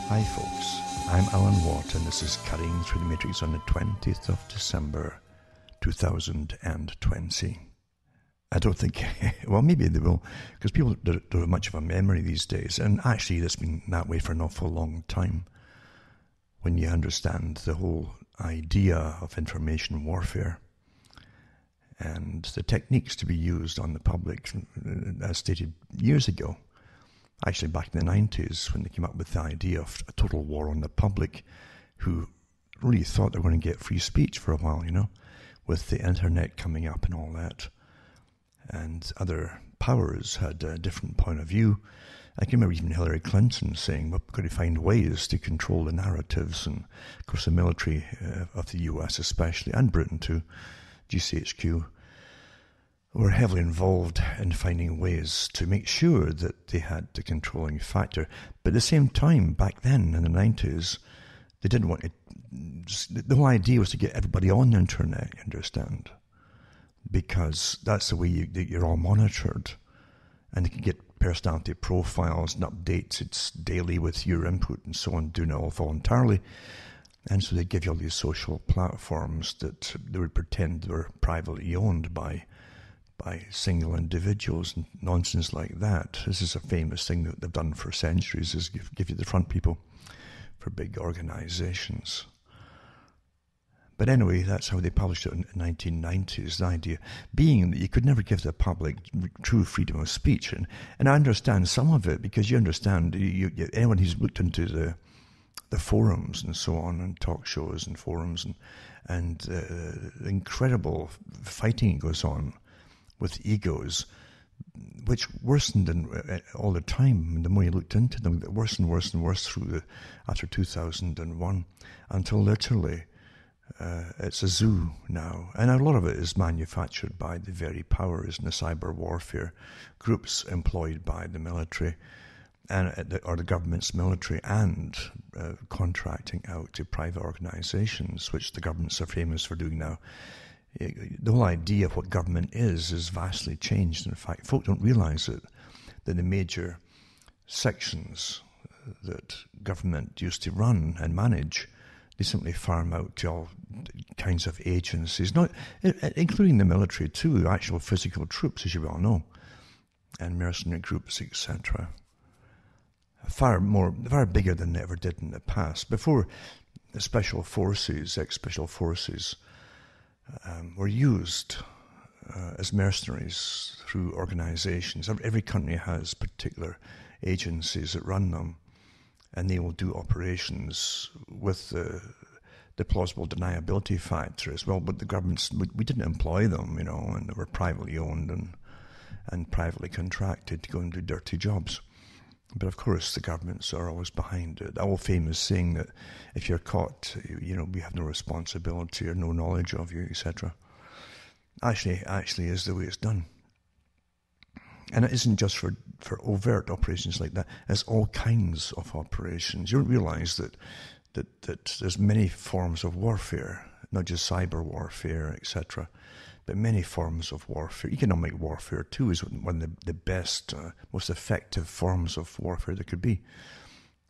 Hi folks, I'm Alan Watt and this is Cutting Through the Matrix on the 20th of December 2020. I don't think, well maybe they will, because people don't have much of a memory these days, and actually it's been that way for an awful long time. When you understand the whole idea of information warfare and the techniques to be used on the public, as stated years ago, actually back in the 90s, when they came up with the idea of a total war on the public, who really thought they were going to get free speech for a while, you know, with the internet coming up and all that. And other powers had a different point of view. I can remember even Hillary Clinton saying, we're going to find ways to control the narratives. And of course the military of the US especially, and Britain too, GCHQ, were heavily involved in finding ways to make sure that they had the controlling factor. But at the same time, back then in the 90s, they didn't want it. The whole idea was to get everybody on the internet, you understand? Because that's the way you're all monitored. And they can get personality profiles and updates. It's daily with your input and so on, doing it all voluntarily. And so they give you all these social platforms that they would pretend were privately owned by single individuals and nonsense like that. This is a famous thing that they've done for centuries, is give you the front people for big organizations. But anyway, that's how they published it in the 1990s, the idea being that you could never give the public true freedom of speech. And I understand some of it, because you understand, anyone who's looked into the forums and so on, and talk shows and forums, and incredible fighting goes on with egos, which worsened all the time. And the more you looked into them, it worse and worse and worse after 2001, until literally it's a zoo now. And a lot of it is manufactured by the very powers in the cyber warfare groups employed by the military, or the government's military, and contracting out to private organizations, which the governments are famous for doing now. The whole idea of what government is vastly changed. In fact, folk don't realize it, that the major sections that government used to run and manage, they simply farm out to all kinds of agencies, not including the military too, actual physical troops, as you well know, and mercenary groups, etc. Far bigger than they ever did in the past. Before, the special forces, ex-special forces, were used as mercenaries through organizations. Every country has particular agencies that run them, and they will do operations with the plausible deniability factor as well. But the governments, we didn't employ them, you know, and they were privately owned and privately contracted to go and do dirty jobs. But of course, the governments are always behind it. That old famous saying that if you're caught, you know, we have no responsibility or no knowledge of you, etc. Actually is the way it's done. And it isn't just for overt operations like that. It's all kinds of operations. You don't realize that there's many forms of warfare, not just cyber warfare, etc., but many forms of warfare. Economic warfare too is one of the best, most effective forms of warfare there could be.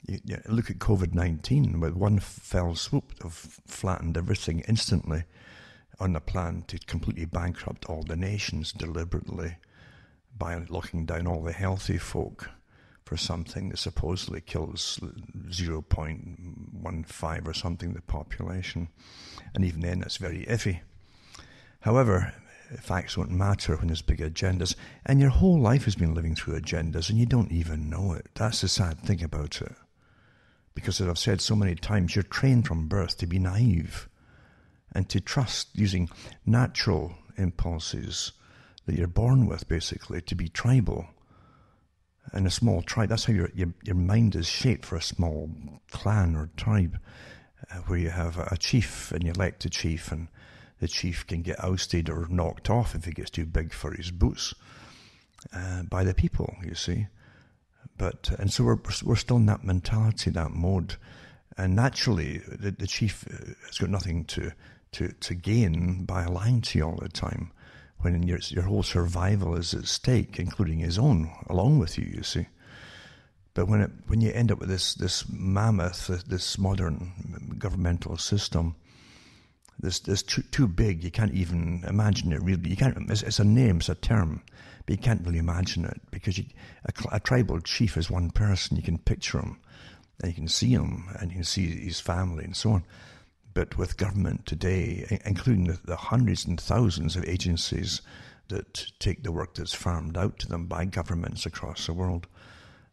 You look at COVID-19, with one fell swoop of flattened everything instantly on the plan to completely bankrupt all the nations deliberately by locking down all the healthy folk for something that supposedly kills 0.15 or something the population. And even then, it's very iffy. However, facts don't matter when there's big agendas, and your whole life has been living through agendas and you don't even know it. That's the sad thing about it. Because as I've said so many times, you're trained from birth to be naive and to trust using natural impulses that you're born with, basically, to be tribal. And a small tribe, that's how your mind is shaped for a small clan or tribe, where you have a chief and you elect a chief, and the chief can get ousted or knocked off if he gets too big for his boots by the people, you see. And so we're still in that mentality, that mode. And naturally, the chief has got nothing to gain by lying to you all the time, when your whole survival is at stake, including his own, along with you, you see. But when you end up with this mammoth, this modern governmental system, this too big, you can't even imagine it really. You can't. It's a name, it's a term, but you can't really imagine it because a tribal chief is one person. You can picture him, and you can see him, and you can see his family and so on. But with government today, including the hundreds and thousands of agencies that take the work that's farmed out to them by governments across the world,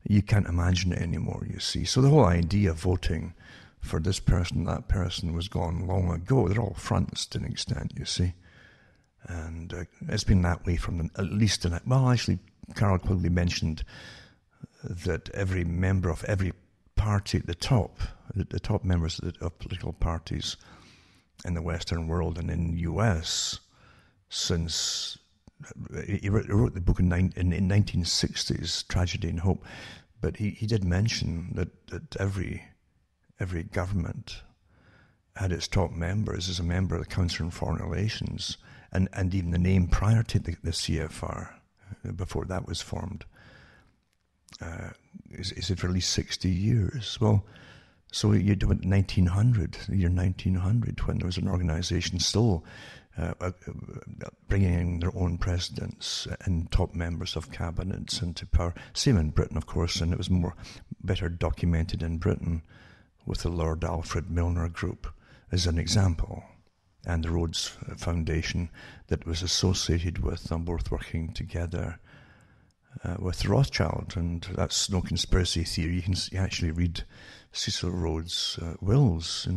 you can't imagine it anymore, you see. So the whole idea of voting for this person, that person, was gone long ago. They're all fronts to an extent, you see. And it's been that way from at least, well, actually, Carol Quigley mentioned that every member of every party at the top members of political parties in the Western world and in the US, since he wrote the book in 1960s, Tragedy and Hope, but he did mention that every government had its top members as a member of the Council on Foreign Relations, and even the name prior to the CFR, before that was formed, is it for at least 60 years? Well, so you do it the year 1900, when there was an organization still bringing in their own presidents and top members of cabinets into power. Same in Britain, of course, and it was better documented in Britain with the Lord Alfred Milner Group as an example, and the Rhodes Foundation that was associated with them, both working together with Rothschild. And that's no conspiracy theory. You can actually read Cecil Rhodes' wills,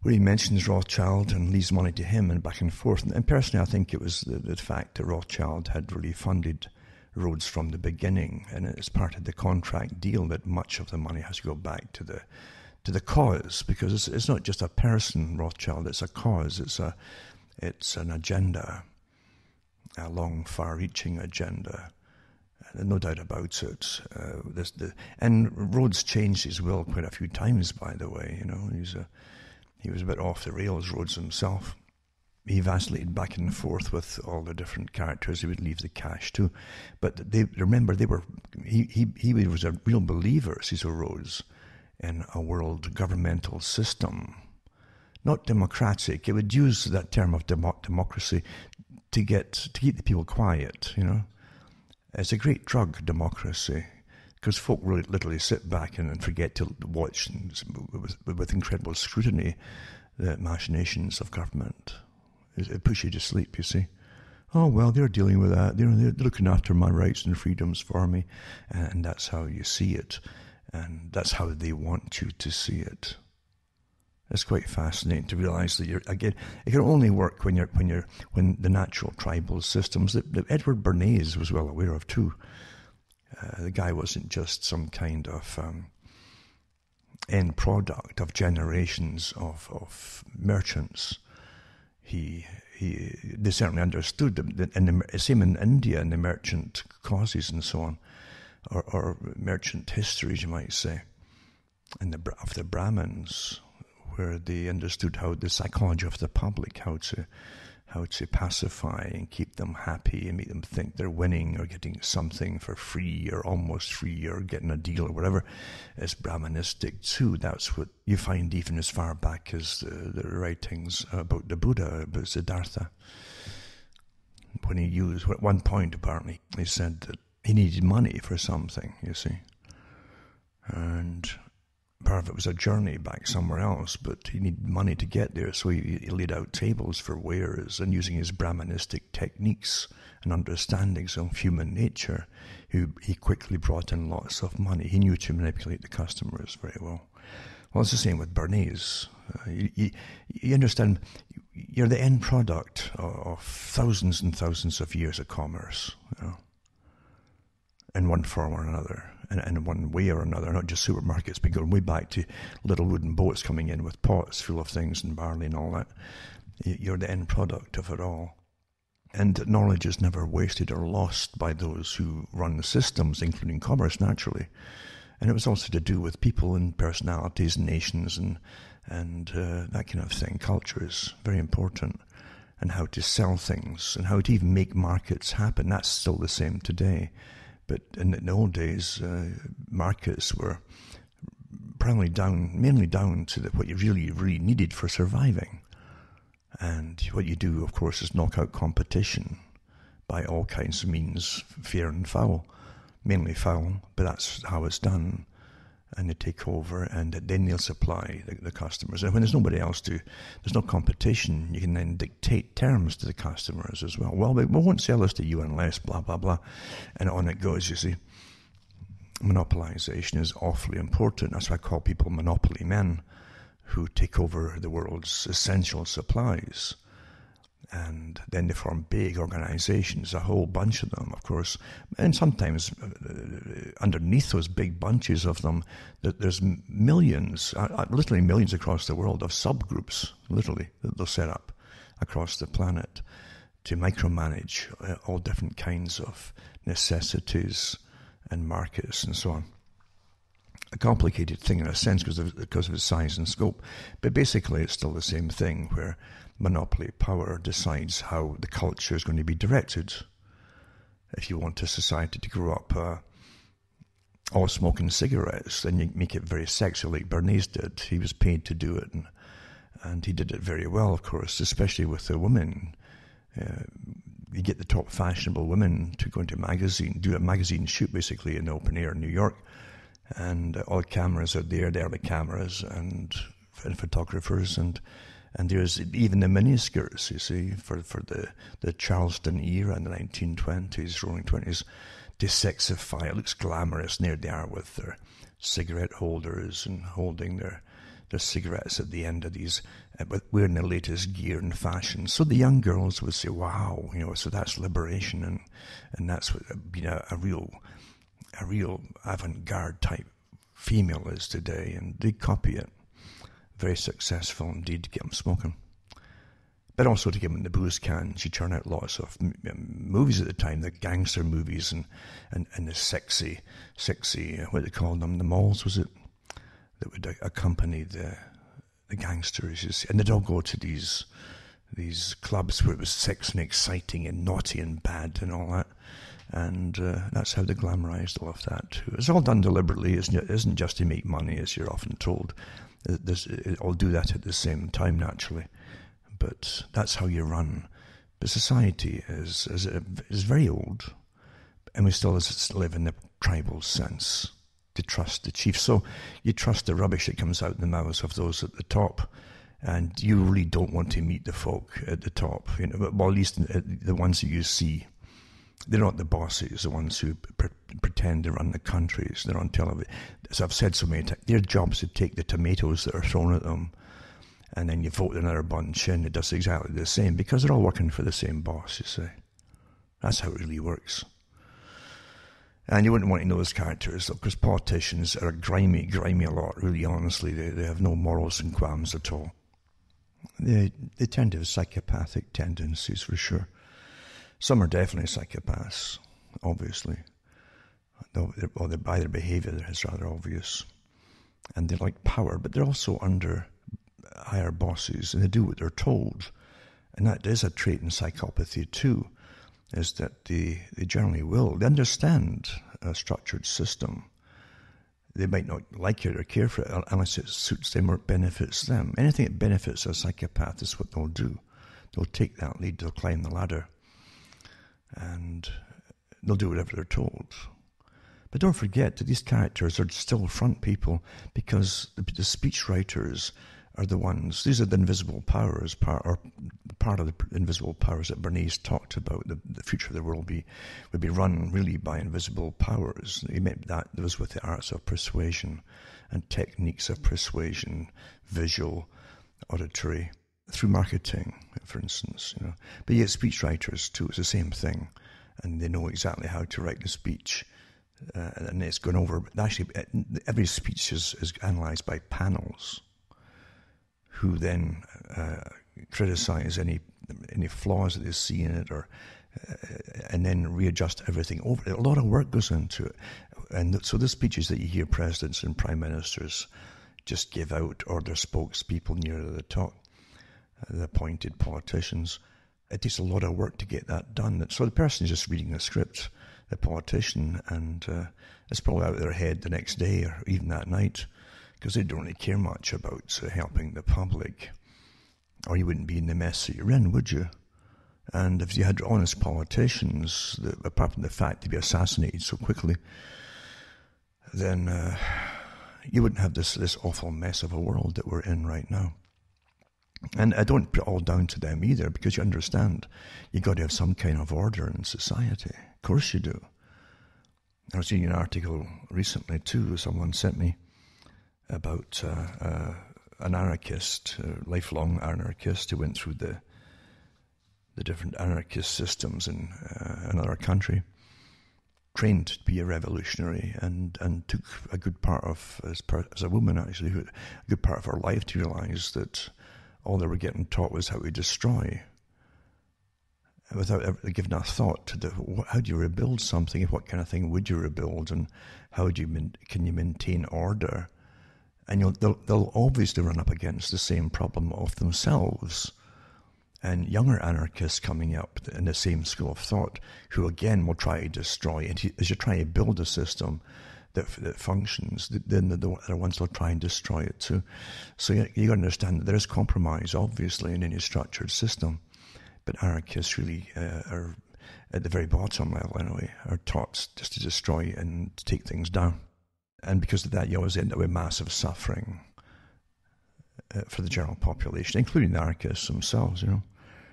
where he mentions Rothschild and leaves money to him and back and forth. And personally, I think it was the fact that Rothschild had really funded Rhodes from the beginning, and it's part of the contract deal that much of the money has to go back to the cause, because it's not just a person, Rothschild, it's a cause, it's an agenda, a long, far-reaching agenda. No doubt about it. And Rhodes changed his will quite a few times, by the way. He was a bit off the rails, Rhodes himself. He vacillated back and forth with all the different characters he would leave the cash to. But he was a real believer, Cecil Rhodes, in a world governmental system. Not democratic. He would use that term of democracy to keep the people quiet, It's a great drug, democracy, because folk really literally sit back and forget to watch with incredible scrutiny the machinations of government. It puts you to sleep, you see. Oh, well, they're dealing with that. They're looking after my rights and freedoms for me. And that's how you see it. And that's how they want you to see it. It's quite fascinating to realize that it can only work when the natural tribal systems that Edward Bernays was well aware of too. The guy wasn't just some kind of end product of generations of merchants. They certainly understood that, and the same in India and the merchant causes and so on, or merchant histories, you might say, of the Brahmins, where they understood how the psychology of the public, how to pacify and keep them happy and make them think they're winning or getting something for free or almost free or getting a deal or whatever. It's Brahmanistic too. That's what you find even as far back as the writings about the Buddha, about Siddhartha. When he used, at one point apparently, he said that he needed money for something, you see. And part of it was a journey back somewhere else, but he needed money to get there, so he laid out tables for wares, and using his Brahmanistic techniques and understandings of human nature, he quickly brought in lots of money. He knew to manipulate the customers very well. Well, it's the same with Bernays. You understand, you're the end product of thousands and thousands of years of commerce, in one form or another. And in one way or another, not just supermarkets, but going way back to little wooden boats coming in with pots full of things and barley and all that. You're the end product of it all. And knowledge is never wasted or lost by those who run the systems, including commerce, naturally. And it was also to do with people and personalities and nations and that kind of thing. Culture is very important. And how to sell things and how to even make markets happen. That's still the same today. But in the old days, markets were mainly down to what you really needed for surviving. And what you do, of course, is knock out competition by all kinds of means, fair and foul. Mainly foul, but that's how it's done. And they take over, and then they'll supply the customers. And when there's nobody else there's no competition, you can then dictate terms to the customers as well. Well, we won't sell this to you unless blah, blah, blah. And on it goes, you see. Monopolization is awfully important. That's why I call people monopoly men, who take over the world's essential supplies. And then they form big organizations, a whole bunch of them, of course. And sometimes underneath those big bunches of them, there's millions, literally millions across the world of subgroups, literally, that they'll set up across the planet to micromanage all different kinds of necessities and markets and so on. A complicated thing in a sense because of its size and scope. But basically it's still the same thing where monopoly power decides how the culture is going to be directed. If you want a society to grow up all smoking cigarettes, then you make it very sexy like Bernays did. He was paid to do it, and he did it very well, of course, especially with the women. You get the top fashionable women to go into do a magazine shoot basically in the open air in New York, and all cameras are there, the early cameras and photographers, and there's even the miniskirts, you see, for the Charleston era in the 1920s, roaring 20s, to sexify. It looks glamorous, and there they are with their cigarette holders and holding their cigarettes at the end of these, wearing the latest gear and fashion. So the young girls would say, wow, so that's liberation, and that's what a real avant-garde type female is today, and they copy it. Very successful indeed to get them smoking. But also to get them in the booze cans. You turn out lots of movies at the time, the gangster movies and the sexy, what they called them, the malls, was it? That would accompany the gangsters, you see. And they'd all go to these clubs where it was sexy and exciting and naughty and bad and all that. And that's how they glamorized all of that too. It's all done deliberately. It isn't just to make money, as you're often told. I'll do that at the same time, naturally. But that's how you run. But society is very old, and we still live in the tribal sense, to trust the chief. So you trust the rubbish that comes out in the mouths of those at the top, and you really don't want to meet the folk at the top. Well, at least the ones that you see. They're not the bosses, the ones who pretend to run the countries. They're on television. As I've said so many times, their job is to take the tomatoes that are thrown at them, and then you vote another bunch in. It does exactly the same because they're all working for the same boss, you see. That's how it really works. And you wouldn't want to know those characters, because politicians are grimy a lot, really, honestly. They have no morals and qualms at all. They tend to have psychopathic tendencies, for sure. Some are definitely psychopaths, obviously. By their behavior, it's rather obvious. And they like power, but they're also under higher bosses, and they do what they're told. And that is a trait in psychopathy too, is that they generally will. They understand a structured system. They might not like it or care for it unless it suits them or benefits them. Anything that benefits a psychopath is what they'll do. They'll take that lead, they'll climb the ladder. And they'll do whatever they're told. But don't forget that these characters are still front people, because the speech writers are the ones. These are the invisible powers, part of the invisible powers that Bernays talked about. The future of the world would be run really by invisible powers. He meant that it was with the arts of persuasion and techniques of persuasion, visual, auditory, through marketing, for instance, But yet speech writers too, it's the same thing, and they know exactly how to write the speech, and it's gone over. Actually, every speech is analysed by panels, who then criticise any flaws that they see in it, and then readjust everything over. A lot of work goes into it, and so the speeches that you hear presidents and prime ministers just give out, or their spokespeople near the top, the appointed politicians, it takes a lot of work to get that done. So the person is just reading a script, the politician, and it's probably out of their head the next day or even that night, because they don't really care much about helping the public, or you wouldn't be in the mess that you're in, would you? And if you had honest politicians, apart from the fact they'd be assassinated so quickly, then you wouldn't have this awful mess of a world that we're in right now. And I don't put it all down to them either, because you understand you've got to have some kind of order in society. Of course you do. I was reading an article recently too, someone sent me, about an anarchist, a lifelong anarchist, who went through the different anarchist systems in another country, trained to be a revolutionary, and took a good part of, as a woman actually, a good part of her life to realise that all they were getting taught was how to destroy, without ever giving a thought to how do you rebuild something, what kind of thing would you rebuild, and how can you maintain order. And they'll obviously run up against the same problem of themselves. And younger anarchists coming up in the same school of thought, who again will try to destroy. And as you try to build a system that functions, then the other ones will try and destroy it too. So you got to understand that there is compromise, obviously, in any structured system. But anarchists really are, at the very bottom level anyway, are taught just to destroy and to take things down. And because of that, you always end up with massive suffering for the general population, including the anarchists themselves,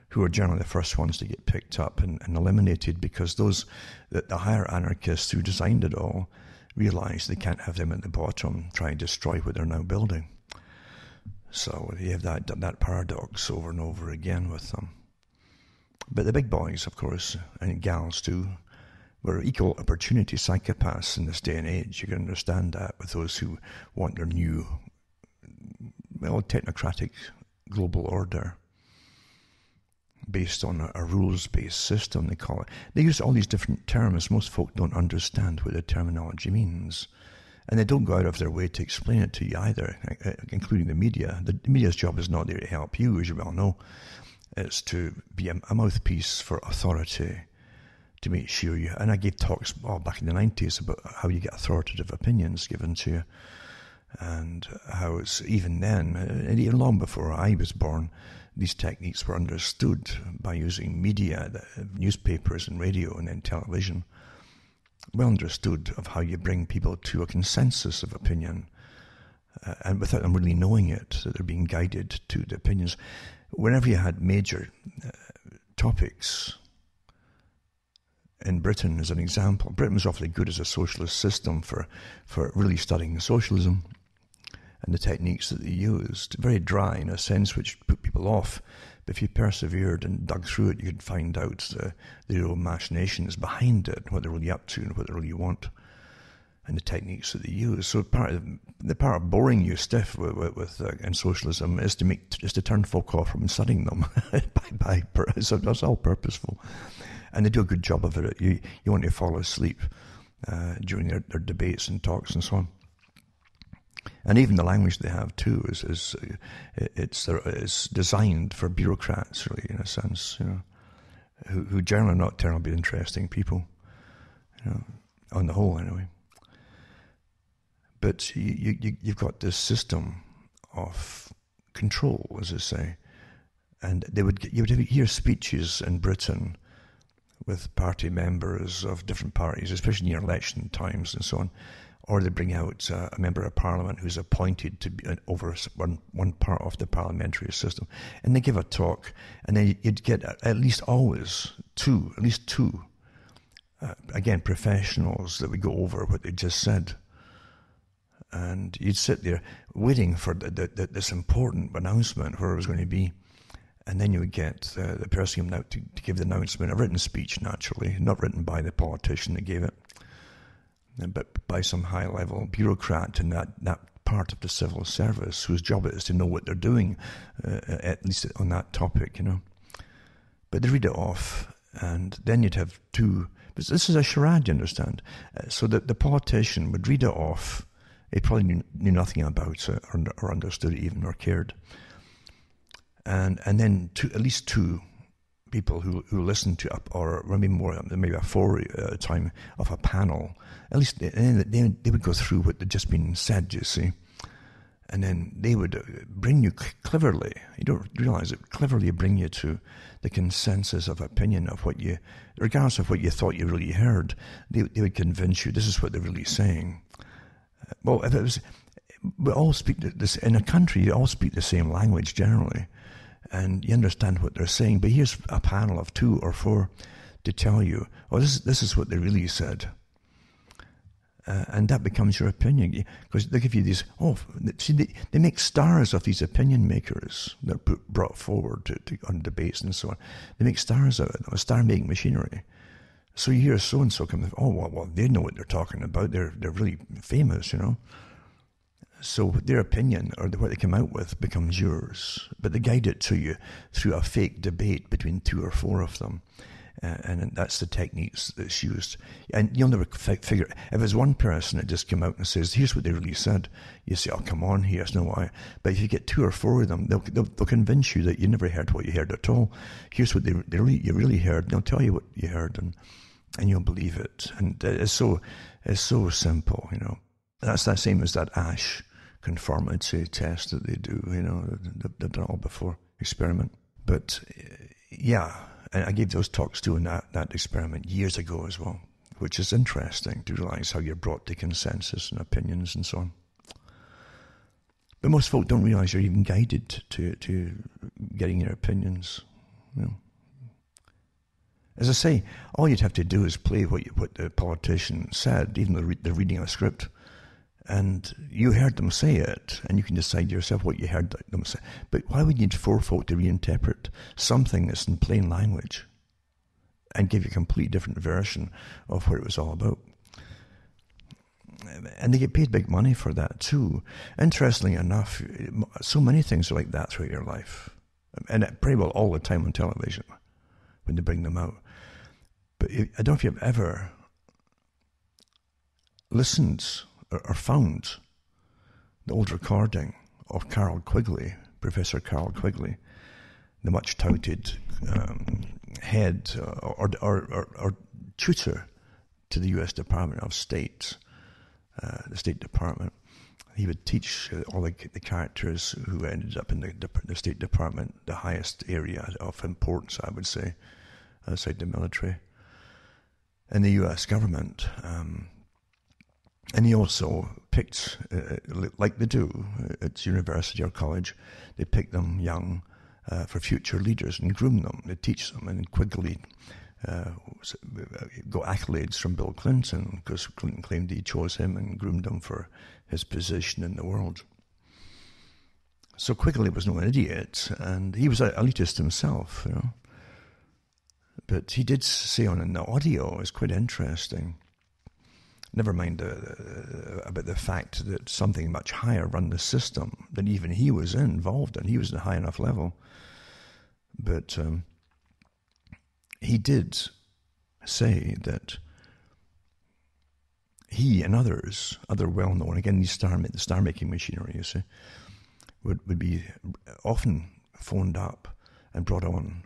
who are generally the first ones to get picked up and eliminated, because the higher anarchists who designed it all realize they can't have them at the bottom trying to destroy what they're now building. So you have that paradox over and over again with them. But the big boys, of course, and gals too, were equal opportunity psychopaths in this day and age. You can understand that with those who want their new, technocratic global order based on a rules-based system, they call it. They use all these different terms. Most folk don't understand what the terminology means. And they don't go out of their way to explain it to you either, including the media. The media's job is not there to help you, as you well know. It's to be a mouthpiece for authority, to make sure you... And I gave talks back in the 90s about how you get authoritative opinions given to you, and how it's even then, and even long before I was born, these techniques were understood by using media, newspapers and radio and then television. Well understood of how you bring people to a consensus of opinion, and without them really knowing it, that they're being guided to the opinions. Whenever you had major topics, in Britain as an example, Britain was awfully good as a socialist system for really studying socialism and the techniques that they used. Very dry in a sense, which put people off. But if you persevered and dug through it, you could find out the real machinations behind it, what they're really up to and what they really want, and the techniques that they use. So part of boring you stiff with in socialism is to turn folk off from studying them. So that's all purposeful. And they do a good job of it. You want to fall asleep during their debates and talks and so on. And even the language they have too is designed for bureaucrats, really, in a sense, who generally are not terribly interesting people, on the whole anyway. But you've got this system of control, as I say, and you would hear speeches in Britain with party members of different parties, especially near election times and so on, or they bring out a member of parliament who's appointed to be over one part of the parliamentary system, and they give a talk, and then you'd get at least two, again, professionals that would go over what they just said. And you'd sit there waiting for this important announcement, where it was going to be. And then you would get the person coming out to give the announcement, a written speech, naturally, not written by the politician that gave it, but by some high-level bureaucrat in that part of the civil service whose job it is to know what they're doing, at least on that topic, But they read it off, and then you'd have two... But this is a charade, you understand? So that the politician would read it off. He probably knew nothing about it or understood it even or cared. And then at least two people who listen to or maybe more, maybe a 4 at a time of a panel, at least they would go through what had just been said, you see. And then they would bring you cleverly, you don't realize it, cleverly bring you to the consensus of opinion of what you, regardless of what you thought you really heard, they would convince you this is what they're really saying. Well, if it was, we all speak this, in a country, you all speak the same language generally, and you understand what they're saying, but here's a panel of 2 or 4 to tell you, oh, this is what they really said. And that becomes your opinion, because they give you these, they make stars of these opinion makers that are brought forward on debates and so on. They make stars of it, a star-making machinery. So you hear so-and-so come, well, they know what they're talking about. They're really famous, you know. So their opinion, or what they come out with, becomes yours. But they guide it to you through a fake debate between 2 or 4 of them. And that's the techniques that's used. And you'll never figure, if it's one person that just come out and says, here's what they really said, you say, oh, come on, here's no why. But if you get 2 or 4 of them, they'll convince you that you never heard what you heard at all. Here's what you really heard, and they'll tell you what you heard, and you'll believe it. And it's so simple, you know. That's the same as that Asch conformity test that they do, you know. They've done it all before, experiment. But, yeah. And I gave those talks too in that experiment years ago as well, which is interesting to realize how you're brought to consensus and opinions and so on. But most folk don't realize you're even guided to getting your opinions. You know. As I say, all you'd have to do is play what the politician said, even though they're reading a script, and you heard them say it, and you can decide yourself what you heard them say. But why would you need 4 folk to reinterpret something that's in plain language and give you a completely different version of what it was all about? And they get paid big money for that too. Interestingly enough, so many things are like that throughout your life. And pretty well all the time on television when they bring them out. But I don't know if you've ever listened or found the old recording of Carroll Quigley, Professor Carroll Quigley, the much touted head or tutor to the U.S. Department of State, the State Department. He would teach all the characters who ended up in the State Department, the highest area of importance, I would say, outside the military, and the U.S. government. And he also picked, like they do at university or college, they pick them young for future leaders and groom them. They teach them. And Quigley got accolades from Bill Clinton because Clinton claimed he chose him and groomed him for his position in the world. So Quigley was no idiot, and he was an elitist himself, you know. But he did say on the audio, it's quite interesting. Never mind about the fact that something much higher run the system than even he was involved in. He was at a high enough level. But he did say that he and others, other well-known, again, these the star-making machinery, you see, would be often phoned up and brought on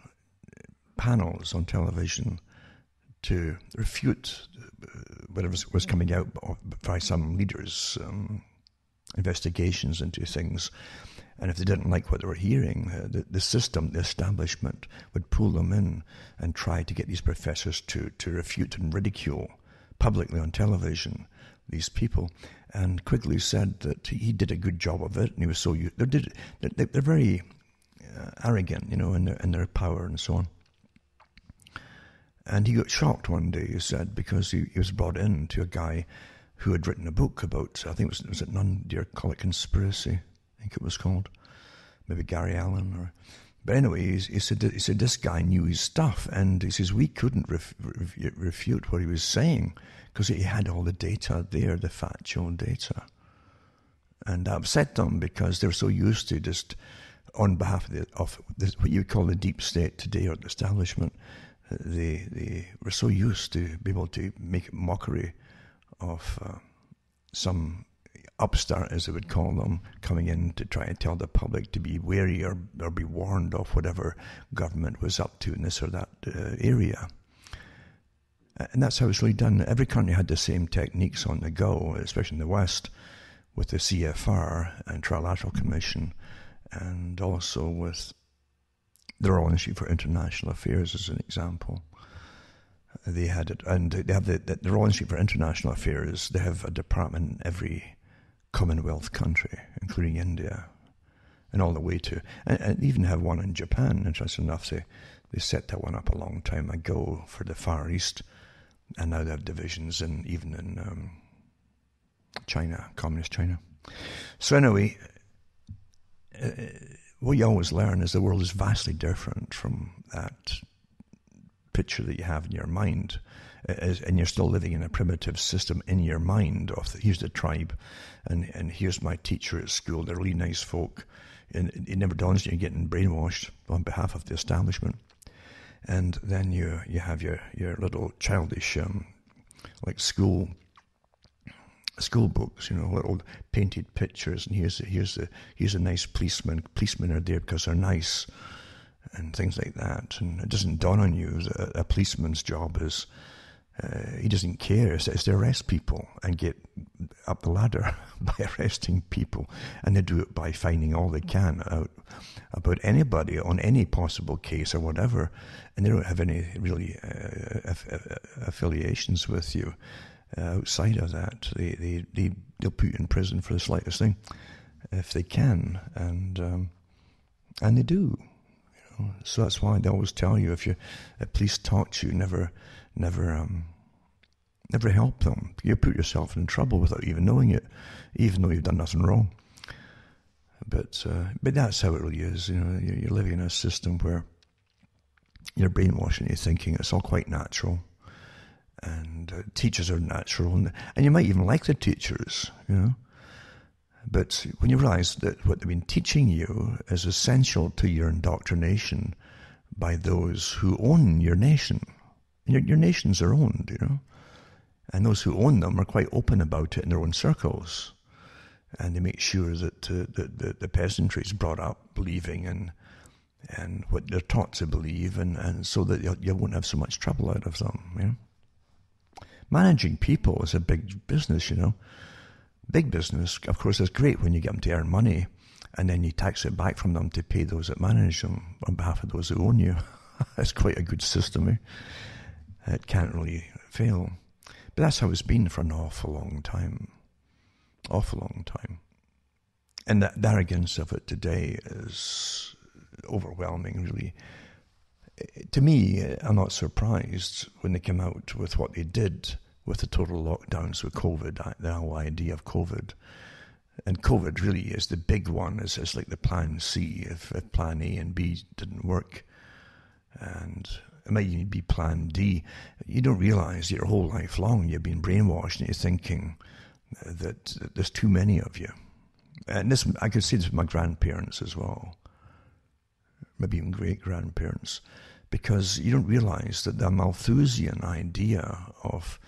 panels on television to refute whatever was coming out by some leaders' investigations into things. And if they didn't like what they were hearing, the system, the establishment, would pull them in and try to get these professors to refute and ridicule publicly on television these people. And Quigley said that he did a good job of it, and he was so they're very arrogant, you know, in their power and so on. And he got shocked one day, he said, because he was brought in to a guy who had written a book about, I think was it None Dare Call It Conspiracy, I think it was called, maybe Gary Allen. But anyway, he said this guy knew his stuff, and he says we couldn't refute what he was saying because he had all the data there, the factual data. And that upset them because they were so used to just, on behalf of what you would call the deep state today, or the establishment, they were so used to be able to make mockery of some upstart, as they would call them, coming in to try and tell the public to be wary or be warned of whatever government was up to in this or that area. And that's how it's really done. Every country had the same techniques on the go, especially in the West, with the CFR and Trilateral Commission, and also with the Royal Institute for International Affairs as an example. They had it, and they have the Royal Institute for International Affairs. They have a department in every Commonwealth country, including India, and all the way to, and even have one in Japan. Interesting enough, they set that one up a long time ago for the Far East, and now they have divisions even in China, communist China. So anyway, what you always learn is the world is vastly different from that picture that you have in your mind, and you're still living in a primitive system in your mind of here's the tribe, and here's my teacher at school. They're really nice folk, and it never dawns on you you're getting brainwashed on behalf of the establishment. And then you have your little childish like school books, little painted pictures, and here's a nice policeman. Policemen are there because they're nice, and things like that. And it doesn't dawn on you that a policeman's job is he doesn't care. It's to arrest people and get up the ladder by arresting people, and they do it by finding all they can out about anybody on any possible case or whatever, and they don't have any really affiliations with you outside of that. They'll put you in prison for the slightest thing if they can, and they do. So that's why they always tell you, if a police talk to you, never help them. You put yourself in trouble without even knowing it, even though you've done nothing wrong. But that's how it really is. You're living in a system where you're brainwashing your thinking. It's all quite natural, and teachers are natural, and you might even like the teachers, But when you realize that what they've been teaching you is essential to your indoctrination by those who own your nation. Your nations are owned, and those who own them are quite open about it in their own circles, and they make sure that the peasantry is brought up believing and what they're taught to believe, and so that you won't have so much trouble out of them. Managing people is a big business, Big business, of course, is great when you get them to earn money, and then you tax it back from them to pay those that manage them on behalf of those who own you. That's quite a good system. It can't really fail. But that's how it's been for an awful long time. Awful long time. And the arrogance of it today is overwhelming, really. To me, I'm not surprised when they came out with what they did with the total lockdowns with COVID, the whole idea of COVID. And COVID really is the big one. It's like the plan C if plan A and B didn't work. And it might even be plan D. You don't realize your whole life long you've been brainwashed and you're thinking that there's too many of you. And this, I could see this with my grandparents as well, maybe even great-grandparents, because you don't realize that the Malthusian idea of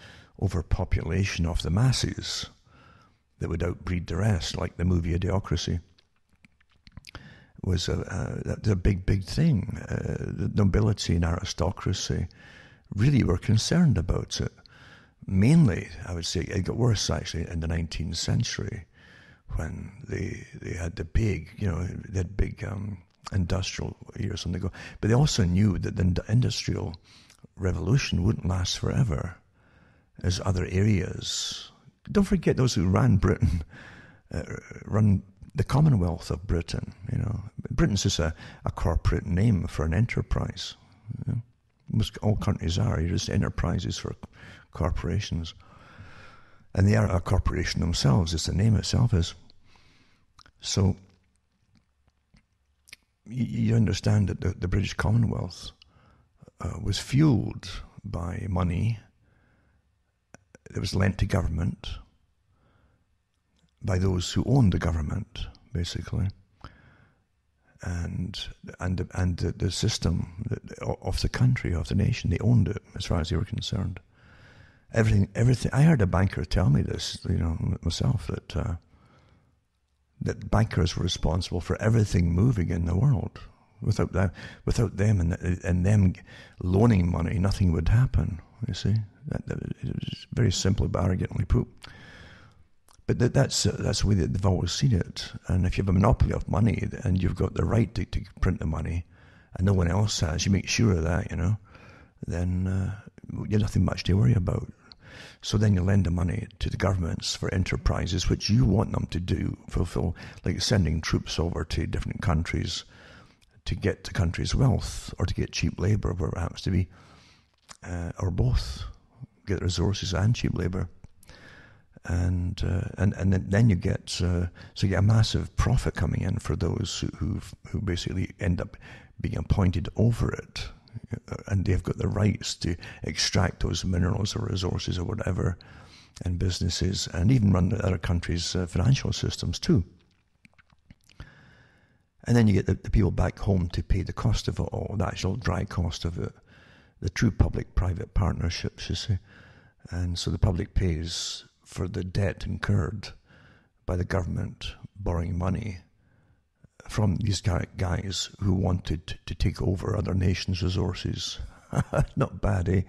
overpopulation of the masses that would outbreed the rest, like the movie Idiocracy, was a big thing. The nobility and aristocracy really were concerned about it. Mainly, I would say, it got worse actually in the 19th century when they had the big, they had big industrial years on the go. But they also knew that the industrial revolution wouldn't last forever, as other areas. Don't forget those who ran Britain, run the Commonwealth of Britain. Britain's just a corporate name for an enterprise. Most all countries are. You're just enterprises for corporations. And they are a corporation themselves, as the name itself is. So you understand that the British Commonwealth was fueled by money that was lent to government by those who owned the government, basically, and the system of the country, of the nation. They owned it as far as they were concerned. Everything. I heard a banker tell me this, myself, that that bankers were responsible for everything moving in the world. Without them and them loaning money, nothing would happen. You see, it was very simply but arrogantly put. But that's the way that they've always seen it. And if you have a monopoly of money and you've got the right to print the money, and no one else has, you make sure of that, then you have nothing much to worry about. So then you lend the money to the governments for enterprises which you want them to fulfill, like sending troops over to different countries to get the country's wealth, or to get cheap labour, where it happens to be, or both, get resources and cheap labour. And then you get a massive profit coming in for those who basically end up being appointed over it, and they've got the rights to extract those minerals or resources or whatever, and businesses, and even run other countries' financial systems too. And then you get the people back home to pay the cost of it all, the actual dry cost of it, the true public-private partnerships, you see. And so the public pays for the debt incurred by the government borrowing money from these guys who wanted to take over other nations' resources. Not bad, eh?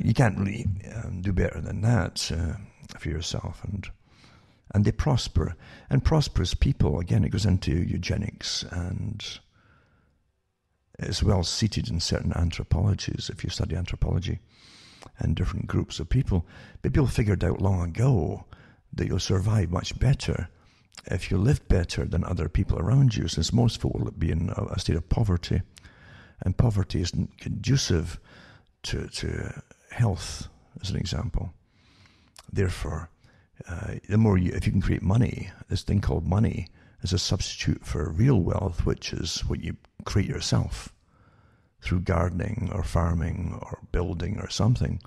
You can't really do better than that for yourself. And they prosper. And prosperous people, again, it goes into eugenics, and it's well seated in certain anthropologies, if you study anthropology, and different groups of people. But people figured out long ago that you'll survive much better if you live better than other people around you, since most folk will be in a state of poverty, and poverty isn't conducive to health, as an example. Therefore, if you can create money, this thing called money, as a substitute for real wealth, which is what you create yourself through gardening or farming or building or something.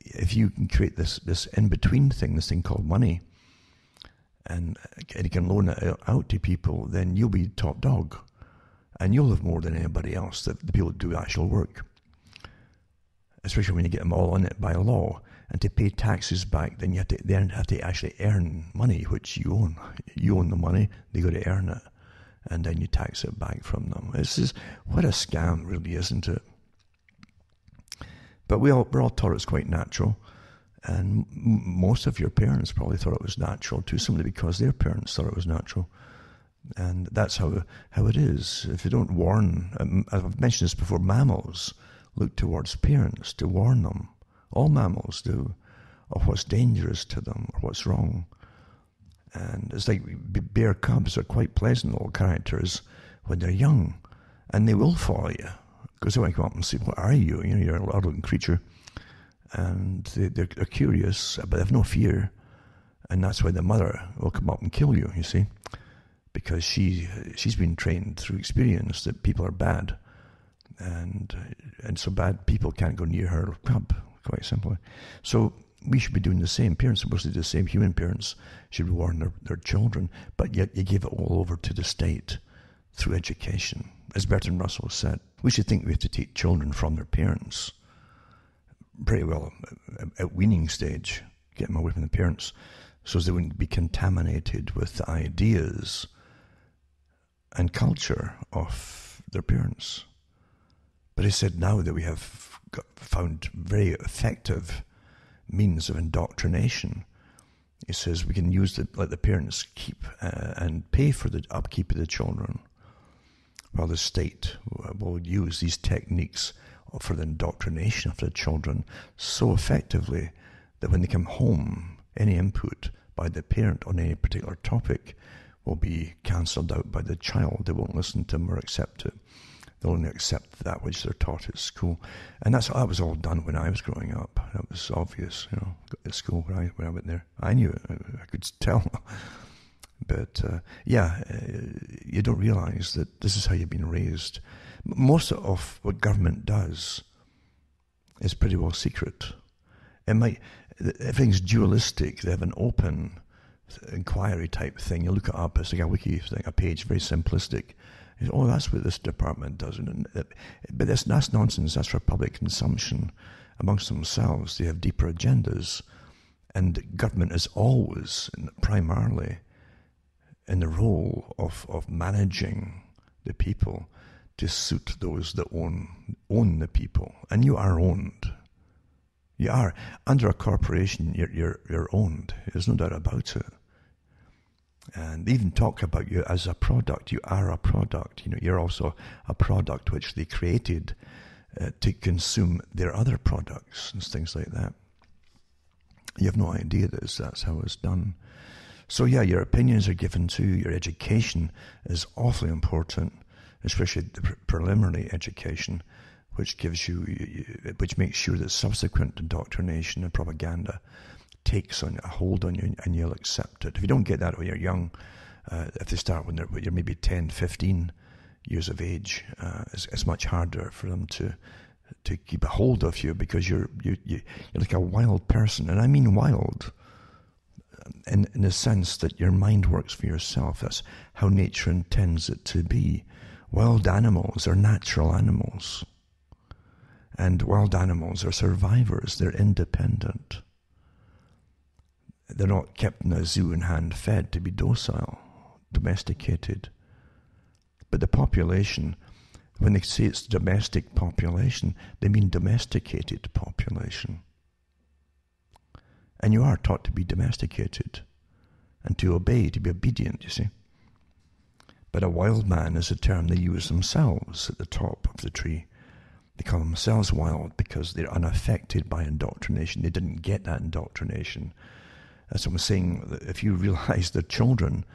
If you can create this in-between thing, this thing called money, and you can loan it out to people, then you'll be top dog, and you'll have more than anybody else, the people that do actual work. Especially when you get them all on it by law. And to pay taxes back, then you have to actually earn money, which you own. You own the money, they got to earn it, and then you tax it back from them. What a scam, really, isn't it? But we're all taught it's quite natural, and most of your parents probably thought it was natural too, simply because their parents thought it was natural. And that's how it is. If you don't warn, I've mentioned this before, mammals look towards parents to warn them. All mammals do, of what's dangerous to them or what's wrong. And it's like bear cubs are quite pleasant little characters when they're young, and they will follow you because they want to come up and say, "What are you? You're a loud-looking creature," and they're curious, but they have no fear, and that's why the mother will come up and kill you. You see, because she's been trained through experience that people are bad, and so bad people can't go near her cub. Quite simply. So we should be doing the same. Parents are supposed to do the same. Human parents should warn their children, but yet you give it all over to the state through education. As Bertrand Russell said, we should think we have to take children from their parents pretty well at weaning stage, get them away from the parents, so as they wouldn't be contaminated with the ideas and culture of their parents. But he said now that we have found very effective means of indoctrination, he says we can let the parents keep and pay for the upkeep of the children, while the state will use these techniques for the indoctrination of the children so effectively that when they come home, any input by the parent on any particular topic will be cancelled out by the child. They won't listen to them or accept it. They'll only accept that which they're taught at school. And that was all done when I was growing up. That was obvious, at school when I went there. I knew it, I could tell. But, you don't realize that this is how you've been raised. Most of what government does is pretty well secret. Everything's dualistic. They have an open inquiry type thing. You look it up, it's like a wiki thing, a page, very simplistic. Oh, that's what this department does. But that's nonsense. That's for public consumption amongst themselves. They have deeper agendas. And government is always, primarily, in the role of managing the people to suit those that own the people. And you are owned. You are. Under a corporation, you're owned. There's no doubt about it. And they even talk about you as a product. You are a product. You're also a product which they created to consume their other products and things like that. You have no idea that's how it's done. So yeah, your opinions are given too. Your education is awfully important, especially the preliminary education, which which makes sure that subsequent indoctrination and propaganda takes a hold on you and you'll accept it. If you don't get that when you're young, if they start when you're maybe 10, 15 years of age, it's much harder for them to keep a hold of you, because you're like a wild person. And I mean wild in the sense that your mind works for yourself. That's how nature intends it to be. Wild animals are natural animals. And wild animals are survivors. They're independent. They're not kept in a zoo and hand-fed to be docile, domesticated. But the population, when they say it's domestic population, they mean domesticated population. And you are taught to be domesticated and to obey, to be obedient, you see. But a wild man is a term they use themselves at the top of the tree. They call themselves wild because they're unaffected by indoctrination. They didn't get that indoctrination. As I'm saying, if you realize their children,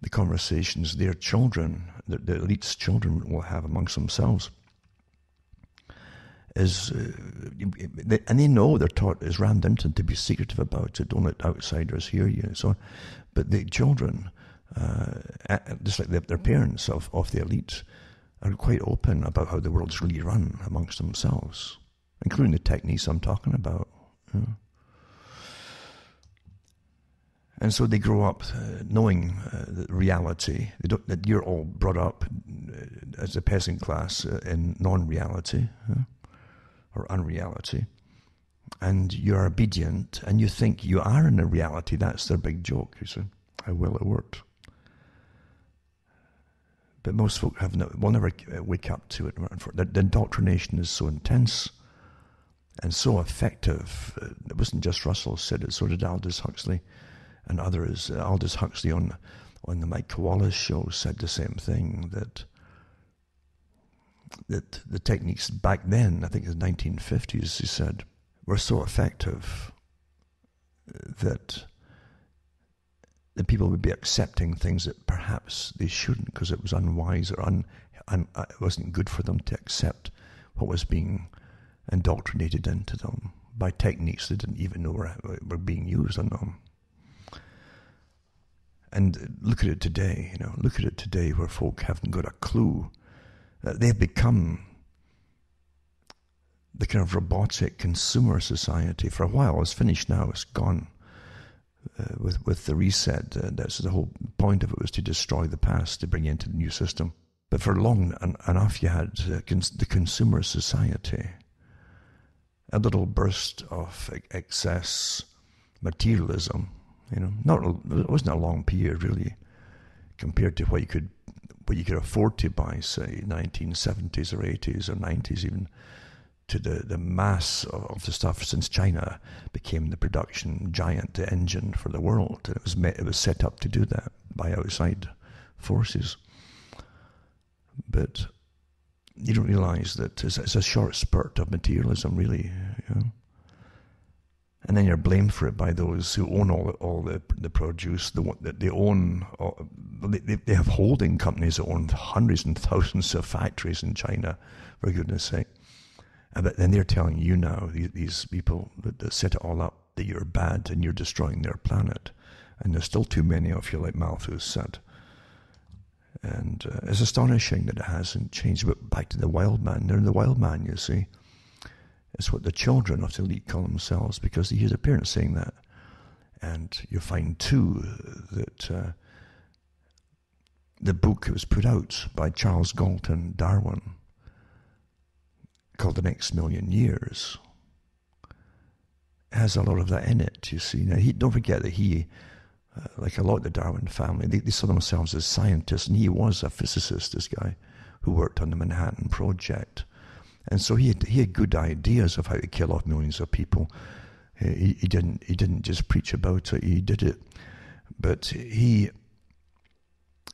the conversations their children, the elite's children will have amongst themselves, and they know they're taught, is rammed into to be secretive about it, don't let outsiders hear you and so on. But the children, just like their parents of the elite, are quite open about how the world's really run amongst themselves, including the techniques I'm talking about. And so they grow up knowing the reality. That you're all brought up as a peasant class in non-reality or unreality. And you're obedient, and you think you are in a reality. That's their big joke, you see, how well it worked. But most folk will never wake up to it. The indoctrination is so intense and so effective. It wasn't just Russell said it, so did Aldous Huxley and others. Aldous Huxley on the Mike Wallace show said the same thing, that the techniques back then, I think in the 1950s, he said, were so effective that the people would be accepting things that perhaps they shouldn't, because it was unwise or it wasn't good for them to accept what was being indoctrinated into them by techniques they didn't even know were being used on them. And look at it today, look at it today where folk haven't got a clue. They've become the kind of robotic consumer society. For a while, it's finished now, it's gone. With the reset, that's the whole point of it, was to destroy the past, to bring you into the new system. But for long enough, you had the consumer society, a little burst of excess materialism. It wasn't a long period really, compared to what you could afford to buy, say 1970s or 80s or 90s even, to the mass of the stuff since China became the production giant, the engine for the world. It was set up to do that by outside forces. But you don't realize that it's a short spurt of materialism, really. And then you're blamed for it by those who own all the produce. They own. They have holding companies that own hundreds and thousands of factories in China, for goodness sake. But then they're telling you now, these people that set it all up, that you're bad and you're destroying their planet. And there's still too many of you, like Malthus said. And it's astonishing that it hasn't changed. But back to the wild man. They're the wild man, you see. It's what the children of the elite call themselves, because they hear their parents saying that. And you find, too, that the book that was put out by Charles Galton Darwin, called The Next Million Years, has a lot of that in it, you see. Now, don't forget that he like a lot of the Darwin family, they saw themselves as scientists, and he was a physicist, this guy, who worked on the Manhattan Project. And so he had good ideas of how to kill off millions of people. He didn't just preach about it, he did it. But he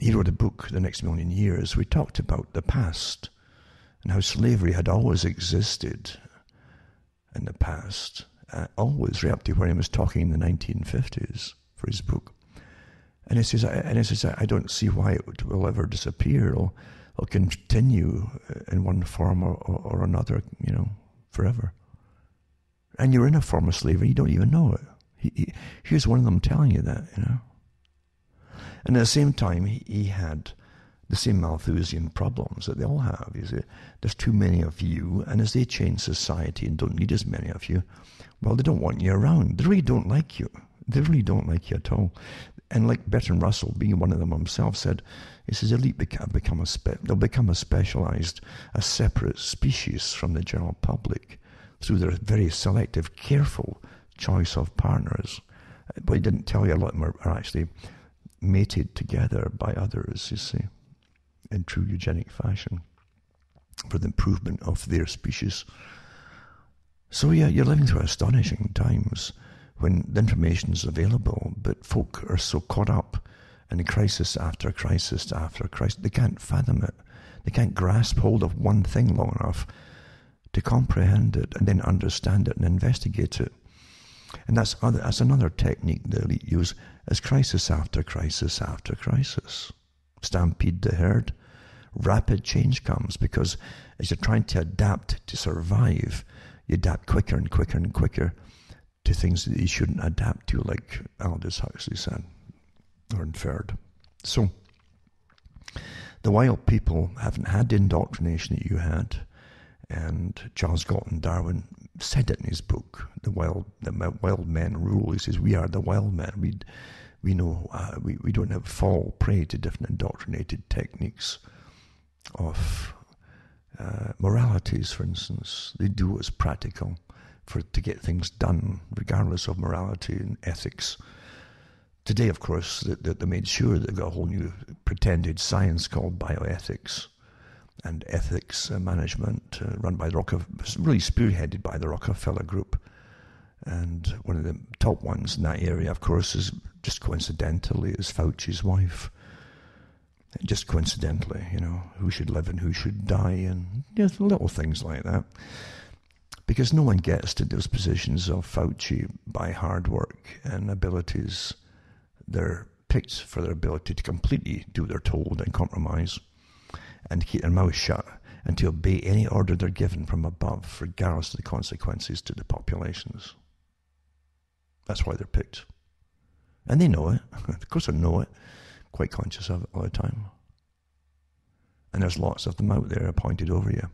wrote a book, The Next Million Years. We talked about the past and how slavery had always existed in the past, always, right up to where he was talking in the 1950s for his book. And he says, I don't see why it will ever disappear or continue in one form or another, forever. And you're in a form of slavery, you don't even know it. Here's one of them telling you that, And at the same time, he had the same Malthusian problems that they all have. You see, there's too many of you, and as they change society and don't need as many of you, well, they don't want you around. They really don't like you. They really don't like you at all. And like Bertrand Russell, being one of them himself, said, he says, elite they'll become a specialized, a separate species from the general public through their very selective, careful choice of partners. But he didn't tell you a lot of them are actually mated together by others, you see, in true eugenic fashion for the improvement of their species. So yeah, you're living through astonishing times when the information is available, but folk are so caught up in crisis after crisis after crisis, they can't fathom it. They can't grasp hold of one thing long enough to comprehend it and then understand it and investigate it. And that's another technique the elite use, is crisis after crisis after crisis. Stampede the herd. Rapid change comes because as you're trying to adapt to survive, you adapt quicker and quicker and quicker to things that you shouldn't adapt to, like Aldous Huxley said, or inferred. So, the wild people haven't had the indoctrination that you had, and Charles Galton Darwin said it in his book, The Wild Men Rule. He says, we are the wild men. We know, we don't fall prey to different indoctrinated techniques of moralities, for instance. They do what's practical to get things done, regardless of morality and ethics. Today, of course, they made sure they've got a whole new pretended science called bioethics and ethics management, run by really spearheaded by the Rockefeller Group. And one of the top ones in that area, of course, is just coincidentally is Fauci's wife. Just coincidentally, who should live and who should die, and little things like that. Because no one gets to those positions of Fauci by hard work and abilities. They're picked for their ability to completely do what they're told and compromise and keep their mouth shut and to obey any order they're given from above, regardless of the consequences to the populations. That's why they're picked. And they know it. Of course they know it. Quite conscious of it all the time. And there's lots of them out there appointed over you.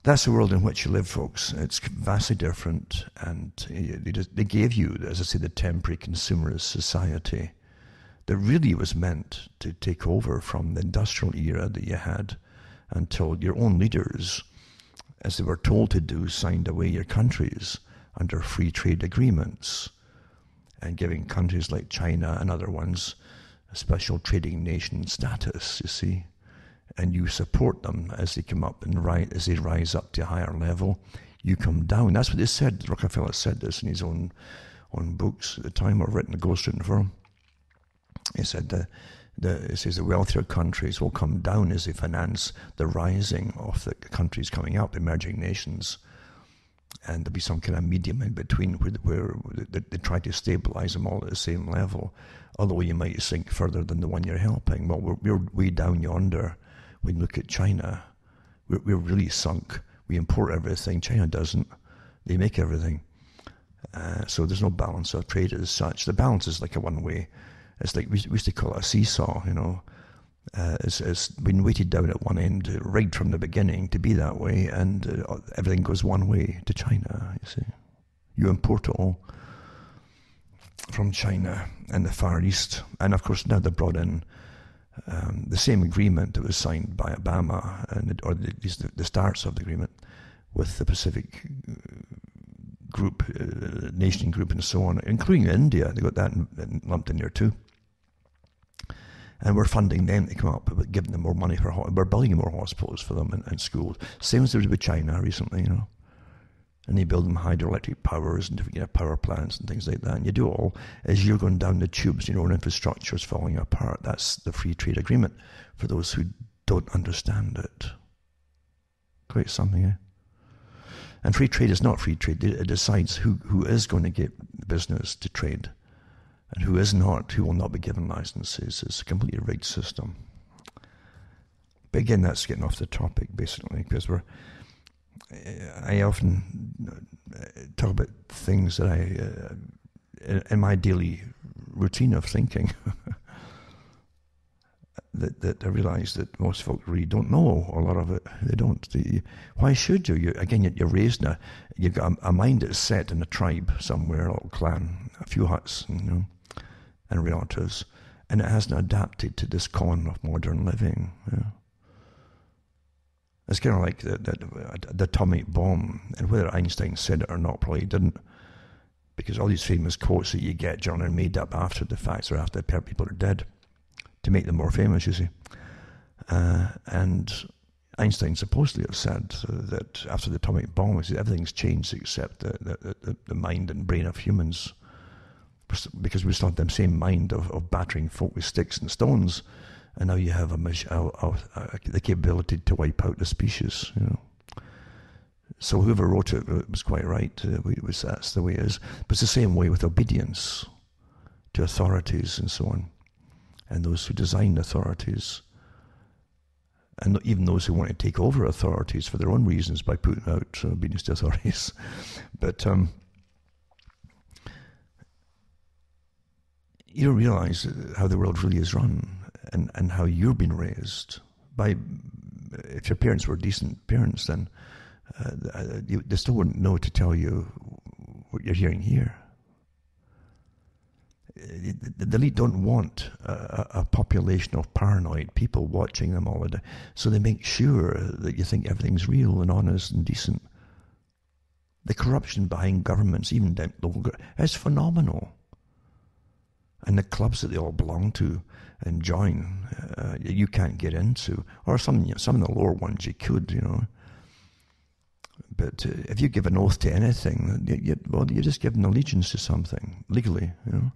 That's the world in which you live, folks. It's vastly different, and they gave you, as I say, the temporary consumerist society that really was meant to take over from the industrial era that you had until your own leaders, as they were told to do, signed away your countries under free trade agreements and giving countries like China and other ones a special trading nation status, you see. And you support them as they come up and as they rise up to a higher level. You come down. That's what they said. Rockefeller said this in his own books at the time, or ghostwritten for him. He said it says the wealthier countries will come down as they finance the rising of the countries coming up, emerging nations, and there'll be some kind of medium in between where they try to stabilize them all at the same level. Although you might sink further than the one you're helping. Well, we're way down yonder. When you look at China, we're really sunk. We import everything. China doesn't. They make everything. So there's no balance of trade as such. The balance is like a one-way. It's like we used to call it a seesaw, It's been weighted down at one end right from the beginning to be that way, and everything goes one way to China, you see. You import it all from China and the Far East. And of course now they brought in the same agreement that was signed by Obama, or the starts of the agreement with the Pacific group, nation group and so on, including India. They got that lumped in there too. And we're funding them to come up with giving them more money for we're building more hospitals for them and schools. Same as there was with China recently, And they build them hydroelectric powers and different power plants and things like that. And you do it all as you're going down the tubes, and infrastructure is falling apart. That's the free trade agreement for those who don't understand it. Quite something, eh? And free trade is not free trade. It decides who is going to get business to trade and who is not, who will not be given licenses. It's a completely rigged system. But again, that's getting off the topic, basically, because I often talk about things that in my daily routine of thinking, that I realise that most folk really don't know a lot of it. They don't. Why should you? You're raised in you've got a mind that's set in a tribe somewhere, a little clan, a few huts, and relatives, and it hasn't adapted to this con of modern living. It's kind of like the atomic bomb, and whether Einstein said it or not, probably didn't, because all these famous quotes that you get, John, are made up after the facts or after people are dead, to make them more famous, you see. And Einstein supposedly have said that after the atomic bomb, everything's changed except the mind and brain of humans, because we still had the same mind of battering folk with sticks and stones, and now you have the capability to wipe out the species. So whoever wrote it was quite right. That's the way it is. But it's the same way with obedience to authorities and so on, and those who design authorities, and even those who want to take over authorities for their own reasons by putting out obedience to authorities. But you don't realise how the world really is run, and how you've been raised by. If your parents were decent parents, then they still wouldn't know to tell you what you're hearing here. The elite don't want a population of paranoid people watching them all the day, so they make sure that you think everything's real and honest and decent. The corruption behind governments, even local, is phenomenal. And the clubs that they all belong to and join, you can't get into, or some of the lower ones you could, But if you give an oath to anything, you just give an allegiance to something legally, And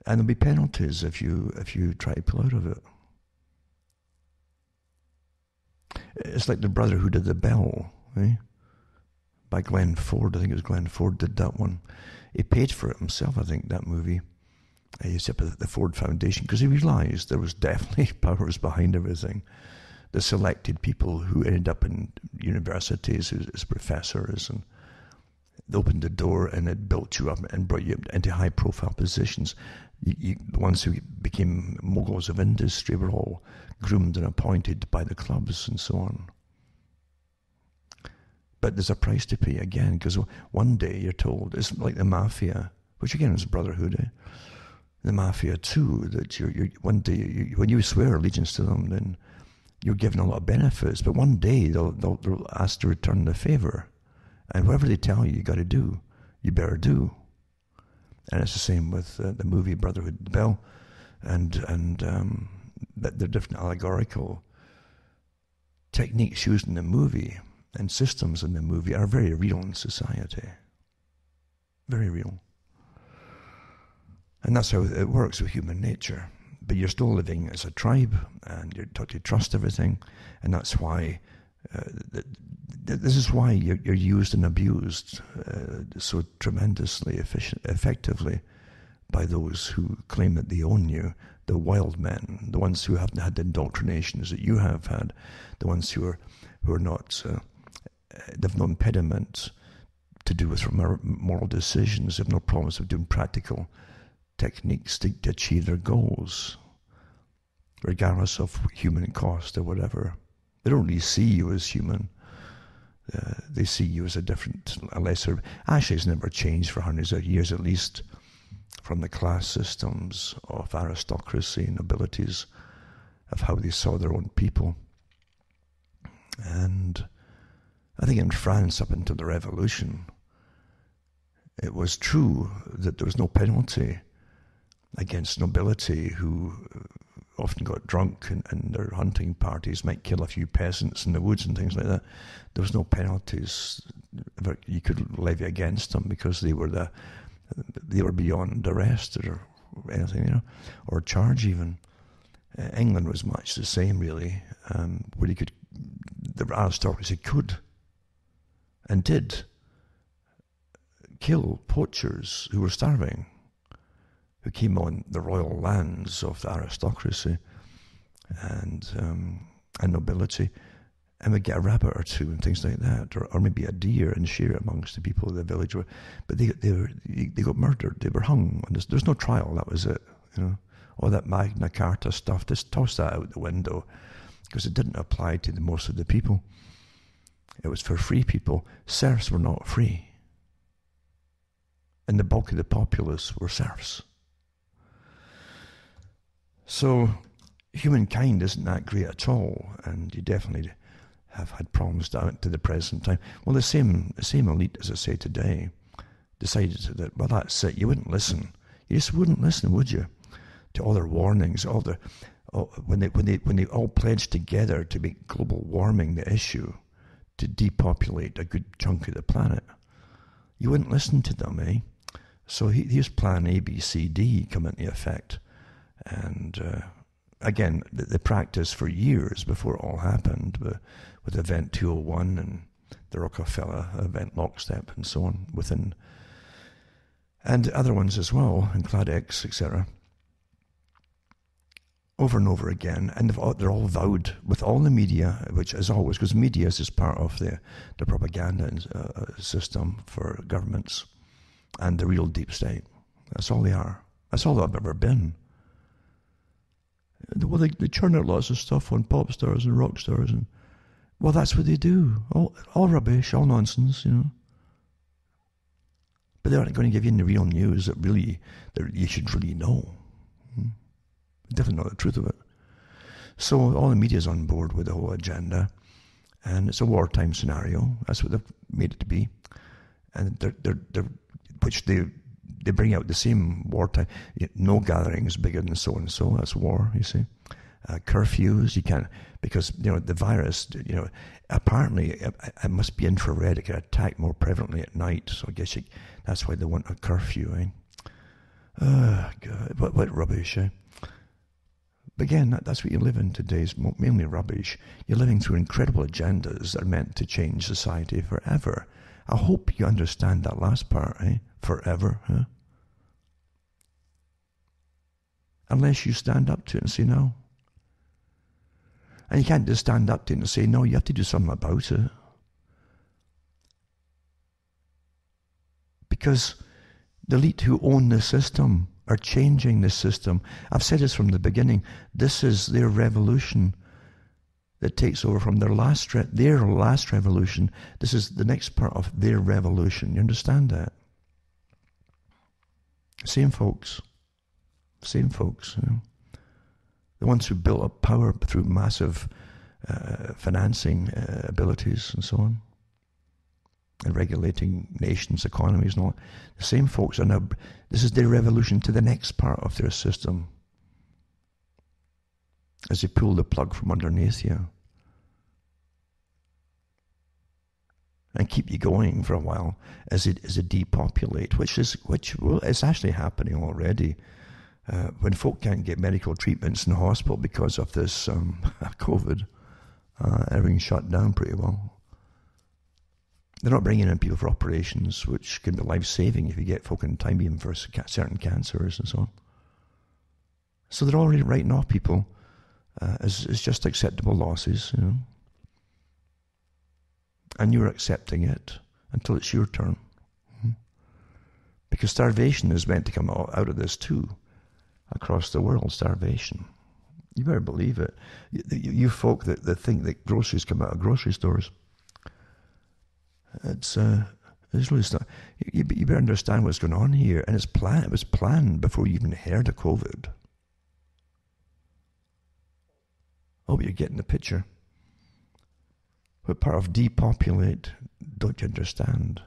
there'll be penalties if you try to pull out of it. It's like the brother who did The Bell, by Glenn Ford. I think it was Glenn Ford did that one. He paid for it himself, I think, that movie. He set up the Ford Foundation because he realised there was definitely powers behind everything. The selected people who ended up in universities as professors, and they opened the door and it built you up and brought you into high-profile positions. The ones who became moguls of industry were all groomed and appointed by the clubs and so on. But there's a price to pay again, because one day you're told, it's like the mafia, which again is brotherhood, The mafia too, that you're one day, when you swear allegiance to them, then you're given a lot of benefits, but one day they'll ask to return the favour. And whatever they tell you got to do, you better do. And it's the same with the movie Brotherhood of the Bell, and the different allegorical techniques used in the movie and systems in the movie are very real in society. Very real. And that's how it works with human nature. But you're still living as a tribe, and you're taught to trust everything, and that's why this is why you're used and abused so tremendously effectively by those who claim that they own you, the wild men, the ones who haven't had the indoctrinations that you have had, the ones who are not, they've no impediment to do with moral decisions, they've no problems of doing practical techniques to achieve their goals, regardless of human cost or whatever. They don't really see you as human. They see you as a lesser. Asch has never changed for hundreds of years, at least from the class systems of aristocracy and nobilities, of how they saw their own people. And I think in France, up until the Revolution, it was true that there was no penalty against nobility who often got drunk and their hunting parties might kill a few peasants in the woods and things like that. There was no penalties that you could levy against them because they were beyond arrest or anything, or charge even. England was much the same, really, where the aristocracy could and did kill poachers who were starving, who came on the royal lands of the aristocracy and nobility, and would get a rabbit or two and things like that, or maybe a deer and share it amongst the people of the village. But they got murdered. They were hung. There's no trial. That was it. All that Magna Carta stuff. Just toss that out the window because it didn't apply to most of the people. It was for free people. Serfs were not free, and the bulk of the populace were serfs. So humankind isn't that great at all, and you definitely have had problems down to the present time. Well, the same elite, as I say today, decided that, well, that's it. You wouldn't listen. You just wouldn't listen, would you? To all their warnings, when they all pledged together to make global warming the issue, to depopulate a good chunk of the planet. You wouldn't listen to them, eh? So here's Plan A, B, C, D come into effect. And again, the practice for years before it all happened, with Event 201 and the Rockefeller Event Lockstep and so on, and other ones as well, and CladX, etc. Over and over again, and they're all vowed with all the media, which as always, because media is just part of the propaganda system for governments and the real deep state. That's all they are. That's all they've ever been. Well, they churn out lots of stuff on pop stars and rock stars, and well, that's what they do. All rubbish, all nonsense, But they aren't going to give you any real news that you should really know. Definitely not the truth of it. So all the media's on board with the whole agenda, and it's a wartime scenario. That's what they've made it to be, and they bring out the same wartime. No gatherings bigger than so and so. That's war. You see, curfews. You can't, because the virus. Apparently it must be infrared. It can attack more prevalently at night. So I guess that's why they want a curfew. Oh God, what rubbish. But again, that's what you live in today, is mainly rubbish. You're living through incredible agendas that are meant to change society forever. I hope you understand that last part, Forever, huh? Unless you stand up to it and say no. And you can't just stand up to it and say no, you have to do something about it. Because the elite who own the system are changing the system. I've said this from the beginning. This is their revolution that takes over from their last revolution. This is the next part of their revolution. You understand that? Same folks. The ones who built up power through massive financing abilities and so on, and regulating nations' economies and all. The same folks are now, this is their revolution to the next part of their system, as they pull the plug from underneath you and keep you going for a while as they depopulate, which is actually happening already. When folk can't get medical treatments in the hospital because of this COVID, everything's shut down pretty well. They're not bringing in people for operations, which can be life-saving if you get folk in time, even for certain cancers and so on. So they're already writing off people as just acceptable losses, And you're accepting it until it's your turn. Because starvation is meant to come out of this too. Across the world, starvation. You better believe it. You folk that think that groceries come out of grocery stores, it's really stuff. You better understand what's going on here, and it was planned before you even heard of COVID. I hope you're getting the picture. What part of depopulate don't you understand?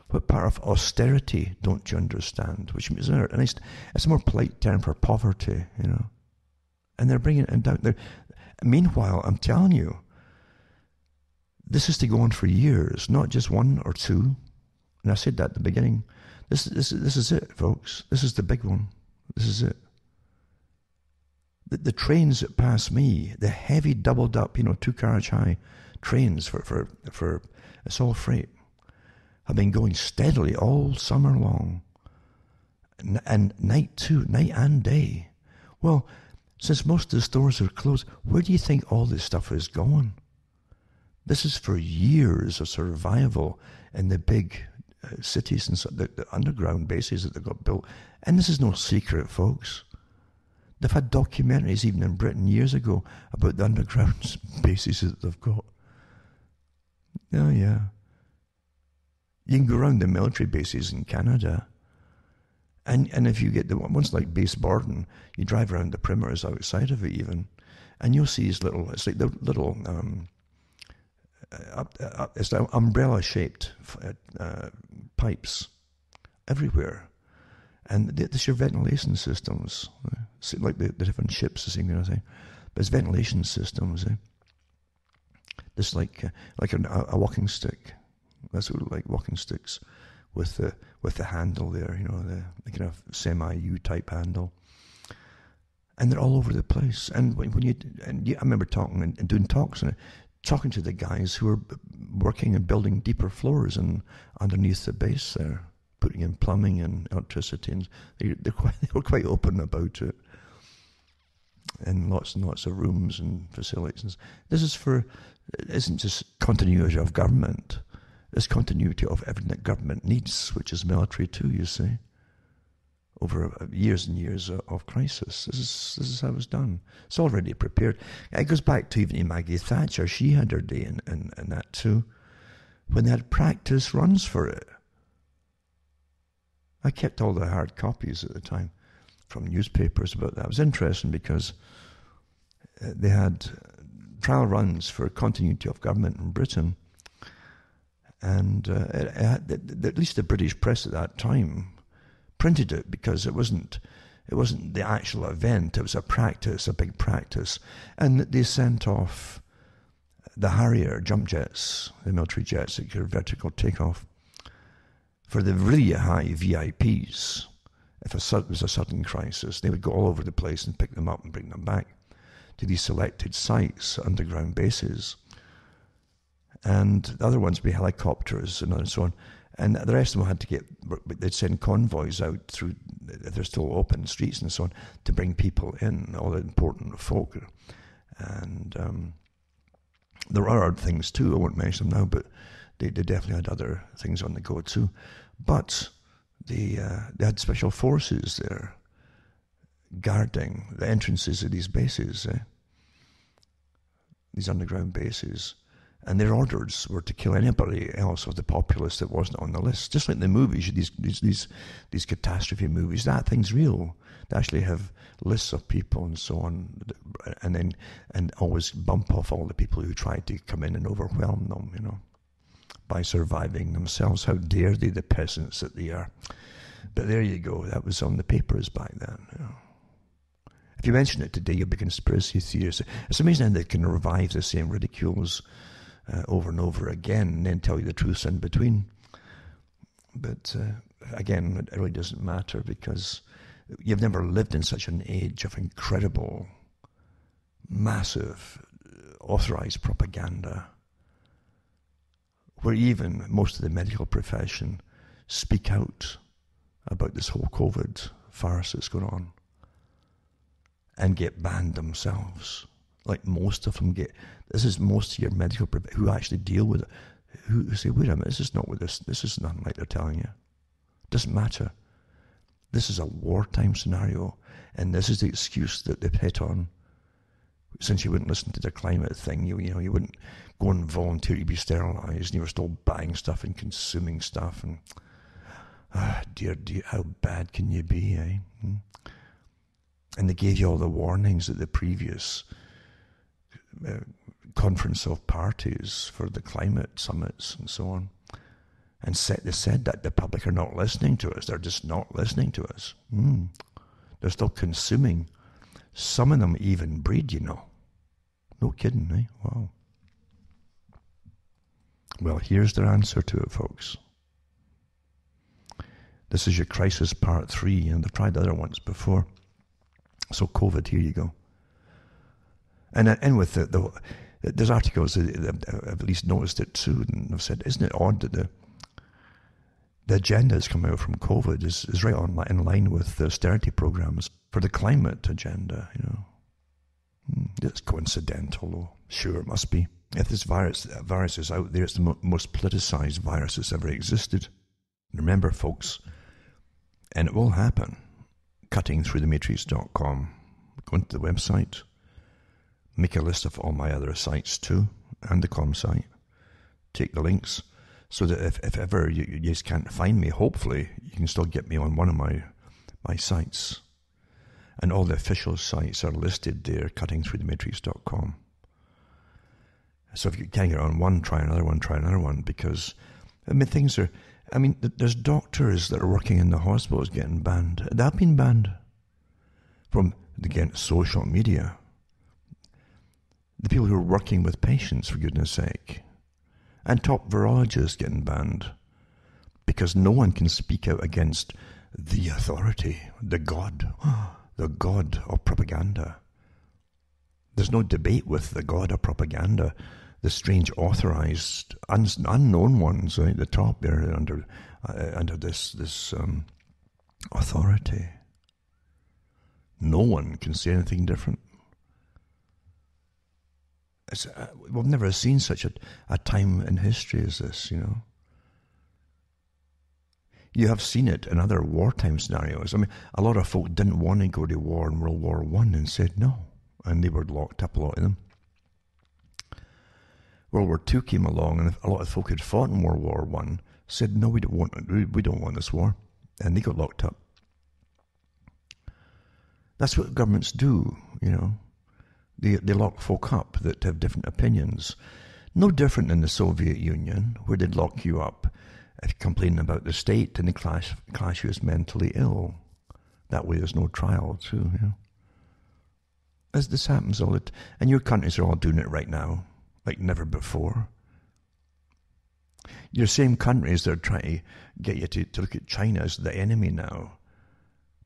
What part of austerity don't you understand? Which is it's a more polite term for poverty, And they're bringing it down. Meanwhile, I'm telling you, this is to go on for years, not just 1 or 2. And I said that at the beginning. This is it, folks. This is the big one. This is it. The trains that pass me, the heavy doubled up, 2-carriage high trains for it's all freight, have been going steadily all summer long. And night too, night and day. Well, since most of the stores are closed, where do you think all this stuff is going? This is for years of survival in the big cities and the underground bases that they've got built. And this is no secret, folks. They've had documentaries even in Britain years ago about the underground bases that they've got. Oh, yeah. You can go around the military bases in Canada, and if you get the ones like Base Borden, you drive around the perimeters outside of it even, and you'll see these it's like the little, it's like umbrella-shaped pipes everywhere. And there's your ventilation systems, like the different ships, the same kind of thing. But it's ventilation systems. Just like a walking stick. That's what like walking sticks with the handle there, the kind of semi-U type handle. And they're all over the place. And I remember talking and doing talks on it, talking to the guys who were working and building deeper floors and underneath the base there, putting in plumbing and electricity, and they were quite open about it. And lots and lots of rooms and facilities. This isn't just continuity of government. It's continuity of everything that government needs, which is military too, you see. Over years and years of crisis. This is how it's done. It's already prepared. It goes back to even Maggie Thatcher. She had her day in that too, when they had practice runs for it. I kept all the hard copies at the time from newspapers about that. It was interesting because they had trial runs for continuity of government in Britain, and at least the British press at that time printed it because it wasn't the actual event. It was a practice, a big practice, and they sent off the Harrier jump jets, the military jets that could vertical takeoff, for the really high VIPs. If it was a sudden crisis, they would go all over the place and pick them up and bring them back to these selected sites, underground bases. And the other ones would be helicopters and so on. And the rest of them they'd send convoys out through, if they're still open streets and so on, to bring people in, all the important folk. And there are other things too, I won't mention them now, but they definitely had other things on the go too. But they had special forces there guarding the entrances of these bases, these underground bases. And their orders were to kill anybody else of the populace that wasn't on the list. Just like the movies, these catastrophe movies, that thing's real. They actually have lists of people and so on, and always bump off all the people who tried to come in and overwhelm them, by surviving themselves. How dare they, the peasants that they are. But there you go, that was on the papers back then. If you mention it today, you'll be conspiracy theorists. It's amazing how they can revive the same ridicules over and over again, and then tell you the truth in between. But again, it really doesn't matter, because you've never lived in such an age of incredible, massive, authorized propaganda, where even most of the medical profession speak out about this whole COVID farce that's going on and get banned themselves. Like most of them get. This is most of your medical who actually deal with it, who say, wait a minute, this is not with this. This is nothing like they're telling you. It doesn't matter. This is a wartime scenario, and this is the excuse that they've hit on. Since you wouldn't listen to the climate thing, you wouldn't go and volunteer to be sterilized, and you were still buying stuff and consuming stuff, and dear, how bad can you be, eh? And they gave you all the warnings at the previous conference of parties for the climate summits and so on. And they said that the public are not listening to us. They're just not listening to us. They're still consuming. Some of them even breed, you know. No kidding, eh? Wow. Well, here's their answer to it, folks. This is your crisis part 3, and they've tried other ones before. So COVID, here you go. And with there's articles that I've at least noticed it too, and I've said, isn't it odd that the agenda that's coming out from COVID is right in line with the austerity programs for the climate agenda, you know. It's coincidental, though. Sure, it must be. If this virus is out there, it's the most politicized virus that's ever existed. Remember, folks, and it will happen, cuttingthroughthematrix.com. Go into the website, make a list of all my other sites too, and the com site. Take the links, so that if ever you just can't find me, hopefully you can still get me on one of my sites. And all the official sites are listed there, cuttingthroughthematrix.com. So if you can't get on one, try another one, because, there's doctors that are working in the hospitals getting banned. They've been banned from, again, social media. The people who are working with patients, for goodness sake. And top virologists getting banned because no one can speak out against the authority, the god of propaganda. There's no debate with the god of propaganda. The strange authorized, unknown ones right at the top there under this authority. No one can say anything different. We've never seen such a time in history as this, you know. You have seen it in other wartime scenarios. A lot of folk didn't want to go to war in World War I and said no, and they were locked up, a lot of them. World War II came along, and a lot of folk who'd fought in World War I said, no, we don't want this war, and they got locked up. That's what governments do, you know. They lock folk up that have different opinions. No different than the Soviet Union, where they'd lock you up if you're complaining about the state and they class you as mentally ill. That way there's no trial, too, you know. As this happens all the time. And your countries are all doing it right now, like never before. Your same countries that are trying to get you to look at China as the enemy now,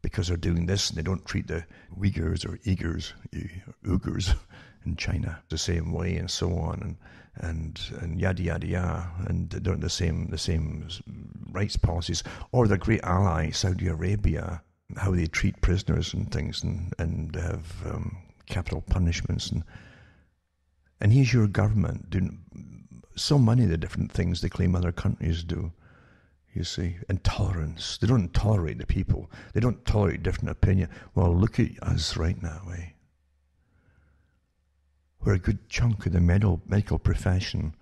because they're doing this and they don't treat the Uyghurs or Uyghurs in China the same way, and so on, and yada yada yada, and they don't the same rights policies. Or their great ally Saudi Arabia, how they treat prisoners and things, and have capital punishments, and here's your government doing so many of the different things they claim other countries do. You see, intolerance. They don't tolerate the people. They don't tolerate different opinion. Well, look at us right now, eh? We're a good chunk of the medical profession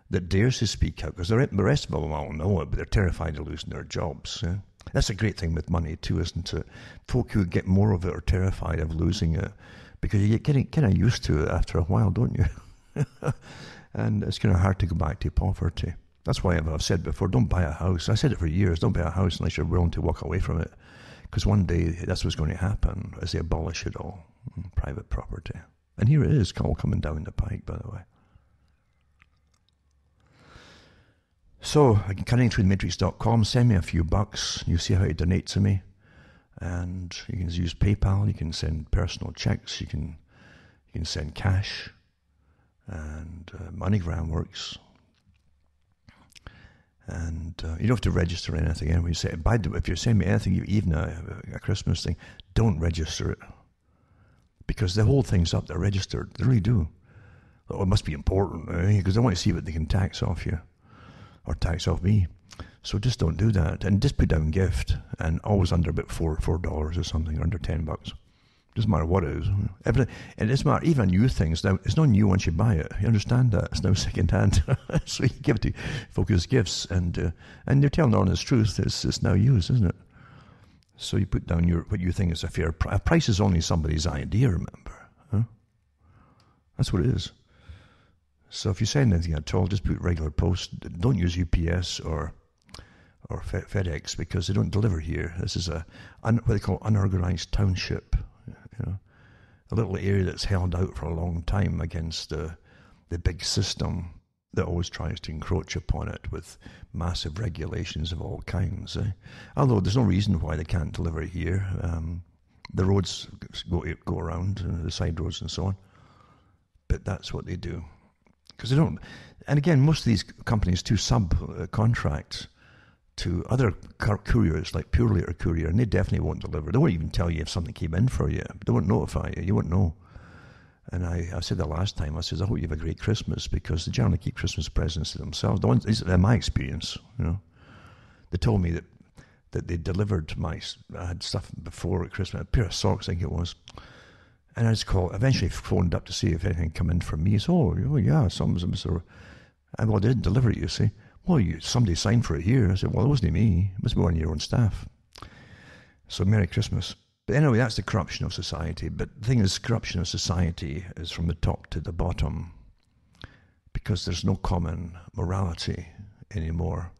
that dares to speak out, because the rest of them all know it, but they're terrified of losing their jobs. Eh? That's a great thing with money too, isn't it? Folk who get more of it are terrified of losing it, because you get getting kind of used to it after a while, don't you? And it's kind of hard to go back to poverty. That's why I've said before, don't buy a house. I said it for years, don't buy a house unless you're willing to walk away from it. Because one day that's what's going to happen as they abolish it all, private property. And here it is, all coming down the pike, by the way. So, cuttingthroughthematrix.com, send me a few bucks. You see how to donate to me. And you can use PayPal, you can send personal checks, you can send cash. And MoneyGram works. And you don't have to register anything. Anyway, if you send me anything, even a Christmas thing, don't register it. Because the whole thing's up there registered. They really do. Oh, it must be important, because I want to see what they can tax off you. Or tax off me. So just don't do that. And just put down gift. And always under about $4 or something, or under $10. Doesn't matter what it is. It doesn't matter, even new things. Now, it's not new once you buy it. You understand that? It's now second hand. So you give it to folk as gifts, and they're telling the honest truth. It's now used, isn't it? So you put down what you think is a fair price. A price is only somebody's idea, remember. Huh? That's what it is. So if you send anything at all, just put regular post. Don't use UPS or or FedEx, because they don't deliver here. This is what they call unorganized township, a little area that's held out for a long time against the big system that always tries to encroach upon it with massive regulations of all kinds. Although there's no reason why they can't deliver here. The roads go around, the side roads and so on. But that's what they do. Because they don't... And again, most of these companies do subcontract to other couriers, like Pure Later Courier, and they definitely won't deliver. They won't even tell you if something came in for you. They won't notify you. You won't know. And I said that last time. I said, I hope you have a great Christmas, because they generally keep Christmas presents to themselves. The ones, in my experience, they told me that they delivered I had stuff before at Christmas, a pair of socks, I think it was. And I just eventually phoned up to see if anything come in from me. So, yeah, some of them sort of, well, they didn't deliver it, you see. Well, somebody signed for it here. I said, well, it wasn't me. It must be one of your own staff. So, Merry Christmas. But anyway, that's the corruption of society. But the thing is, corruption of society is from the top to the bottom, because there's no common morality anymore.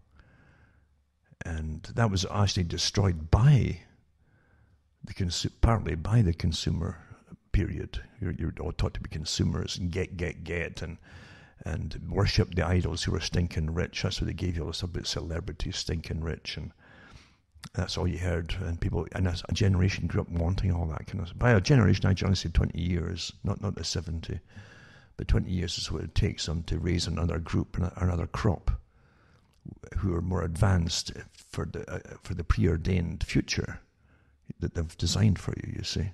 And that was actually destroyed by partly by the consumer period. You're all taught to be consumers and get and worship the idols who are stinking rich. That's what they gave you, all this about celebrities stinking rich, and that's all you heard. And people, and a generation grew up wanting all that kind of. By a generation, I generally say 20 years, not the 70, but 20 years is what it takes them to raise another group, another crop, who are more advanced for the preordained future that they've designed for you. You see,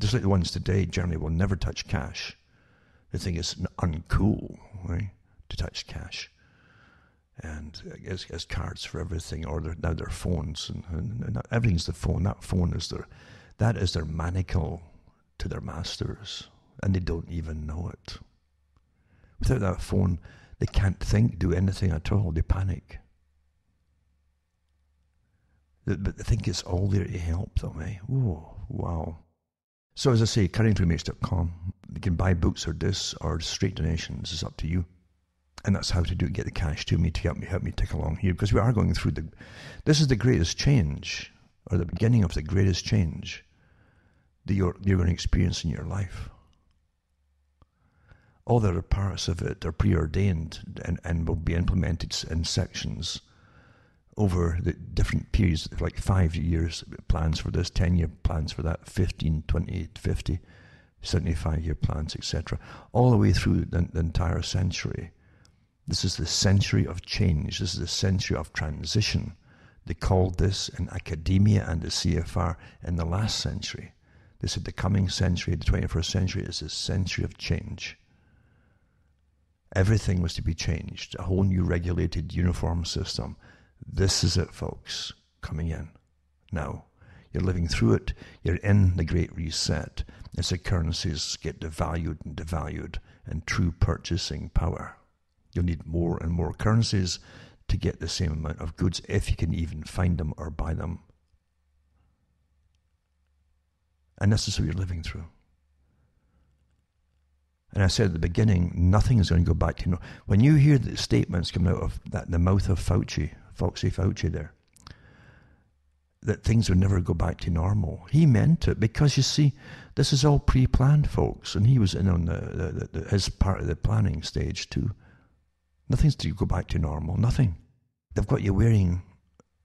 just like the ones today generally will never touch cash. They think it's uncool, right, to touch cash, and as cards for everything, or now their phones, and everything's the phone. That phone is their manacle to their masters, and they don't even know it. Without that phone, they can't do anything at all. They panic. But they think it's all there to help them, eh? Oh, wow. So as I say, cuttingthroughmates.com. You can buy books or discs or straight donations. It's up to you. And that's how to get the cash to me to help me tick along here, because we are going through this is the greatest change, or the beginning of the greatest change that you're going to experience in your life. All the other parts of it are preordained and will be implemented in sections over the different periods, like 5 years plans for this, 10-year plans for that, 15, 20, 50, 75-year plans, etc. All the way through the entire century. This is the century of change. This is the century of transition. They called this in academia and the CFR in the last century. They said the coming century, the 21st century, is a century of change. Everything was to be changed. A whole new regulated uniform system. This is it, folks, coming in. Now, you're living through it. You're in the Great Reset as the currencies get devalued and true purchasing power. You'll need more and more currencies to get the same amount of goods, if you can even find them or buy them. And this is what you're living through. And I said at the beginning, nothing is going to go back to normal. When you hear the statements coming out of the mouth of Foxy Fauci there, that things would never go back to normal, he meant it, because you see, this is all pre-planned, folks, and he was in on his part of the planning stage too. Nothing's to go back to normal, nothing. They've got you wearing,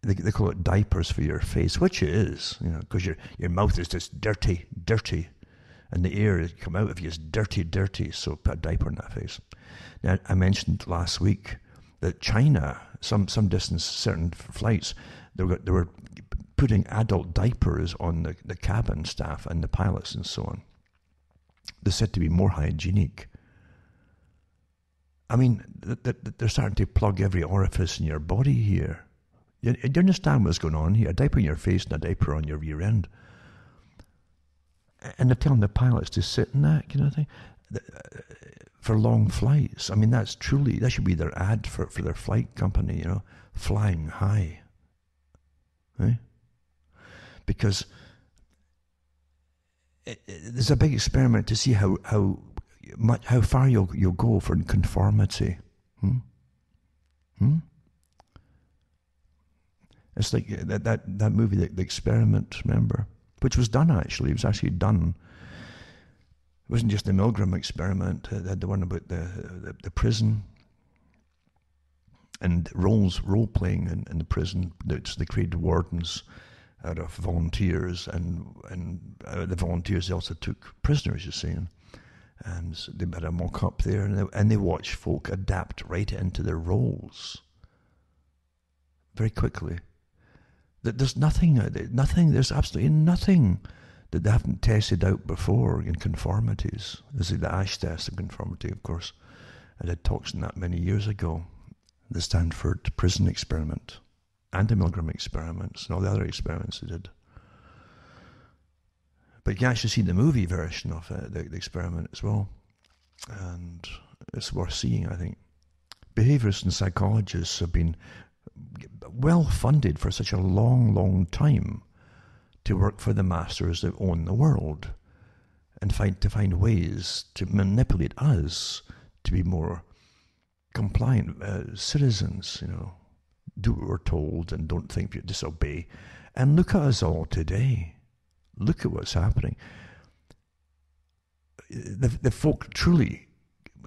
they call it diapers for your face, which it is, because your mouth is just dirty, and the air that come out of you is dirty, so put a diaper on that face. Now, I mentioned last week that China, some distance, certain flights, they were putting adult diapers on the cabin staff and the pilots and so on. They're said to be more hygienic. I mean, they're starting to plug every orifice in your body here. Do you understand what's going on here? A diaper on your face and a diaper on your rear end. And they're telling the pilots to sit in that kind of thing for long flights. I mean, that should be their ad for their flight company, flying high. Right? Because there's a big experiment to see how far you'll go for conformity. It's like that movie, The Experiment, remember? Which was done, actually. It was actually done. It wasn't just the Milgram experiment. They had the one about the prison and role-playing in the prison. They created wardens out of volunteers, and the volunteers also took prisoners, you see. And so they had a mock-up there, and they watched folk adapt right into their roles very quickly. There's there's absolutely nothing that they haven't tested out before in conformities. This is the Asch test of conformity, of course. I did talks on that many years ago. The Stanford prison experiment, and the Milgram experiments, and all the other experiments they did. But you can actually see the movie version of the experiment as well. And it's worth seeing, I think. Behaviorists and psychologists have been well funded for such a long, long time to work for the masters that own the world and find ways to manipulate us to be more compliant citizens, do what we're told and don't think we disobey. And look at us all today. Look at what's happening. The folk truly,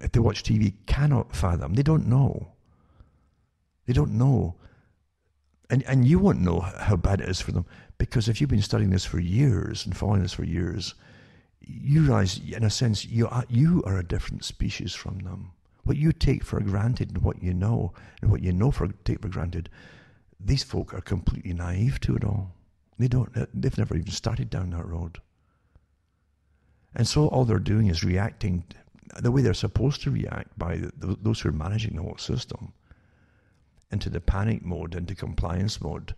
if they watch TV, cannot fathom. They don't know. They don't know. And you won't know how bad it is for them, because if you've been studying this for years and following this for years, you realize, in a sense, you are a different species from them. What you take for granted and what you know take for granted, these folk are completely naive to it all. They've never even started down that road. And so all they're doing is reacting the way they're supposed to react by those who are managing the whole system, into the panic mode, into compliance mode,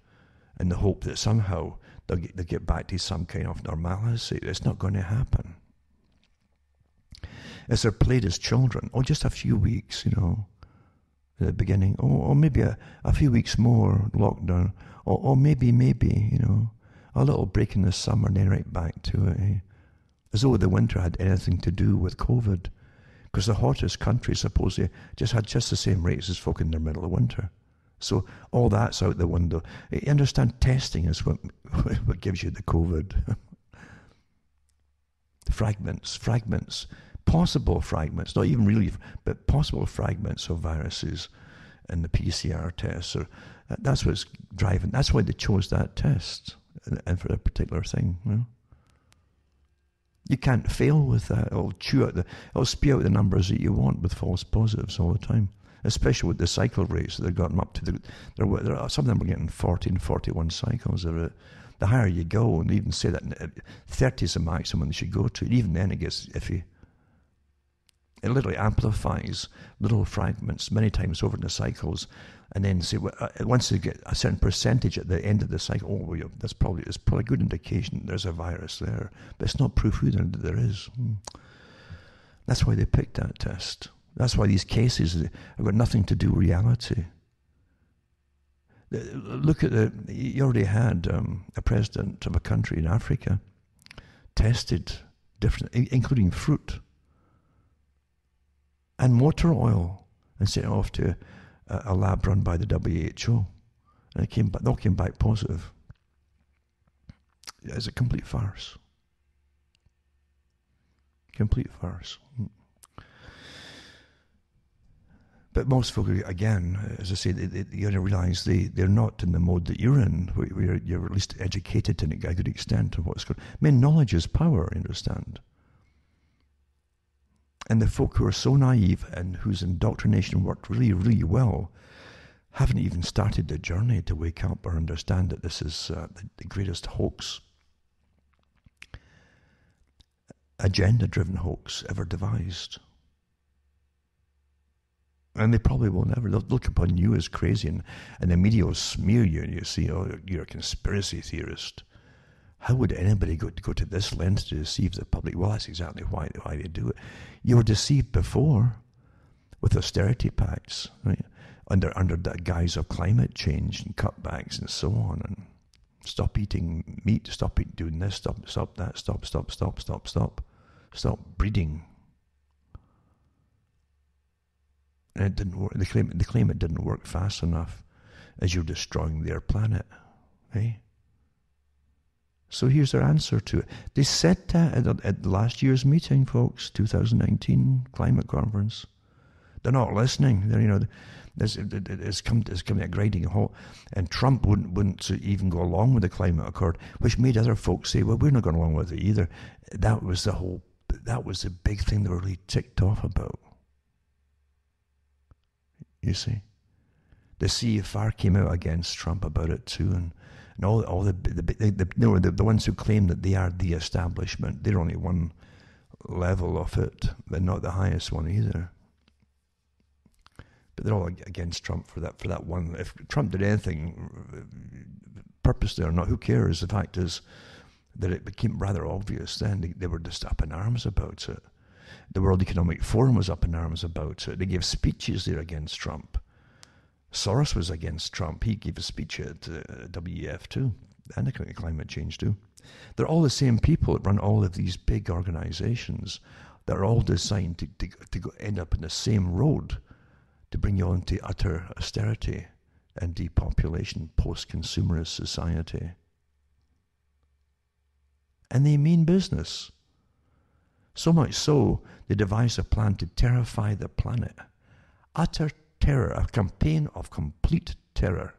in the hope that somehow they'll get back to some kind of normalcy. It's not going to happen. As they're played as children, just a few weeks, at the beginning, or maybe a few weeks more lockdown, or maybe, a little break in the summer and then right back to it. As though the winter had anything to do with COVID, because the hottest country supposedly had just the same rates as folk in the middle of winter. So all that's out the window. You understand, testing is what gives you the COVID. Fragments, possible fragments, not even really, but possible fragments of viruses in the PCR tests. That's what's driving. That's why they chose that test and for a particular thing. You can't fail with that. It'll spew out the numbers that you want with false positives all the time. Especially with the cycle rates that they've gotten up to. Some of them are getting 40 and 41 cycles. The higher you go, and they even say that 30 is the maximum they should go to. And even then it gets iffy. It literally amplifies little fragments many times over in the cycles, and then say once they get a certain percentage at the end of the cycle, it's probably a good indication there's a virus there, but it's not proof either that there is. That's why they picked that test. That's why these cases have got nothing to do with reality. Look at you already had a president of a country in Africa tested different, including fruit and motor oil, and sent it off to a lab run by the WHO, and they all came back positive. It's a complete farce. Complete farce. But most folk, again, as I say, you got to realise they're not in the mode that you're in, where you're at least educated to a good extent of what's going on. I mean, knowledge is power, you understand. And the folk who are so naive and whose indoctrination worked really, really well haven't even started the journey to wake up or understand that this is the greatest hoax, agenda-driven hoax ever devised. And they probably will never. They'll look upon you as crazy, and the media will smear you, and you see, you're a conspiracy theorist. How would anybody go to this length to deceive the public? Well, that's exactly why they do it. You were deceived before with austerity pacts, right? Under the guise of climate change and cutbacks and so on, and stop eating meat, stop doing this, stop that, stop breeding. And it didn't work. They claim it didn't work fast enough. as you're destroying their planet. Eh? So here's their answer to it. They said that at last year's meeting, folks, 2019 climate conference. They're not listening. It's come to a grinding halt. And Trump wouldn't even go along with the climate accord, which made other folks say, well, we're not going along with it either. That was the big thing they were really ticked off about. You see? The CFR came out against Trump about it too, and all the ones who claim that they are the establishment, they're only one level of it, but not the highest one either. But they're all against Trump for that one. If Trump did anything, purposely or not, who cares? The fact is that it became rather obvious then. They were just up in arms about it. The World Economic Forum was up in arms about it. They gave speeches there against Trump. Soros was against Trump. He gave a speech at WEF too, and climate change too. They're all the same people that run all of these big organizations that are all designed to end up in the same road, to bring you on to utter austerity and depopulation, post-consumerist society. And they mean business. So much so, they devised a plan to terrify the planet. Utter terror, a campaign of complete terror.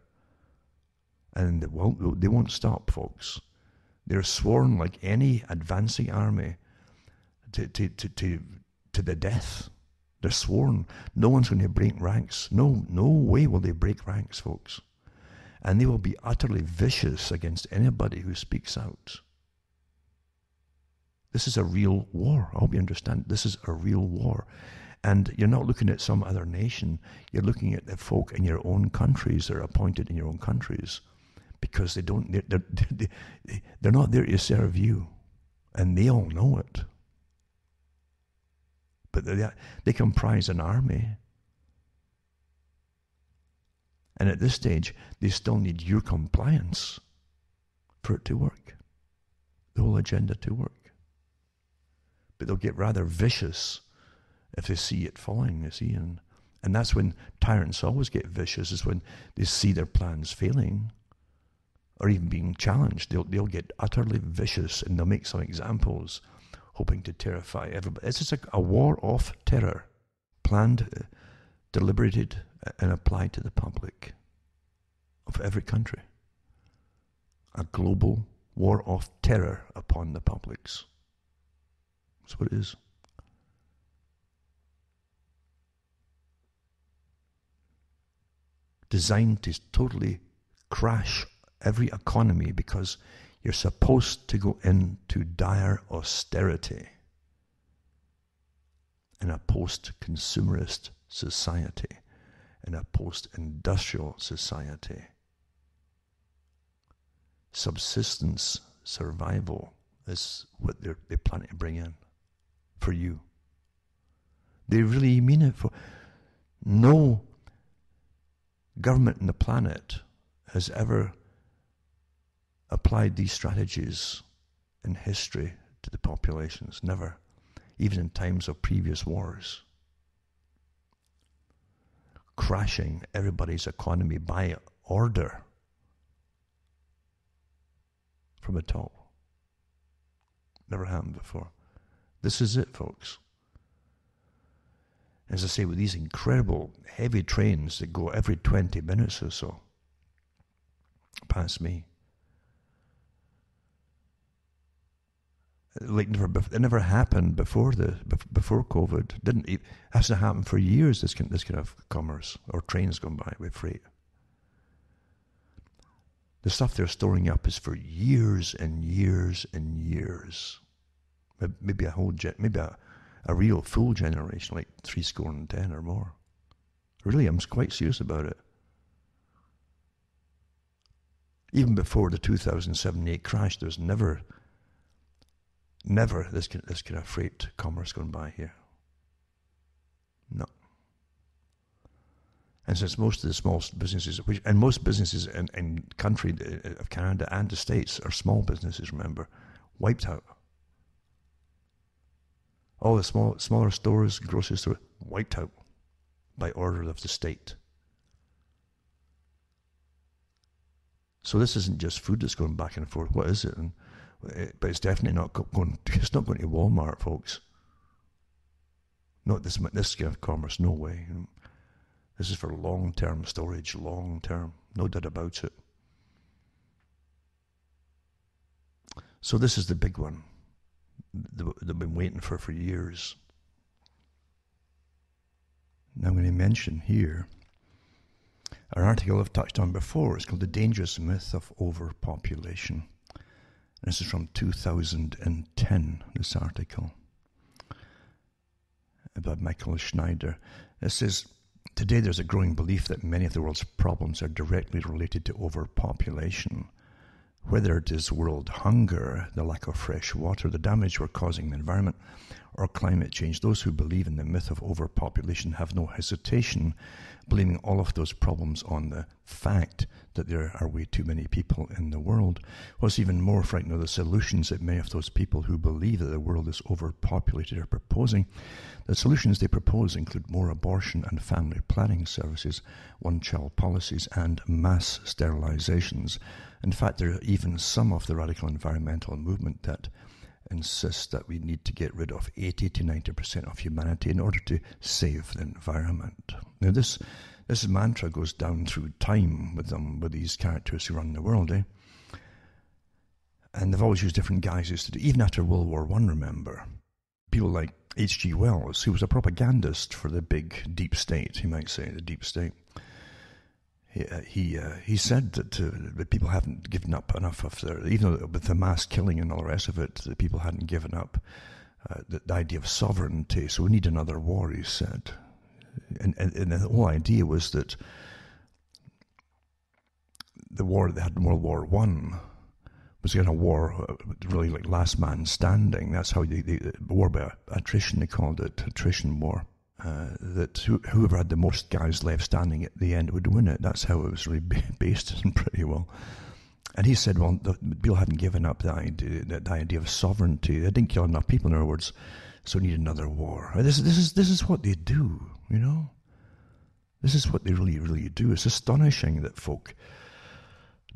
And they won't stop, folks. They're sworn like any advancing army to the death. They're sworn. No one's going to break ranks. No way will they break ranks, folks. And they will be utterly vicious against anybody who speaks out. This is a real war. I hope you understand. This is a real war. And you're not looking at some other nation. You're looking at the folk in your own countries that are appointed in your own countries, because they're not there to serve you. And they all know it. But they comprise an army. And at this stage, they still need your compliance for it to work. The whole agenda to work. But they'll get rather vicious if they see it falling, you see. And that's when tyrants always get vicious, is when they see their plans failing or even being challenged. They'll get utterly vicious, and they'll make some examples, hoping to terrify everybody. This is a war of terror, planned, deliberated, and applied to the public of every country. A global war of terror upon the publics. That's what it is. Designed to totally crash every economy, because you're supposed to go into dire austerity in a post-consumerist society, in a post-industrial society. Subsistence, survival is what they plan to bring in for you. They really mean it. For no government on the planet has ever applied these strategies in history to the populations. Never. Even in times of previous wars. Crashing everybody's economy by order from the top. Never happened before. This is it, folks. As I say, with these incredible heavy trains that go every 20 minutes or so past me. Like it never happened before COVID. It hasn't happened for years, this kind of commerce, or trains going by with freight. The stuff they're storing up is for years and years and years. Maybe a real full generation, like 70 or more. Really, I'm quite serious about it. Even before the 2007-8 crash, there's never this kind of freight commerce going by here. No. And since most of the small businesses, and most businesses in country of Canada and the States are small businesses, remember, wiped out. All the smaller stores, grocery stores, wiped out by order of the state. So this isn't just food that's going back and forth. What is it? But it's definitely not going. It's not going to Walmart, folks. Not this kind of commerce. No way. This is for long-term storage. Long-term, no doubt about it. So this is the big one that we've been waiting for years. Now I'm going to mention here an article I've touched on before. It's called The Dangerous Myth of Overpopulation. This is from 2010, this article, by Michael Schneider. It says, today there's a growing belief that many of the world's problems are directly related to overpopulation. Whether it is world hunger, the lack of fresh water, the damage we're causing the environment, or climate change, those who believe in the myth of overpopulation have no hesitation blaming all of those problems on the fact that there are way too many people in the world. What's even more frightening are the solutions that many of those people who believe that the world is overpopulated are proposing. The solutions they propose include more abortion and family planning services, one-child policies, and mass sterilizations. In fact, there are even some of the radical environmental movement that insists that we need to get rid of 80 to 90% of humanity in order to save the environment. Now, this mantra goes down through time with these characters who run the world, eh? And they've always used different guises to do. Even after World War I, remember, people like H.G. Wells, who was a propagandist for the big deep state, you might say, the deep state. He said that people haven't given up enough of their, even though with the mass killing and all the rest of it, that people hadn't given up the idea of sovereignty. So we need another war, he said. And the whole idea was that the war that they had in World War I was kind of war, really like last man standing. That's how the war by attrition, they called it, attrition war. That whoever had the most guys left standing at the end would win it. That's how it was really based in pretty well. And he said, well, the people hadn't given up the idea of sovereignty. They didn't kill enough people, in other words, so we need another war. This is what they do, you know. This is what they really, really do. It's astonishing that folk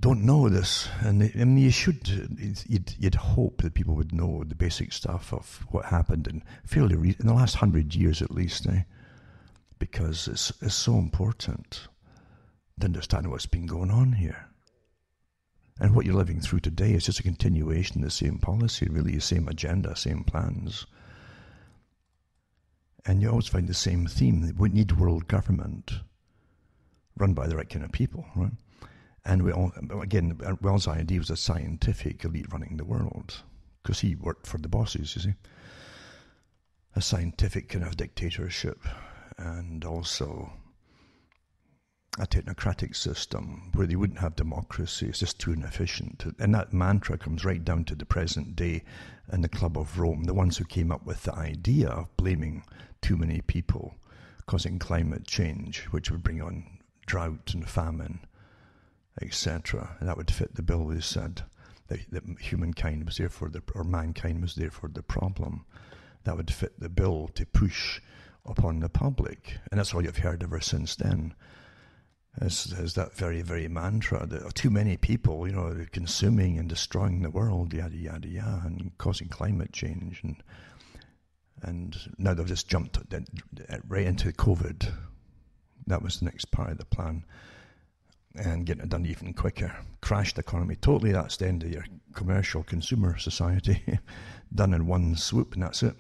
don't know this, and you should. You'd hope that people would know the basic stuff of what happened in the last 100 years at least, because it's so important to understand what's been going on here. And what you're living through today is just a continuation of the same policy, really, the same agenda, same plans. And you always find the same theme. We need world government run by the right kind of people, right? And Wells' idea was a scientific elite running the world, because he worked for the bosses, you see. A scientific kind of dictatorship, and also a technocratic system where they wouldn't have democracy. It's just too inefficient. And that mantra comes right down to the present day and the Club of Rome, the ones who came up with the idea of blaming too many people causing climate change, which would bring on drought and famine, etc. And that would fit the bill. They said that humankind was mankind was therefore the problem. That would fit the bill to push upon the public. And that's all you've heard ever since then. Is that very, very mantra that too many people, consuming and destroying the world, yada, yada, yada, and causing climate change. And now they've just jumped right into COVID. That was the next part of the plan. And getting it done even quicker. Crashed the economy totally. That's the end of your commercial consumer society. Done in one swoop, and that's it.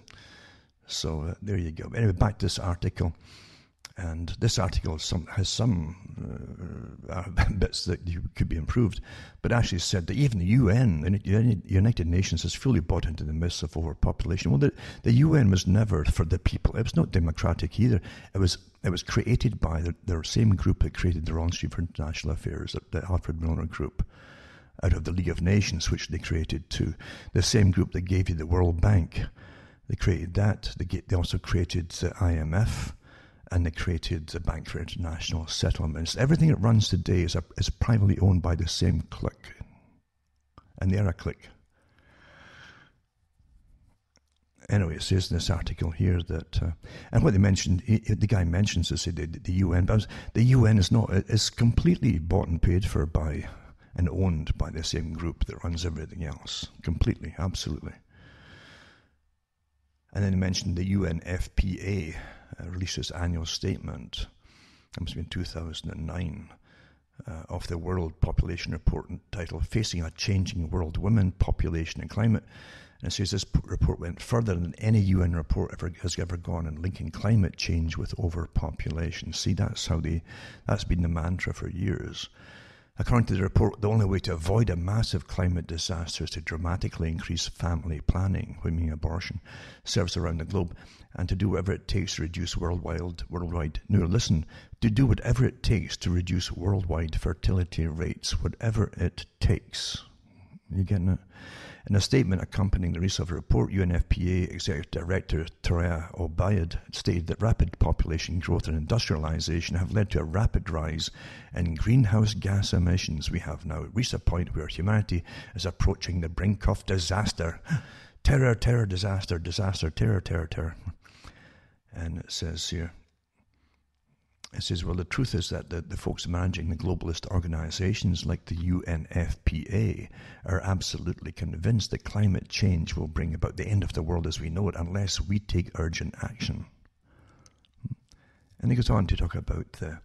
So there you go. Anyway, back to this article. And this article has some bits that could be improved, but actually said that even the UN, the United Nations, has fully bought into the myths of overpopulation. Well, the UN was never for the people. It was not democratic either. It was created by the same group that created the Royal Institute for International Affairs, the Alfred Milner Group, out of the League of Nations, which they created too. The same group that gave you the World Bank. They created that. They also created the IMF. And they created the Bank for International Settlements. Everything that runs today is privately owned by the same clique. And they're a clique. Anyway, it says in this article here that, and what they mentioned, the guy mentions this, the UN, but the UN is completely bought and paid for by and owned by the same group that runs everything else. Completely, absolutely. And then he mentioned the UNFPA released its annual statement, it must have been 2009, of the World Population Report entitled Facing a Changing World, Women, Population and Climate. And it says this report went further than any UN report has ever gone in linking climate change with overpopulation. See, that's been the mantra for years. According to the report, the only way to avoid a massive climate disaster is to dramatically increase family planning, meaning abortion, service around the globe, and to do whatever it takes to reduce worldwide. No, listen, to do whatever it takes to reduce worldwide fertility rates, whatever it takes. You getting it? In a statement accompanying the release of the report, UNFPA Executive Director Toraya Obayed stated that rapid population growth and industrialization have led to a rapid rise in greenhouse gas emissions. We have now reached a point where humanity is approaching the brink of disaster. Terror, terror, disaster, disaster, terror, terror, terror. And it says here, well, the truth is that the folks managing the globalist organizations like the UNFPA are absolutely convinced that climate change will bring about the end of the world as we know it unless we take urgent action. And he goes on to talk about the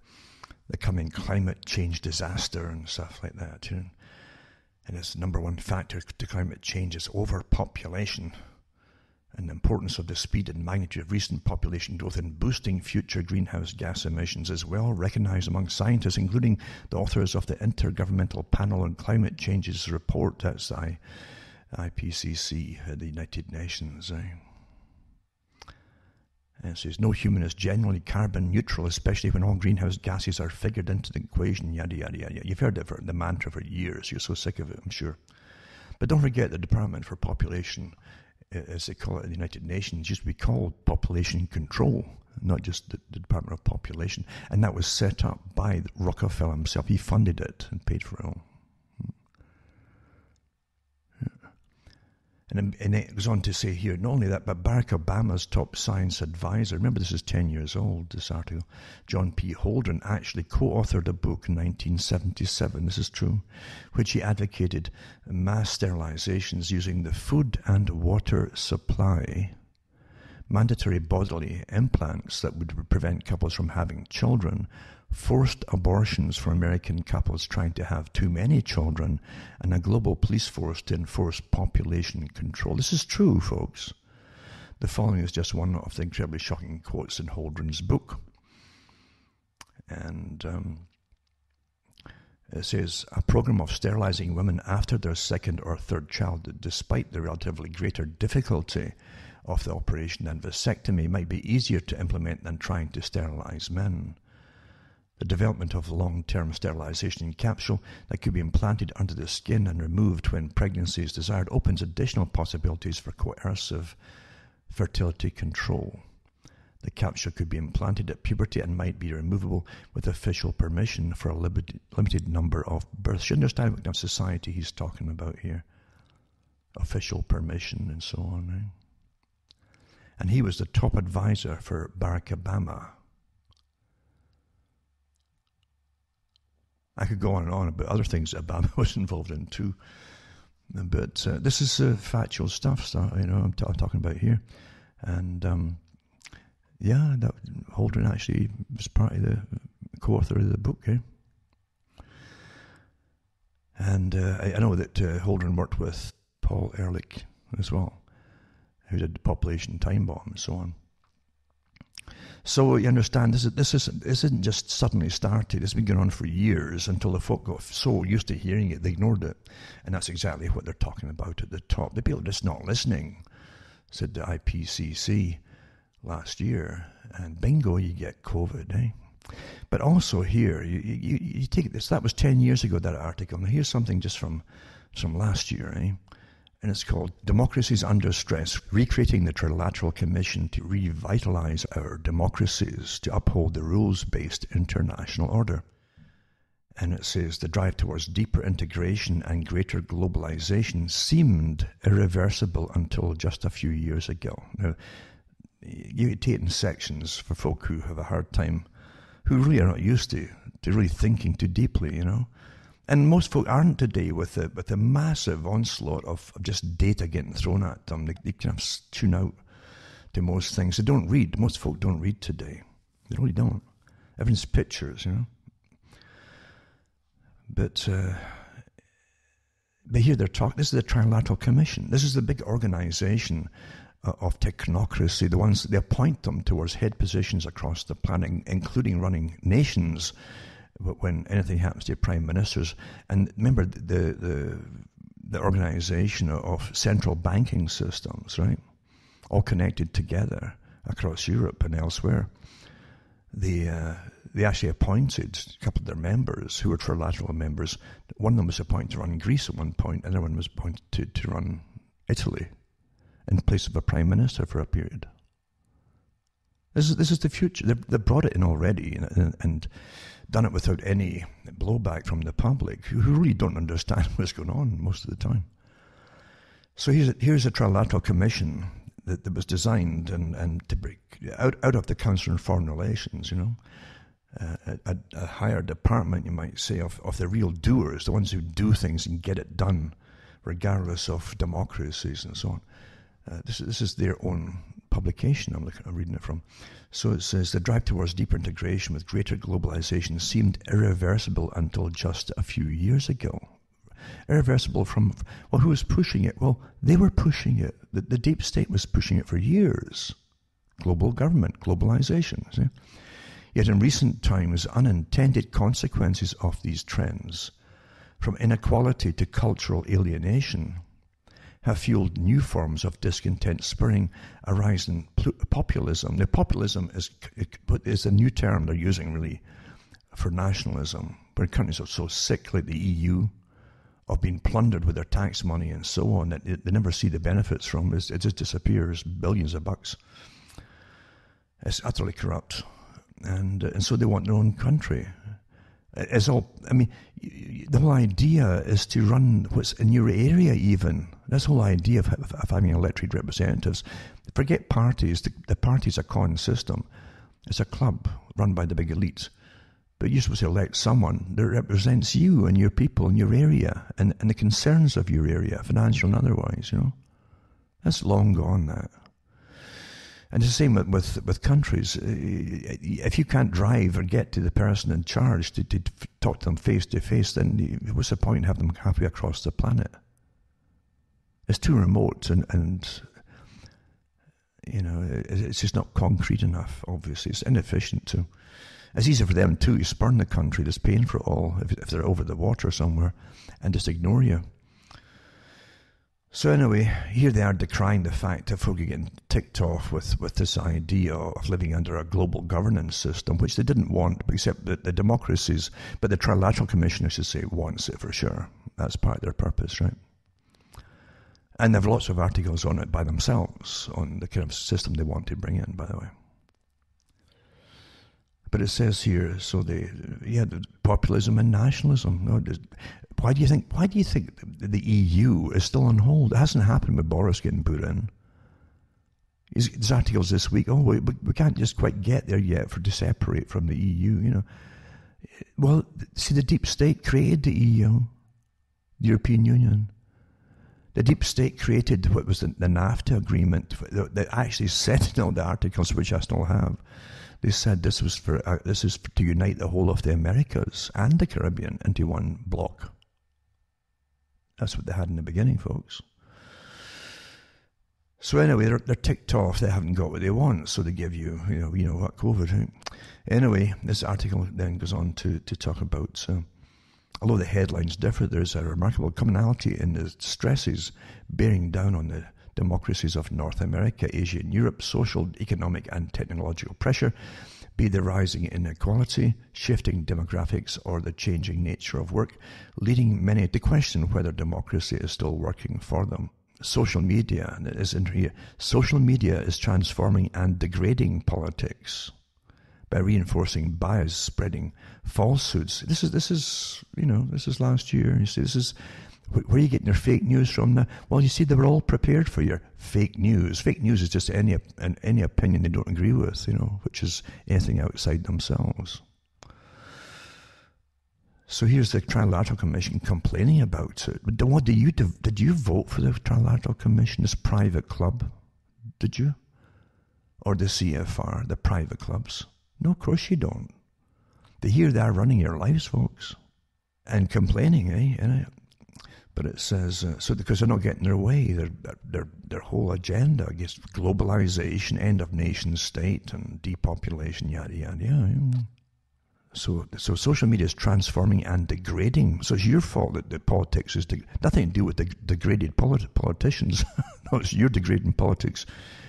coming climate change disaster and stuff like that. And its number one factor to climate change is overpopulation, and the importance of the speed and magnitude of recent population growth in boosting future greenhouse gas emissions is well recognized among scientists, including the authors of the Intergovernmental Panel on Climate Change's report. That's IPCC, the United Nations. And it says, no human is generally carbon neutral, especially when all greenhouse gases are figured into the equation, yada, yada, yada. You've heard the mantra for years. You're so sick of it, I'm sure. But don't forget the Department for Population, as they call it in the United Nations, used to be called Population Control, not just the Department of Population. And that was set up by Rockefeller himself. He funded it and paid for it all. And it goes on to say here, not only that, but Barack Obama's top science advisor, remember this is 10 years old, this article, John P. Holdren, actually co-authored a book in 1977, this is true, which he advocated mass sterilizations using the food and water supply, mandatory bodily implants that would prevent couples from having children, forced abortions for American couples trying to have too many children, and a global police force to enforce population control. This is true, folks. The following is just one of the incredibly shocking quotes in Holdren's book. And it says, a program of sterilizing women after their second or third child, despite the relatively greater difficulty of the operation than vasectomy, might be easier to implement than trying to sterilize men. The development of long-term sterilization capsule that could be implanted under the skin and removed when pregnancy is desired opens additional possibilities for coercive fertility control. The capsule could be implanted at puberty and might be removable with official permission for a limited number of births. You understand what kind of society he's talking about here? Official permission and so on. Right? And he was the top advisor for Barack Obama. I could go on and on about other things that Obama was involved in too. But this is factual stuff, I'm talking about here. And that Holdren actually was part of the co-author of the book. And I know that Holdren worked with Paul Ehrlich as well, who did the Population Time Bomb and so on. So you understand, this isn't just suddenly started. It's been going on for years until the folk got so used to hearing it, they ignored it. And that's exactly what they're talking about at the top. The people are just not listening, said the IPCC last year. And bingo, you get COVID, But also here, you take this. That was 10 years ago, that article. Now here's something just from last year, And it's called Democracies Under Stress, Recreating the Trilateral Commission to Revitalize Our Democracies to Uphold the Rules-Based International Order. And it says the drive towards deeper integration and greater globalization seemed irreversible until just a few years ago. Now, you take it in sections for folk who have a hard time, who really are not used to really thinking too deeply, And most folk aren't today with the massive onslaught of just data getting thrown at them. They kind of tune out to most things. They don't read. Most folk don't read today. They really don't. Everything's pictures, But here they're talking. This is the Trilateral Commission. This is the big organization of technocracy. The ones, they appoint them towards head positions across the planet, including running nations when anything happens to your prime ministers. And remember, the organization of central banking systems, right? All connected together across Europe and elsewhere. They actually appointed a couple of their members who were trilateral members. One of them was appointed to run Greece at one point, another one was appointed to run Italy in place of a prime minister for a period. This is the future. They brought it in already and done it without any blowback from the public, who really don't understand what's going on most of the time. So here's a Trilateral Commission that was designed and to break out of the Council on Foreign Relations, a higher department, you might say, of the real doers, the ones who do things and get it done, regardless of democracies and so on. This is their own publication I'm reading it from. So it says, the drive towards deeper integration with greater globalization seemed irreversible until just a few years ago. Irreversible from, well, who was pushing it? Well, they were pushing it. The deep state was pushing it for years. Global government, globalization. See? Yet in recent times, unintended consequences of these trends, from inequality to cultural alienation, have fueled new forms of discontent, spurring a rise in populism. Now, populism is a new term they're using, really, for nationalism, where countries are so sick, like the EU, of being plundered with their tax money and so on, that they never see the benefits from. It just disappears, billions of bucks. It's utterly corrupt. And so they want their own country. It's all, I mean, the whole idea is to run what's in your area even. That's the whole idea of having elected representatives. Forget parties. The party's a con system. It's a club run by the big elites. But you're supposed to elect someone that represents you and your people in your area and the concerns of your area, financial and otherwise, That's long gone, that. And it's the same with countries. If you can't drive or get to the person in charge to talk to them face to face, then what's the point in having them halfway across the planet? It's too remote and it's just not concrete enough, obviously. It's inefficient too. It's easy for them too to spurn the country that's paying for it all if they're over the water somewhere and just ignore you. So anyway, here they are decrying the fact that folk are getting ticked off with this idea of living under a global governance system, which they didn't want, except that the democracies, but the Trilateral Commission, I should say, wants it for sure. That's part of their purpose, right? And they have lots of articles on it by themselves, on the kind of system they want to bring in, by the way. But it says here, so the populism and nationalism. Why do you think the EU is still on hold? It hasn't happened with Boris getting put in. There's articles this week. Oh, we can't just quite get there yet to separate from the EU. Well, see, the deep state created the EU, the European Union. The deep state created what was the NAFTA agreement that actually said in all the articles, which I still have. They said this is to unite the whole of the Americas and the Caribbean into one block. That's what they had in the beginning, folks. So anyway, they're ticked off. They haven't got what they want, so they give you, what, COVID. Right? Anyway, this article then goes on to talk about, although the headlines differ, there's a remarkable commonality in the stresses bearing down on the democracies of North America, Asia, and Europe, social, economic, and technological pressure, be the rising inequality, shifting demographics, or the changing nature of work, leading many to question whether democracy is still working for them. Social media is transforming and degrading politics by reinforcing bias, spreading falsehoods. This is last year. You see, this is where are you getting your fake news from now? Well, you see, they were all prepared for your fake news. Fake news is just any opinion they don't agree with, which is anything outside themselves. So here's the Trilateral Commission complaining about it. But what did you vote for the Trilateral Commission, this private club? Did you? Or the CFR, the private clubs? No, of course you don't. Here they are running your lives, folks, and complaining, eh? But it says so because they're not getting their way. Their whole agenda against globalization, end of nation state, and depopulation, yada yada yada. So social media is transforming and degrading. So it's your fault that the politics is nothing to do with the degraded politicians. No, it's you're degrading politics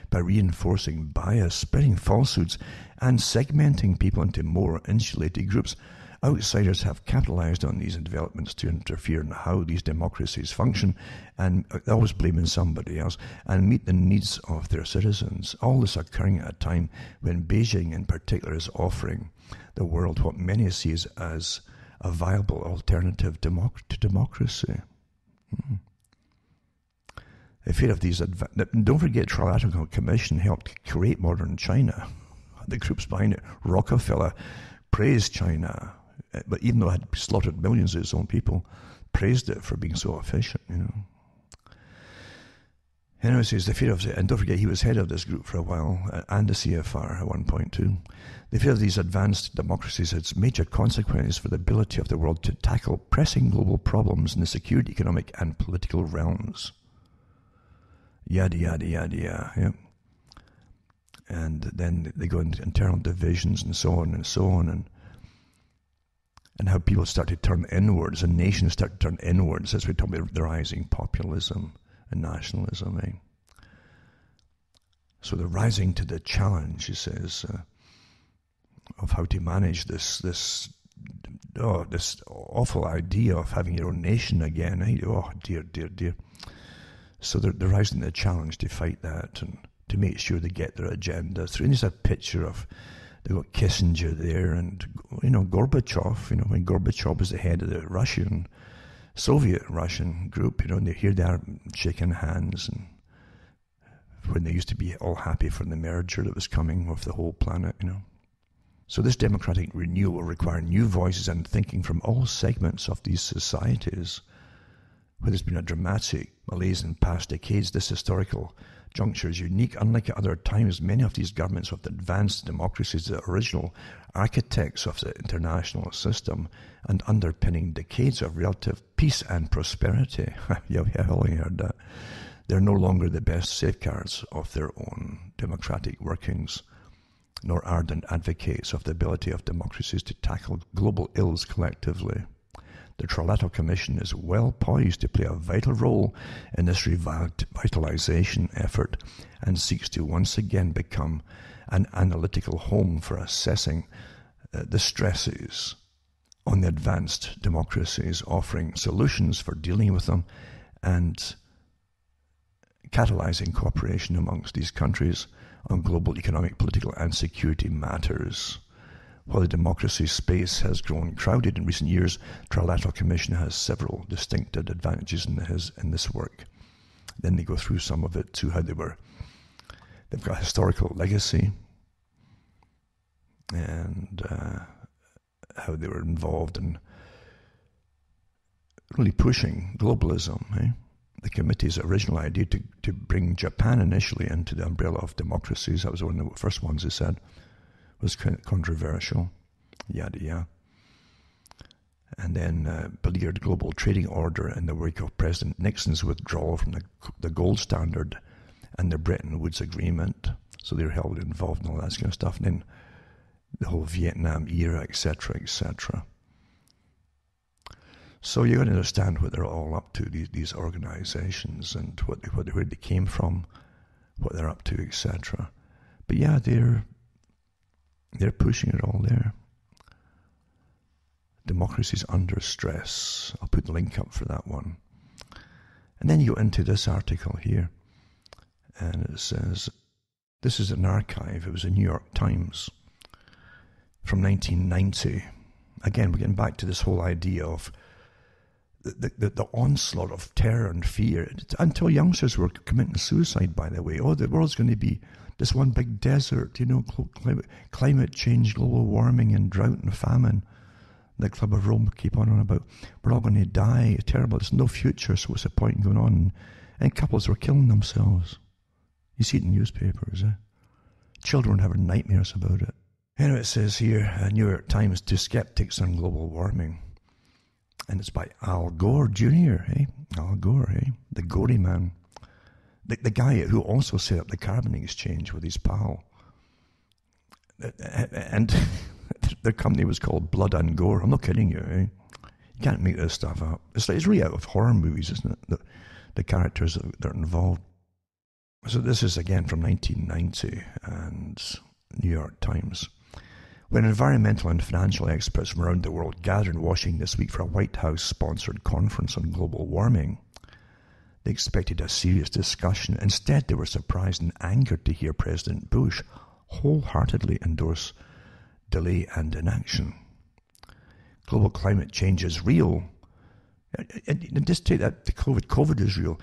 by reinforcing bias, spreading falsehoods, and segmenting people into more insulated groups. Outsiders have capitalized on these developments to interfere in how these democracies function, and always blaming somebody else, and meet the needs of their citizens. All this occurring at a time when Beijing in particular is offering the world what many see as a viable alternative to democracy. The fear of these don't forget, Trilateral Commission helped create modern China. The groups behind it, Rockefeller, praised China, but even though it had slaughtered millions of its own people, praised it for being so efficient, Anyway, says the fear of, and don't forget he was head of this group for a while, and the CFR at one point too. The fear of these advanced democracies has major consequences for the ability of the world to tackle pressing global problems in the security, economic, and political realms. Yada yada yada yada. Yep. And then they go into internal divisions and so on, and how people start to turn inwards, and nations start to turn inwards as we talk about the rising populism and nationalism. So they're rising to the challenge, he says, of how to manage this awful idea of having your own nation again. Oh, dear, dear, dear. So they're rising to the challenge to fight that and to make sure they get their agenda through. And there's a picture of, they've got Kissinger there and, Gorbachev, when Gorbachev was the head of the Soviet Russian group, and here they are shaking hands, and when they used to be all happy for the merger that was coming with the whole planet, So this democratic renewal will require new voices and thinking from all segments of these societies. Where there's been a dramatic malaise in past decades, this historical juncture is unique. Unlike at other times, many of these governments with advanced democracies, the original architects of the international system and underpinning decades of relative peace and prosperity. Yeah, I only heard that. They're no longer the best safeguards of their own democratic workings, nor ardent advocates of the ability of democracies to tackle global ills collectively. The Trilateral Commission is well poised to play a vital role in this revitalization effort and seeks to once again become an analytical home for assessing the stresses on the advanced democracies, offering solutions for dealing with them and catalyzing cooperation amongst these countries on global economic, political and security matters. While the democracy space has grown crowded in recent years, Trilateral Commission has several distinct advantages in this work. Then they go through some of it to how they've got historical legacy and how they were involved in really pushing globalism. The committee's original idea to bring Japan initially into the umbrella of democracies, that was one of the first ones they said, was controversial, yada yada. And then beleaguered global trading order in the wake of President Nixon's withdrawal from the gold standard and the Bretton Woods Agreement. So they were held involved in all that kind of stuff. And then the whole Vietnam era, etc., etc. So you're going to understand what they're all up to, these organizations, and where they came from, what they're up to, etc. But yeah, they're pushing it all there. Democracy's under stress. I'll put the link up for that one. And then you go into this article here, and it says, this is an archive. It was a New York Times from 1990. Again, we're getting back to this whole idea of the onslaught of terror and fear, until youngsters were committing suicide, by the way. Oh, the world's going to be this one big desert, climate change, global warming and drought and famine. the Club of Rome keep on about, we're all going to die, terrible, there's no future, so what's the point in going on? And couples were killing themselves. You see it in newspapers, eh? Children having nightmares about it. Anyway, it says here, New York Times, to skeptics on global warming. And it's by Al Gore Jr., eh? Al Gore, eh? The gory man. The guy who also set up the carbon exchange with his pal. And their company was called Blood and Gore. I'm not kidding you, eh? You can't make this stuff up. It's really out of horror movies, isn't it? The characters that are involved. So this is again from 1990 and New York Times. When environmental and financial experts from around the world gathered in Washington this week for a White House-sponsored conference on global warming, they expected a serious discussion. Instead, they were surprised and angered to hear President Bush wholeheartedly endorse delay and inaction. Global climate change is real. And just take that to COVID. COVID is real.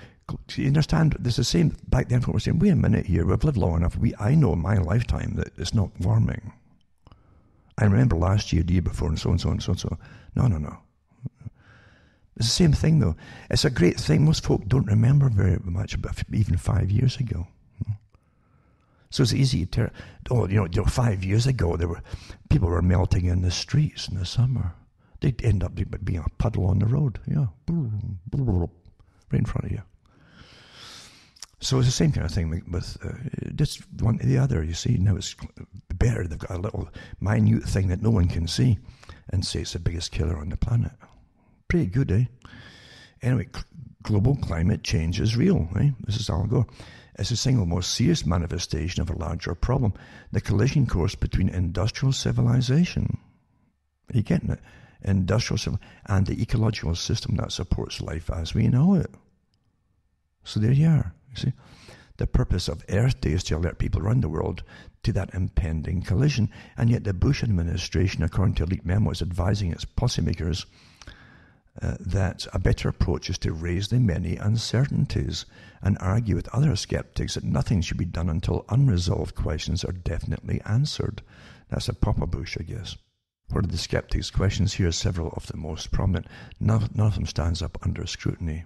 You understand? There's the same back then. What we're saying. Wait a minute here. We've lived long enough. I know in my lifetime that it's not warming. I remember last year, the year before, and so and so and so and so. No. It's the same thing, though. It's a great thing. Most folk don't remember very much about even 5 years ago. So it's easy to tell. 5 years ago, people were melting in the streets in the summer. They'd end up being a puddle on the road. Yeah. Right in front of you. So it's the same kind of thing with just one to the other. You see, now it's better. They've got a little minute thing that no one can see and say it's the biggest killer on the planet. Pretty good, eh? Anyway, global climate change is real, eh? This is Al Gore. It's the single most serious manifestation of a larger problem, the collision course between industrial civilization. Are you getting it? Industrial civilization and the ecological system that supports life as we know it. So there you are. You see, the purpose of Earth Day is to alert people around the world to that impending collision, and yet the Bush administration, according to leaked memos, advising its policymakers that a better approach is to raise the many uncertainties and argue with other skeptics that nothing should be done until unresolved questions are definitely answered. That's a Papa Bush, I guess. What are the skeptics' questions? Here are several of the most prominent. None of them stands up under scrutiny.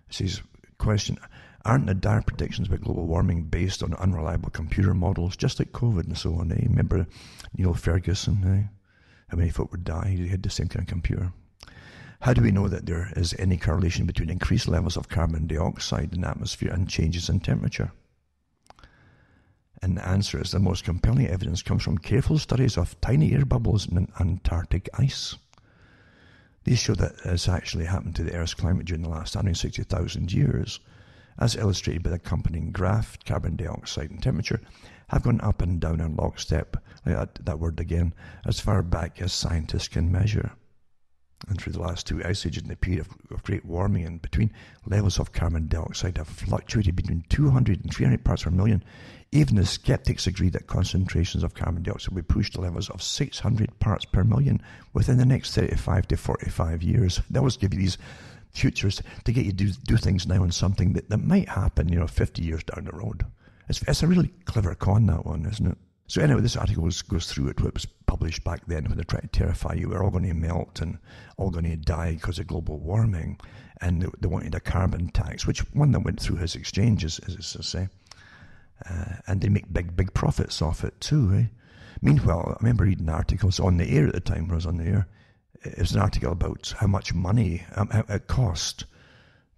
It says, question, aren't the dire predictions about global warming based on unreliable computer models, just like COVID and so on, eh? Remember Neil Ferguson, eh? How many folk would die? He had the same kind of computer. How do we know that there is any correlation between increased levels of carbon dioxide in the atmosphere and changes in temperature? And the answer is the most compelling evidence comes from careful studies of tiny air bubbles in Antarctic ice. These show that it's actually happened to the Earth's climate during the last 160,000 years. As illustrated by the accompanying graph, carbon dioxide and temperature have gone up and down in lockstep, like that word again, as far back as scientists can measure. And through the last two ice ages in the period of great warming in between, levels of carbon dioxide have fluctuated between 200 and 300 parts per million. Even the skeptics agree that concentrations of carbon dioxide will be pushed to levels of 600 parts per million within the next 35 to 45 years. They always give you these futures to get you to do things now on something that might happen, 50 years down the road. It's a really clever con, that one, isn't it? So anyway, this article goes through it. What was published back then when they're trying to terrify you. We're all going to melt and all going to die because of global warming. And they wanted a carbon tax, which one that went through his exchanges, as I say. And they make big profits off it too. Eh? Meanwhile, I remember reading articles on the air at the time when I was on the air. It was an article about how much money it cost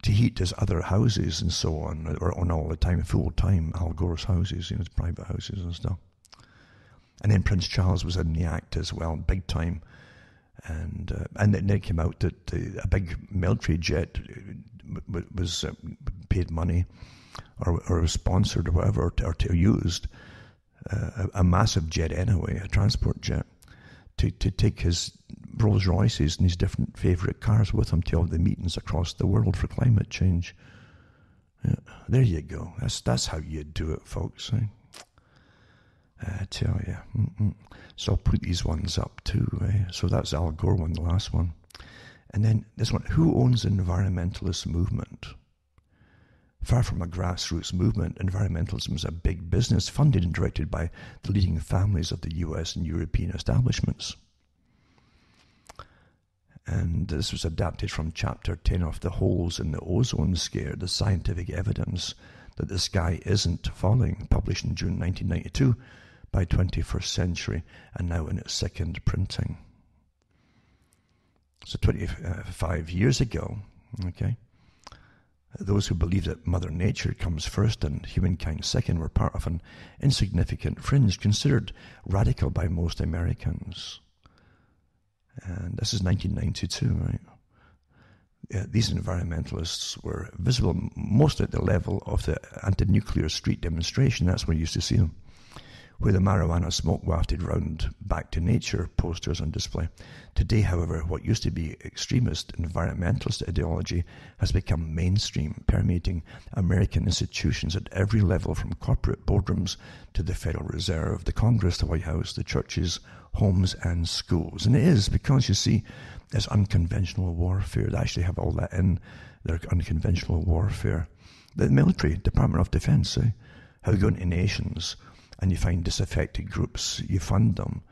to heat his other houses and so on, or on all the time, full time, Al Gore's houses, his private houses and stuff. And then Prince Charles was in the act as well, big time. And then it came out that a big military jet was paid money or was sponsored or whatever, or used a massive jet anyway, a transport jet, to take his Rolls Royces and his different favourite cars with him to all the meetings across the world for climate change. Yeah, there you go. That's how you do it, folks. Eh? I tell you. So I'll put these ones up too. So that's Al Gore one, the last one. And then this one, who owns the environmentalist movement? Far from a grassroots movement, environmentalism is a big business funded and directed by the leading families of the US and European establishments. And this was adapted from Chapter 10 of The Holes in the Ozone Scare, the Scientific Evidence that the Sky Isn't Falling, published in June 1992 by 21st Century, and now in its second printing. So 25 years ago, okay, those who believed that Mother Nature comes first and humankind second were part of an insignificant fringe considered radical by most Americans. And this is 1992, right? These environmentalists were visible mostly at the level of the anti-nuclear street demonstration. That's where you used to see them, where the marijuana smoke wafted round back to nature posters on display. Today, however, what used to be extremist environmentalist ideology has become mainstream, permeating American institutions at every level, from corporate boardrooms to the Federal Reserve, the Congress, the White House, the churches, homes and schools. And it is because, you see, it's unconventional warfare. They actually have all that in their unconventional warfare. The military, Department of Defense, how you go into nations and you find disaffected groups, you fund them,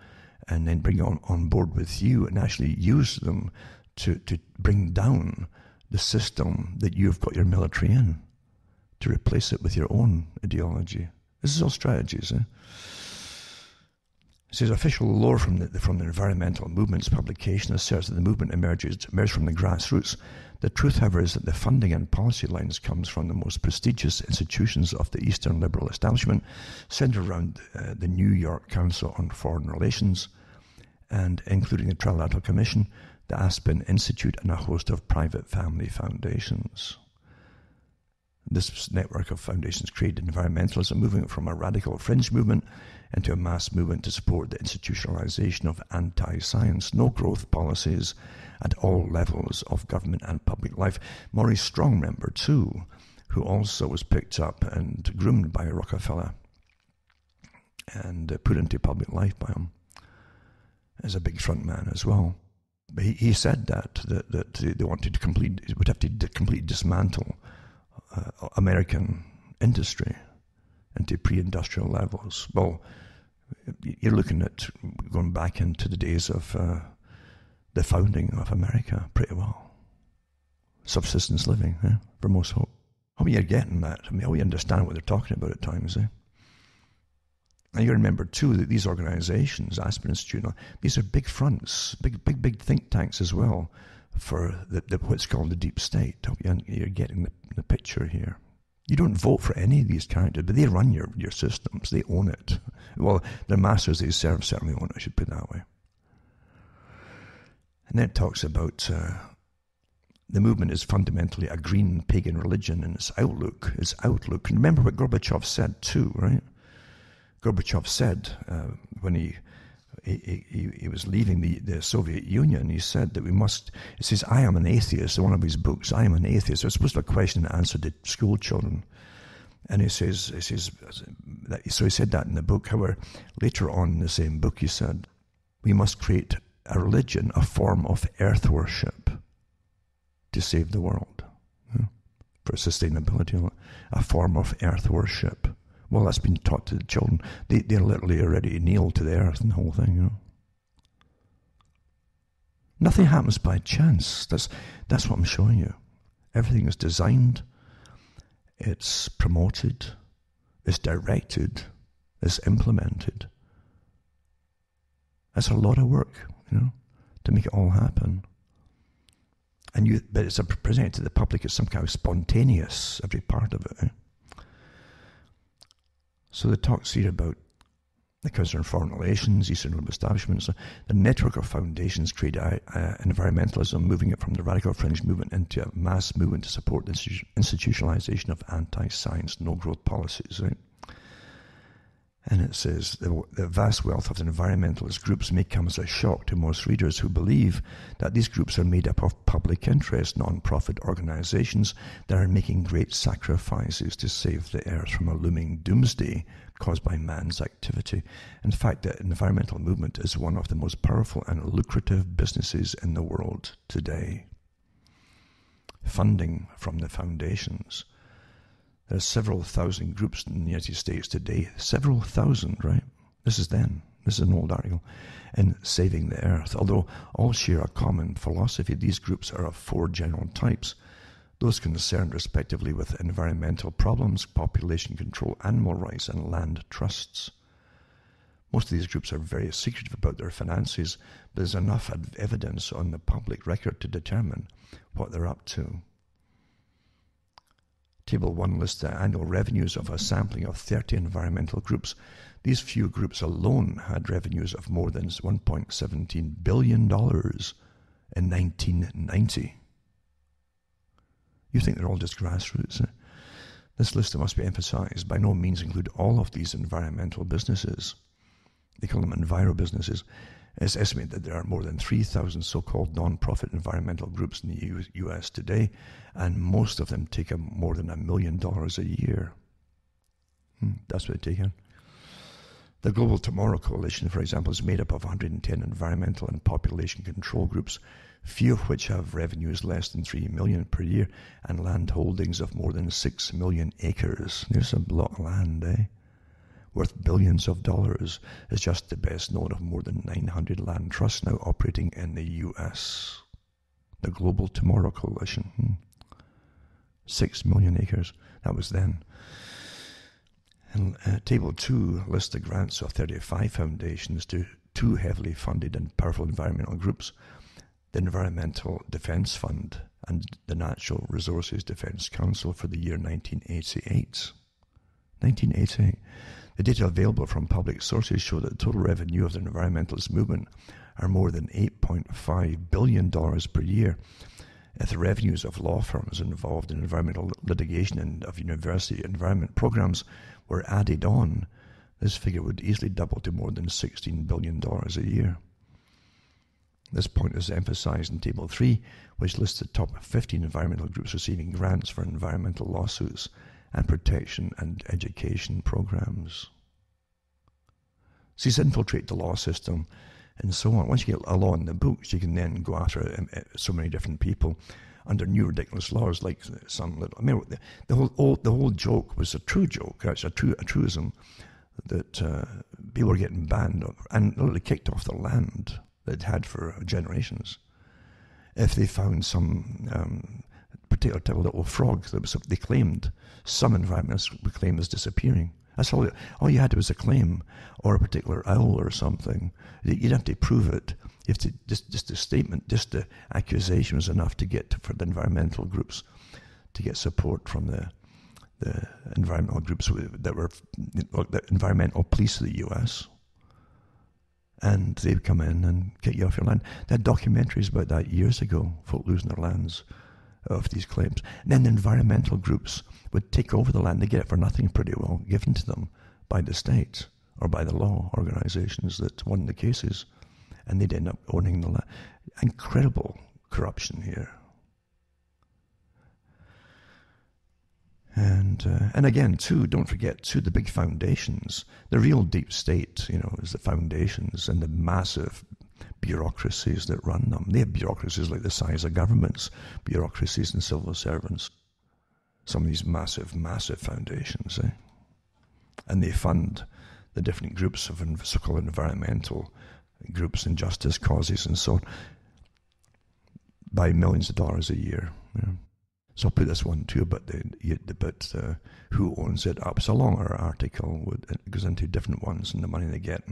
and then bring on board with you and actually use them to bring down the system that you've got your military in, to replace it with your own ideology. This is all strategies. It says official lore from the environmental movement's publication asserts that the movement emerged from the grassroots. The truth, however, is that the funding and policy lines comes from the most prestigious institutions of the Eastern liberal establishment, centered around the New York Council on Foreign Relations, and including the Trilateral Commission, the Aspen Institute, and a host of private family foundations. This network of foundations created environmentalism, moving it from a radical fringe movement into a mass movement to support the institutionalization of anti-science, no-growth policies at all levels of government and public life. Maurice Strong, remember, too, who also was picked up and groomed by Rockefeller and put into public life by him, as a big front man as well. But he said that they wanted to would have to completely dismantle American industry into pre-industrial levels. Well, you're looking at going back into the days of the founding of America pretty well. Subsistence living, for most folk. I mean, you're getting that. I mean, we understand what they're talking about at times, And you remember, too, that these organizations, Aspen Institute, these are big fronts, big think tanks as well, for what's called the deep state. You're getting the picture here. You don't vote for any of these characters, but they run your systems. They own it. Well, their masters they serve certainly own it, I should put it that way. And then it talks about the movement is fundamentally a green pagan religion in its outlook. And remember what Gorbachev said too, right? Gorbachev said when he was leaving the Soviet Union, he said that it says, I am an atheist, in one of his books, I am an atheist. It's supposed to be a question and answer to school children. And he says, so he said that in the book. However, later on in the same book, he said, we must create a religion, a form of earth worship to save the world, for sustainability, a form of earth worship. Well, that's been taught to the children. They're literally already nailed to the earth and the whole thing, Nothing happens by chance. That's what I'm showing you. Everything is designed, it's promoted, it's directed, it's implemented. That's a lot of work, to make it all happen. But it's presented to the public as some kind of spontaneous, every part of it. So the talks here about the Council on Foreign Relations, Eastern Liberal Establishments, the network of foundations create environmentalism, moving it from the radical fringe movement into a mass movement to support the institutionalization of anti-science, no-growth policies, right? And it says, the vast wealth of the environmentalist groups may come as a shock to most readers who believe that these groups are made up of public interest, non-profit organizations that are making great sacrifices to save the earth from a looming doomsday caused by man's activity. In fact, the environmental movement is one of the most powerful and lucrative businesses in the world today. Funding from the foundations. There are several thousand groups in the United States today. Several thousand, right? This is then. This is an old article. In Saving the Earth. Although all share a common philosophy, these groups are of 4 general types. Those concerned respectively with environmental problems, population control, animal rights, and land trusts. Most of these groups are very secretive about their finances, but there's enough evidence on the public record to determine what they're up to. Table 1 lists the annual revenues of a sampling of 30 environmental groups. These few groups alone had revenues of more than $1.17 billion in 1990. You think they're all just grassroots? This list, it must be emphasized, by no means include all of these environmental businesses. They call them enviro businesses. It's estimated that there are more than 3,000 so-called non-profit environmental groups in the U.S. today, and most of them take more than $1 million a year. That's what they take in. The Global Tomorrow Coalition, for example, is made up of 110 environmental and population control groups, few of which have revenues less than $3 million per year and land holdings of more than 6 million acres. There's a lot of land, worth billions of dollars, is just the best known of more than 900 land trusts now operating in the U.S. The Global Tomorrow Coalition. 6 million acres. That was then. And Table 2 lists the grants of 35 foundations to 2 heavily funded and powerful environmental groups, the Environmental Defense Fund and the Natural Resources Defense Council for the year 1988. 1988. The data available from public sources show that the total revenue of the environmentalist movement are more than $8.5 billion per year. If the revenues of law firms involved in environmental litigation and of university environment programs were added on, this figure would easily double to more than $16 billion a year. This point is emphasized in Table 3, which lists the top 15 environmental groups receiving grants for environmental lawsuits and protection and education programs. So these infiltrate the law system and so on. Once you get a law in the books, you can then go after so many different people under new ridiculous laws, like some little. I mean, the whole joke was a true joke. Actually, a truism that people were getting banned and literally kicked off the land they'd had for generations if they found some particular type of little frog that was, they claimed, some environments would claim as disappearing. That's all you had was a claim or a particular owl or something. You didn't have to prove it. You have to just a statement, just the accusation was enough to get for the environmental groups to get support from the environmental groups that were the environmental police of the U.S. And they'd come in and kick you off your land. They had documentaries about that years ago, folk losing their lands of these claims. And then the environmental groups would take over the land. They get it for nothing pretty well, given to them by the state or by the law organizations that won the cases. And they'd end up owning the land. Incredible corruption here. And again, too, don't forget, too, the big foundations. The real deep state, is the foundations and the massive bureaucracies that run them. They have bureaucracies like the size of governments, bureaucracies and civil servants. Some of these massive, massive foundations, And they fund the different groups of so-called environmental groups and justice causes and so on by millions of dollars a year. So I'll put this one too, but who owns it up. It's a longer article. It goes into different ones and the money they get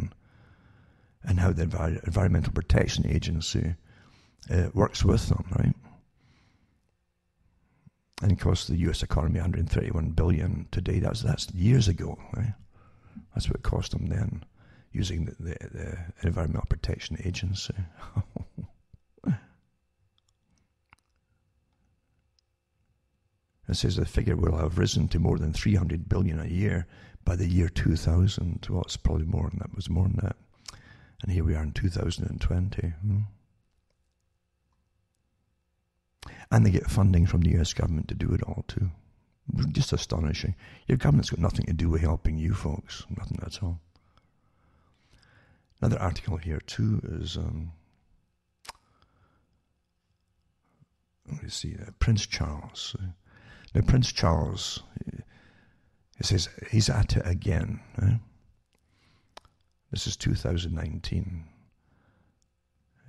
and how the Environmental Protection Agency works with them, right? And of course, the U.S. economy, $131 billion today. That's years ago, right? That's what it cost them then, using the Environmental Protection Agency. It says the figure will have risen to more than $300 billion a year by the year 2000. Well, it's probably more than that. It was more than that. And here we are in 2020. And they get funding from the U.S. government to do it all, too. Just astonishing. Your government's got nothing to do with helping you folks. Nothing at all. Another article here, too, is... let me see. Prince Charles... Now, Prince Charles, it says he's at it again. This is 2019.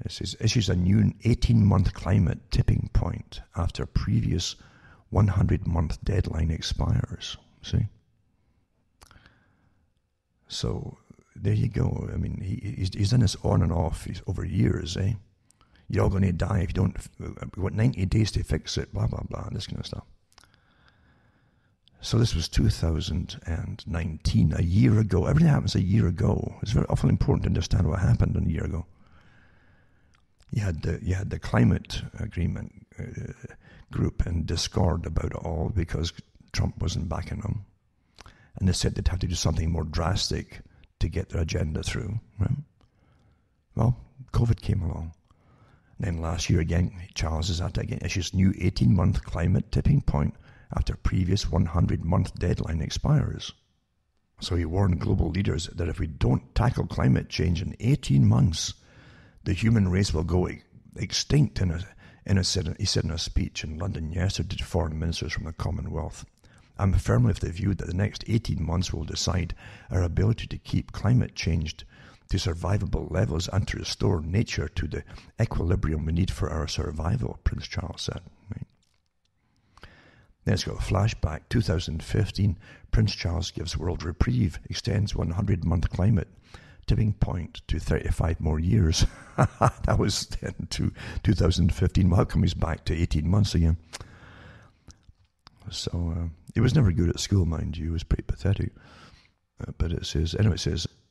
It says, issues a new 18-month climate tipping point after previous 100-month deadline expires. See? So there you go. I mean, he's done this on and off over years, eh? You're all going to die if you don't. We've got 90 days to fix it, blah, blah, blah, this kind of stuff. So this was 2019, a year ago. Everything happens a year ago. It's very awfully important to understand what happened a year ago. You had the climate agreement group in discord about it all because Trump wasn't backing them. And they said they'd have to do something more drastic to get their agenda through. Right? Well, COVID came along. Then last year again, Charles is at again issues new 18-month climate tipping point after previous 100-month deadline expires. So he warned global leaders that if we don't tackle climate change in 18 months, the human race will go extinct. He said in a speech in London yesterday to foreign ministers from the Commonwealth. I'm firmly of the view that the next 18 months will decide our ability to keep climate change to survivable levels and to restore nature to the equilibrium we need for our survival, Prince Charles said. Right? Then it's got a flashback. 2015, Prince Charles gives world reprieve, extends 100-month climate tipping point to 35 more years. That was then to 2015. Well, how come he's back to 18 months again? So he was never good at school, mind you. He was pretty pathetic. But it says,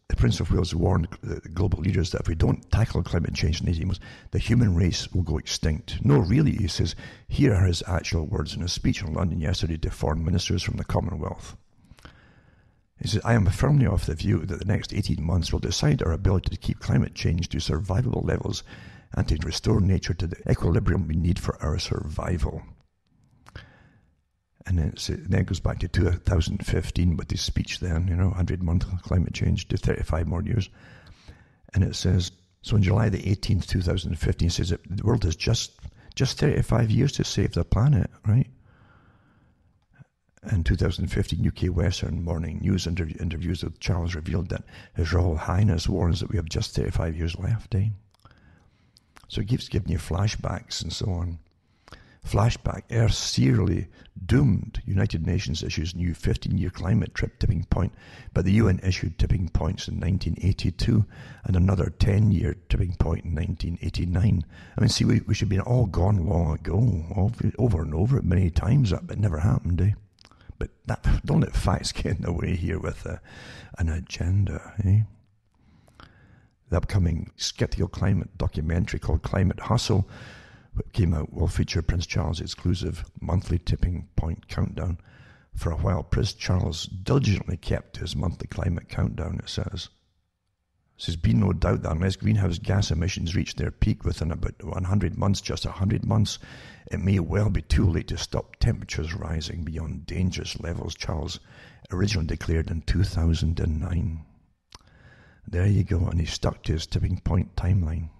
the Prince of Wales warned the global leaders that if we don't tackle climate change in 18 months, the human race will go extinct. No, really, he says. Here are his actual words in a speech in London yesterday to foreign ministers from the Commonwealth. He says, I am firmly of the view that the next 18 months will decide our ability to keep climate change to survivable levels and to restore nature to the equilibrium we need for our survival. And then it goes back to 2015 with his speech then, 100-month climate change to 35 more years. And it says, so on July the 18th, 2015, it says that the world has just 35 years to save the planet, right? In 2015, UK Western Morning News interviews with Charles revealed that His Royal Highness warns that we have just 35 years left, eh? So it keeps giving you flashbacks and so on. Flashback, Earth serially doomed. United Nations issues new 15-year climate tipping point, but the UN issued tipping points in 1982 and another 10-year tipping point in 1989. I mean, see, we should have been all gone long ago, over and over many times, but it never happened, eh? But don't let facts get in the way here with an agenda, eh? The upcoming skeptical climate documentary called Climate Hustle came out will feature Prince Charles' exclusive monthly tipping point countdown. For a while, Prince Charles diligently kept his monthly climate countdown, it says. There's been no doubt that unless greenhouse gas emissions reach their peak within about 100 months, just 100 months, it may well be too late to stop temperatures rising beyond dangerous levels, Charles originally declared in 2009. There you go, and he stuck to his tipping point timeline.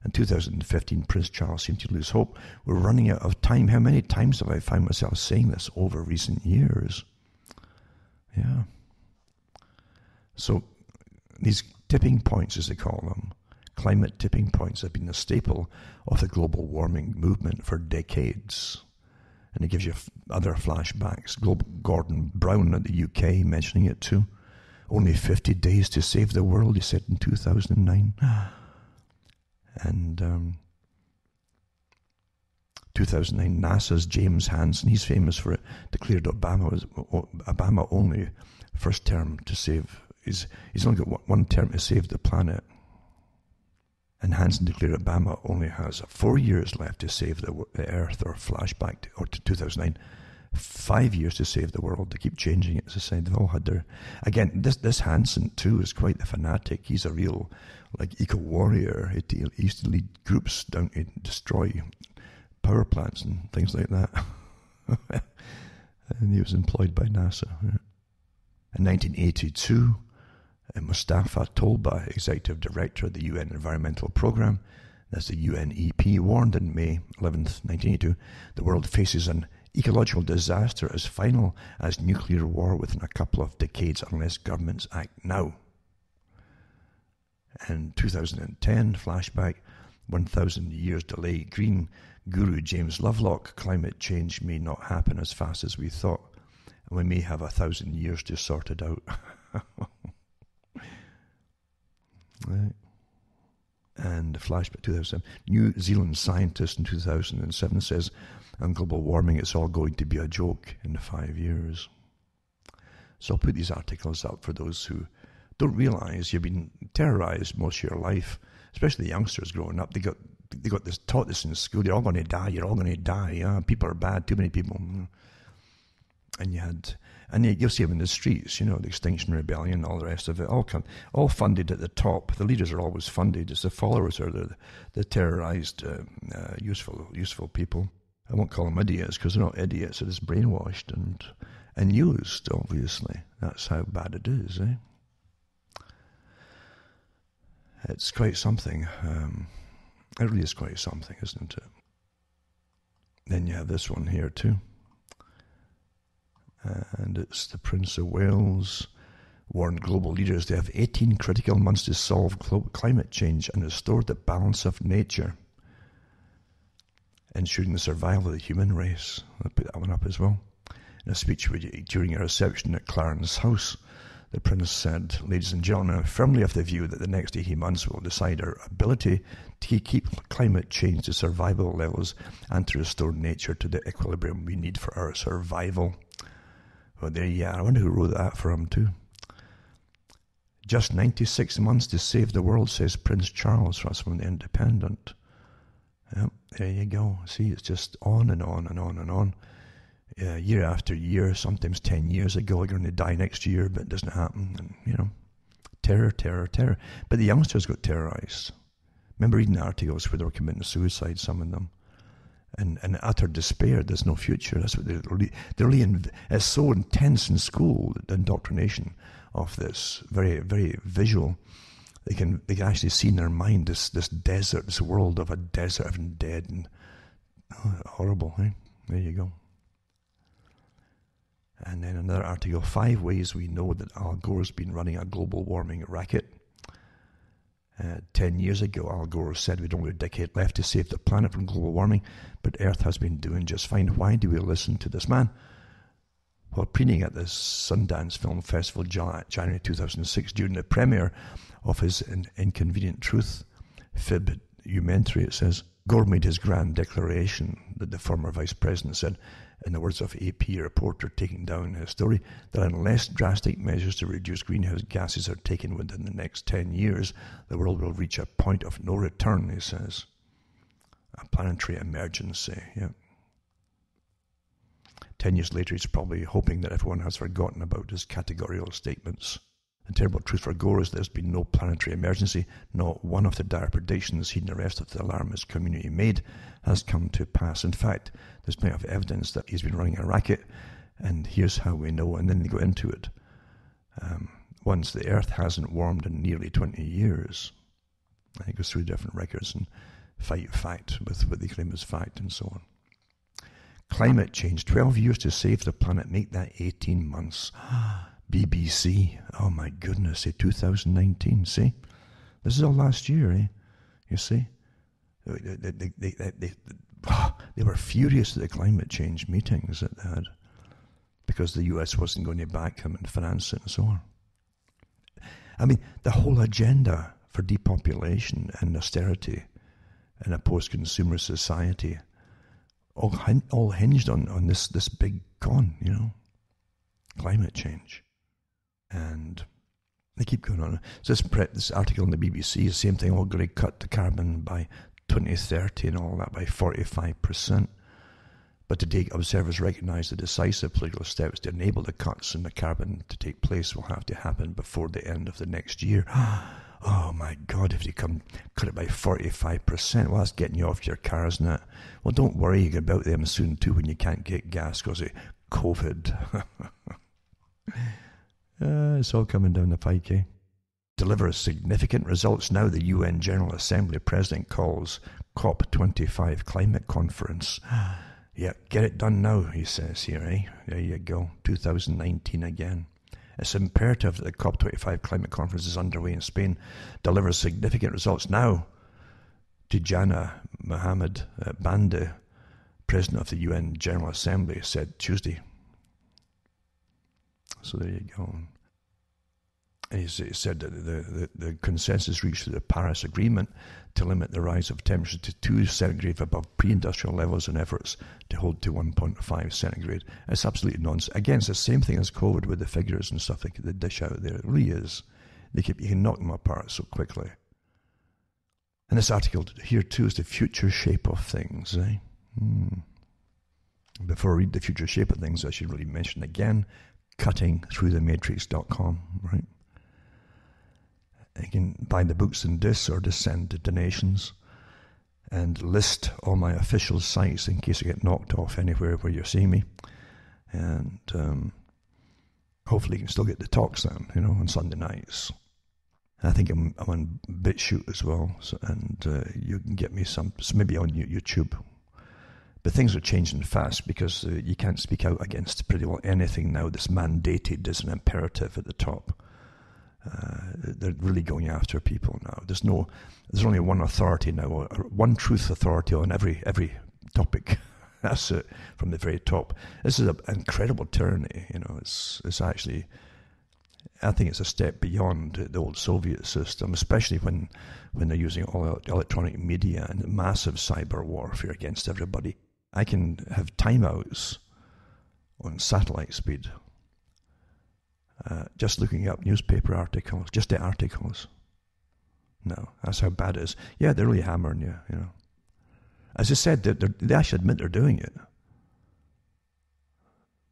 In 2015, Prince Charles seemed to lose hope. We're running out of time. How many times have I found myself saying this over recent years? Yeah. So these tipping points, as they call them, climate tipping points, have been a staple of the global warming movement for decades. And it gives you other flashbacks. Gordon Brown at the UK mentioning it too. Only 50 days to save the world, he said in 2009. And 2009, NASA's James Hansen, he's famous for it, declared Obama only first term to save. He's only got one term to save the planet. And Hansen declared Obama only has 4 years left to save the Earth, or flashback to 2009. 5 years to save the world. They keep changing it, as I said. They've all had their... Again, this Hansen, too, is quite the fanatic. He's a real, eco-warrior. He used to lead groups down to destroy power plants and things like that. And he was employed by NASA. Yeah. In 1982, Mustafa Tolba, executive director of the UN Environmental Programme, that's the UNEP, warned in May 11th, 1982, the world faces an Ecological disaster as final as nuclear war within a couple of decades unless governments act now. And 2010, flashback, 1,000 years delay, Green Guru James Lovelock, climate change may not happen as fast as we thought, and we may have 1,000 years to sort it out. Right. And flashback 2007, New Zealand scientist in 2007 says, on global warming, it's all going to be a joke in 5 years. So I'll put these articles up for those who don't realize you've been terrorized most of your life, especially the youngsters growing up. They got this taught this in school. You're all going to die. You're all going to die. Yeah? People are bad. Too many people. And you'll see them in the streets. You know, the Extinction Rebellion, all the rest of it, all funded at the top. The leaders are always funded. It's the followers are the terrorized, useful people. I won't call them idiots because they're not idiots. They're just brainwashed and used. Obviously, that's how bad it is. It's quite something. It really is quite something, isn't it? Then you have this one here too. And it's the Prince of Wales warned global leaders they have 18 critical months to solve climate change and restore the balance of nature, ensuring the survival of the human race. I'll put that one up as well. In a speech during a reception at Clarence House, the Prince said, ladies and gentlemen, I'm firmly of the view that the next 18 months will decide our ability to keep climate change to survival levels and to restore nature to the equilibrium we need for our survival. Well, there you are. I wonder who wrote that for him too. Just 96 months to save the world, says Prince Charles. That's from The Independent. Yep, there you go. See, it's just on and on and on and on. Year after year, sometimes 10 years ago, you're going to die next year, but it doesn't happen. And, you know, terror, terror, terror. But the youngsters got terrorized. Remember reading articles where they were committing suicide, some of them. And utter despair, there's no future. That's what they're really it's so intense in school, the indoctrination of this, very, very visual. They can actually see in their mind this desert, this world of a desert of dead and horrible. There you go. And then another article, 5 ways we know that Al Gore's been running a global warming racket. 10 years ago, Al Gore said we'd only a decade left to save the planet from global warming, but Earth has been doing just fine. Why do we listen to this man? While preening at the Sundance Film Festival January 2006 during the premiere of his Inconvenient Truth fib-umentary, it says, Gore made his grand declaration that the former vice president said, in the words of AP reporter taking down his story, that unless drastic measures to reduce greenhouse gases are taken within the next 10 years, the world will reach a point of no return, he says. A planetary emergency, yeah. 10 years later, he's probably hoping that everyone has forgotten about his categorical statements. The terrible truth for Gore is there's been no planetary emergency. Not one of the dire predictions he and the rest of the alarmist community made has come to pass. In fact, there's plenty of evidence that he's been running a racket, and here's how we know, and then they go into it. Once the Earth hasn't warmed in nearly 20 years, and he goes through different records and fight fact with what they claim is fact and so on. Climate change, 12 years to save the planet, make that 18 months. BBC, oh my goodness, 2019, see? This is all last year, You see? They were furious at the climate change meetings that they had because the US wasn't going to back them and finance it and so on. I mean, the whole agenda for depopulation and austerity in a post-consumer society all hinged on this big con, climate change. And they keep going on. So this article in the BBC is the same thing. We're going to cut the carbon by 2030 and all that by 45%. But today, observers recognise the decisive political steps to enable the cuts in the carbon to take place will have to happen before the end of the next year. Oh my God, if you cut it by 45%, well, that's getting you off your car, isn't it? Well, don't worry about them soon too when you can't get gas because of COVID. It's all coming down the pike, Delivers significant results now, the UN General Assembly President calls COP25 climate conference. Yeah, get it done now, he says here, eh? There you go, 2019 again. It's imperative that the COP25 climate conference is underway in Spain delivers significant results now. Tijana Mohamed Bande, President of the UN General Assembly, said Tuesday. So there you go. He said that the consensus reached through the Paris Agreement to limit the rise of temperature to 2 centigrade above pre-industrial levels and efforts to hold to 1.5 centigrade. It's absolutely nonsense. Again, it's the same thing as COVID with the figures and stuff they dish out there. It really is. You can knock them apart so quickly. And this article here too is the future shape of things. Eh? Before I read the future shape of things, I should really mention again, cuttingthroughthematrix.com, right? You can buy the books in this or just send donations and list all my official sites in case I get knocked off anywhere where you're seeing me. And hopefully you can still get the talks then, on Sunday nights. I think I'm on BitChute as well, and you can get me some maybe on YouTube. But things are changing fast because you can't speak out against pretty well anything now that's mandated as an imperative at the top. They're really going after people now. There's only one authority now, or one truth authority on every topic. That's it, from the very top. This is an incredible tyranny. It's actually, I think it's a step beyond the old Soviet system, especially when they're using all electronic media and massive cyber warfare against everybody. I can have timeouts on satellite speed. Just looking up newspaper articles, just the articles. No, that's how bad it is. Yeah, they're really hammering you, As I said, they actually admit they're doing it.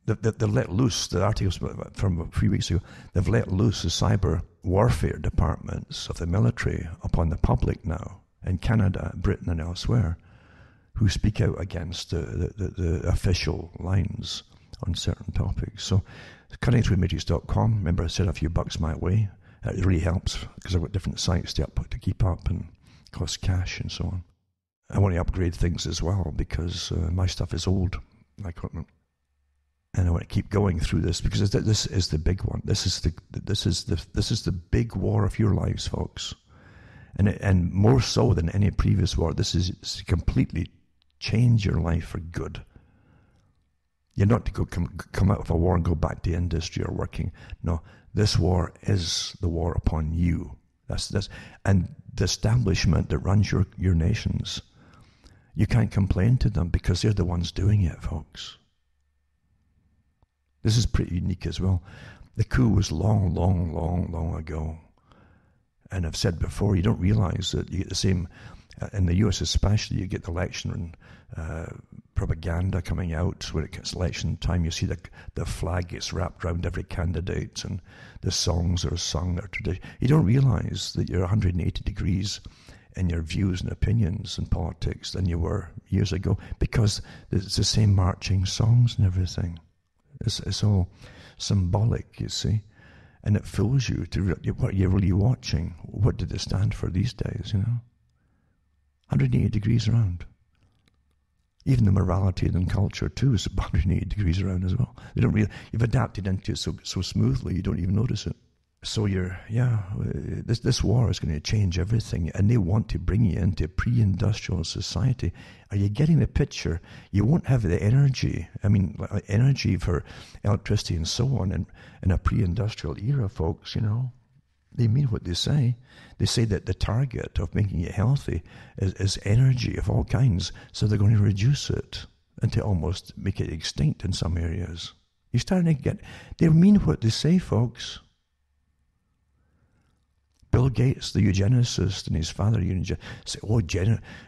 They've let loose, the articles from a few weeks ago, they've let loose the cyber warfare departments of the military upon the public now, in Canada, Britain and elsewhere, who speak out against the official lines on certain topics. So, cuttingthroughthematrix.com. Remember, I said a few bucks my way. It really helps because I've got different sites to keep up and cost cash and so on. I want to upgrade things as well because my stuff is old, my equipment, and I want to keep going through this because this is the big one. This is the big war of your lives, folks, and more so than any previous war. This is completely change your life for good. You're not to come out of a war and go back to industry or working. No, this war is the war upon you. That's and the establishment that runs your nations. You can't complain to them because they're the ones doing it, folks. This is pretty unique as well. The coup was long, long, long, long ago. And I've said before, you don't realize that you get the same, in the US especially, you get the election propaganda coming out when it gets election time. You see the flag gets wrapped around every candidate and the songs are sung, their tradition. You don't realize that you're 180 degrees in your views and opinions in politics than you were years ago because it's the same marching songs and everything. It's all symbolic, you see. And it fools you to what you're really watching. What do they stand for these days, 180 degrees around. Even the morality and culture too is 180 degrees around as well. They don't really. You've adapted into it so smoothly you don't even notice it. So this war is going to change everything, and they want to bring you into pre-industrial society. Are you getting the picture? You won't have the energy. Energy for electricity and so on, in a pre-industrial era, folks. They mean what they say. They say that the target of making it healthy is energy of all kinds, so they're going to reduce it and to almost make it extinct in some areas. You're starting to get. They mean what they say, folks. Bill Gates, the eugenicist, and his father, say,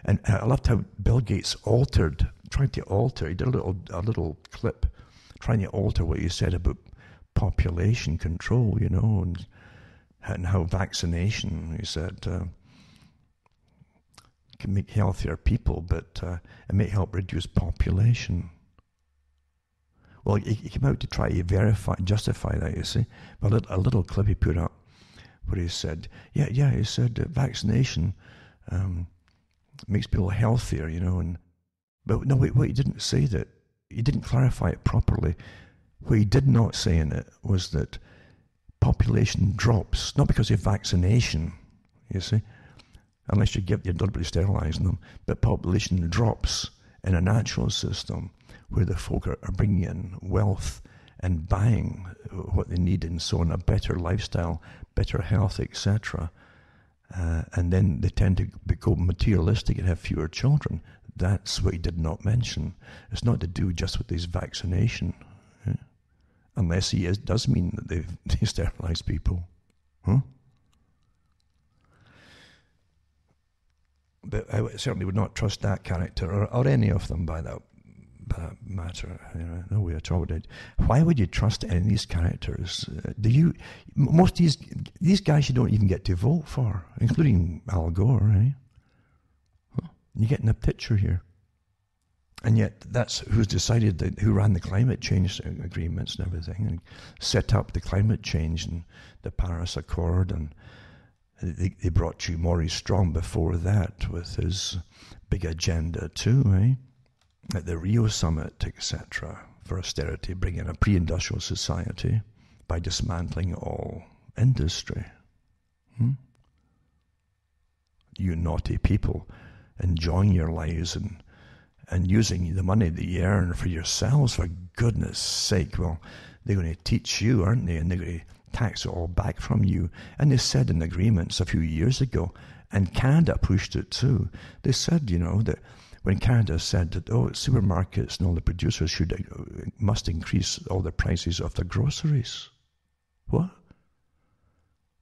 and I loved how Bill Gates tried to alter, he did a little clip trying to alter what he said about population control, and how vaccination, he said, can make healthier people, but it may help reduce population. Well, he came out to try to justify that, you see, but a little clip he put up, where he said, he said vaccination makes people healthier, and But no, what he didn't say, that he didn't clarify it properly. What he did not say in it was that population drops, not because of vaccination, you see, unless you're deliberately sterilising them, but population drops in a natural system where the folk are bringing in wealth and buying what they need and so on, a better lifestyle, better health, etc. And then they tend to become materialistic and have fewer children. That's what he did not mention. It's not to do just with this vaccination, unless he does mean that they sterilise people. But I certainly would not trust that character or any of them by that matter. No way at all. Why would you trust any of these characters? Most of these guys you don't even get to vote for, including Al Gore, eh? You're getting a picture here. And yet that's who's decided, who ran the climate change agreements and everything, and set up the climate change and the Paris Accord, and they brought you Maurice Strong before that with his big agenda too, eh? At the Rio Summit, etc., for austerity, bringing a pre-industrial society by dismantling all industry. You naughty people, enjoying your lives and using the money that you earn for yourselves, for goodness sake. Well, they're going to teach you, aren't they? And they're going to tax it all back from you. And they said in agreements a few years ago, and Canada pushed it too, they said, that when Canada said that, supermarkets and all the producers must increase all the prices of the groceries. What?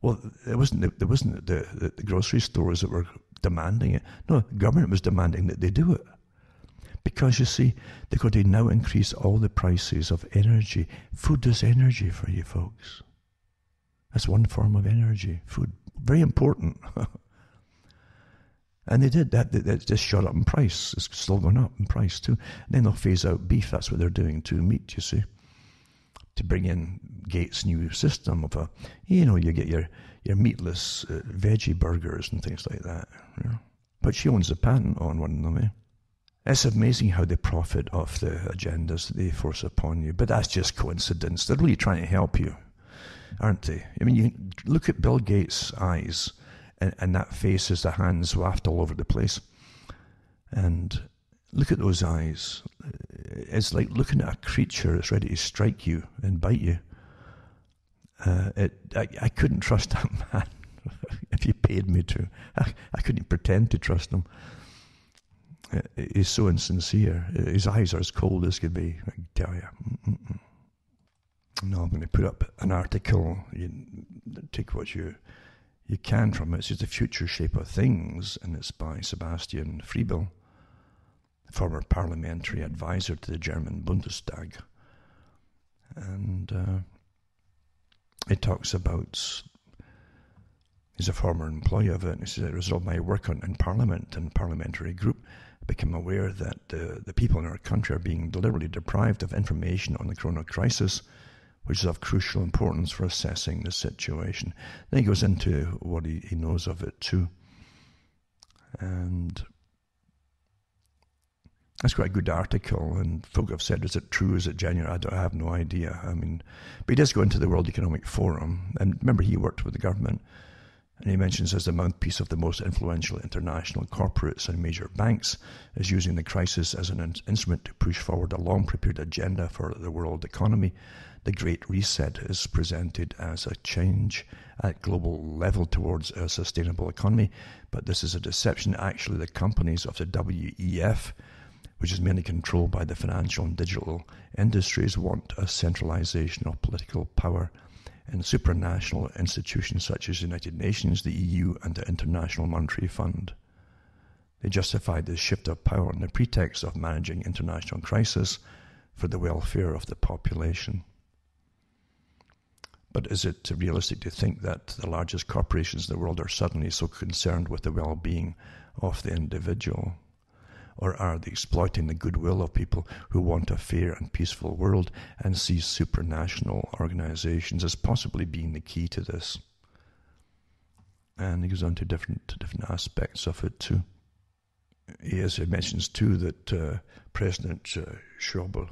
Well, it wasn't the grocery stores that were demanding it. No, the government was demanding that they do it. Because, you see, they're going to now increase all the prices of energy. Food is energy for you folks. That's one form of energy. Food, very important. And they did that. They just shot up in price. It's still going up in price too. And then they'll phase out beef. That's what they're doing to meat, you see. To bring in Gates' new system of you get your meatless veggie burgers and things like that. But she owns a patent on one of them, eh? It's amazing how they profit off the agendas that they force upon you. But that's just coincidence. They're really trying to help you, aren't they? I mean, you look at Bill Gates' eyes, and that face is the hands waft all over the place. And look at those eyes. It's like looking at a creature that's ready to strike you and bite you. I couldn't trust that man if he paid me to. I couldn't pretend to trust him. He's so insincere. His eyes are as cold as could be, I can tell you. No, I'm going to put up an article. You take what you can from it. It's just the future shape of things, and it's by Sebastian Friebel, former parliamentary advisor to the German Bundestag. And it talks about, he's a former employee of it, and he says, as a result of my work in Parliament and parliamentary group, I became aware that the people in our country are being deliberately deprived of information on the corona crisis, which is of crucial importance for assessing the situation. Then he goes into what he knows of it too. And that's quite a good article, and folk have said, is it true, is it genuine? I have no idea. I mean, but he does go into the World Economic Forum, and remember he worked with the government, and he mentions as the mouthpiece of the most influential international corporates and major banks is using the crisis as an instrument to push forward a long-prepared agenda for the world economy. The Great Reset is presented as a change at global level towards a sustainable economy, but this is a deception. Actually, the companies of the WEF, which is mainly controlled by the financial and digital industries, want a centralization of political power in supranational institutions such as the United Nations, the EU, and the International Monetary Fund. They justify this shift of power on the pretext of managing international crisis for the welfare of the population. But is it realistic to think that the largest corporations in the world are suddenly so concerned with the well-being of the individual? Or are they exploiting the goodwill of people who want a fair and peaceful world and see supranational organizations as possibly being the key to this? And he goes on to different aspects of it too. He mentions too that President Schauble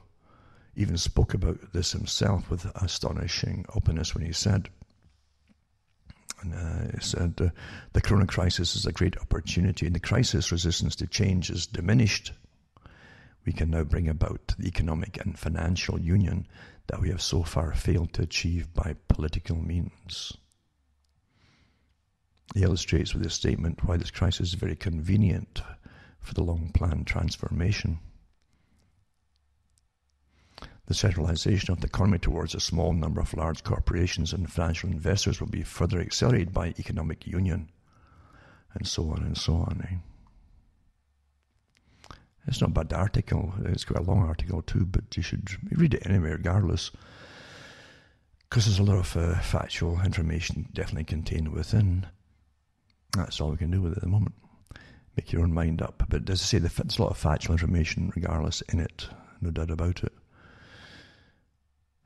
even spoke about this himself with astonishing openness when he said, the corona crisis is a great opportunity, and the crisis resistance to change is diminished. We can now bring about the economic and financial union that we have so far failed to achieve by political means. He illustrates with his statement why this crisis is very convenient for the long-planned transformation. The centralization of the economy towards a small number of large corporations and financial investors will be further accelerated by economic union, and so on and so on. It's not a bad article. It's quite a long article too, but you should read it anyway regardless, because there's a lot of factual information definitely contained within. That's all we can do with it at the moment. Make your own mind up. But as I say, there's a lot of factual information regardless in it, no doubt about it.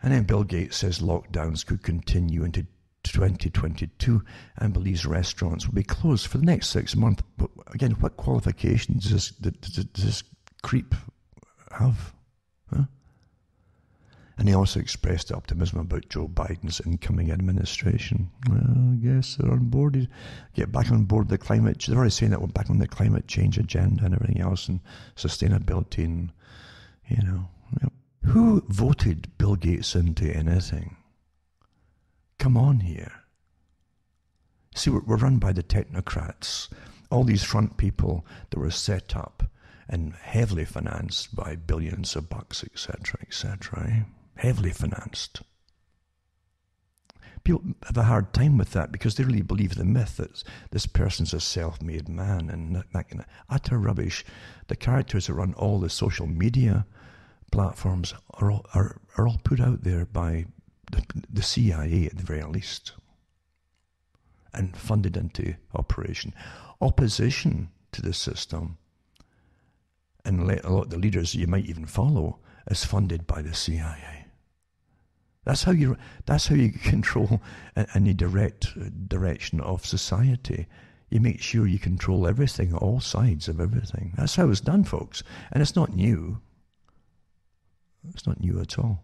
And then Bill Gates says lockdowns could continue into 2022 and believes restaurants will be closed for the next 6 months. But again, what qualifications does this creep have? Huh? And he also expressed optimism about Joe Biden's incoming administration. Well, I guess they're on board. Get back on board the climate. They're already saying that we're back on the climate change agenda and everything else, and sustainability, and Who voted Bill Gates into anything? Come on here. See, we're run by the technocrats. All these front people that were set up and heavily financed by billions of bucks, etc., etc. Heavily financed. People have a hard time with that because they really believe the myth that this person's a self-made man and that kind of utter rubbish. The characters that run all the social media platforms are all put out there by the CIA at the very least, and funded into operation. Opposition to the system, and a lot of the leaders you might even follow, is funded by the CIA. That's how you control any direction of society. You make sure you control everything, all sides of everything. That's how it's done, folks, and it's not new. It's not new at all.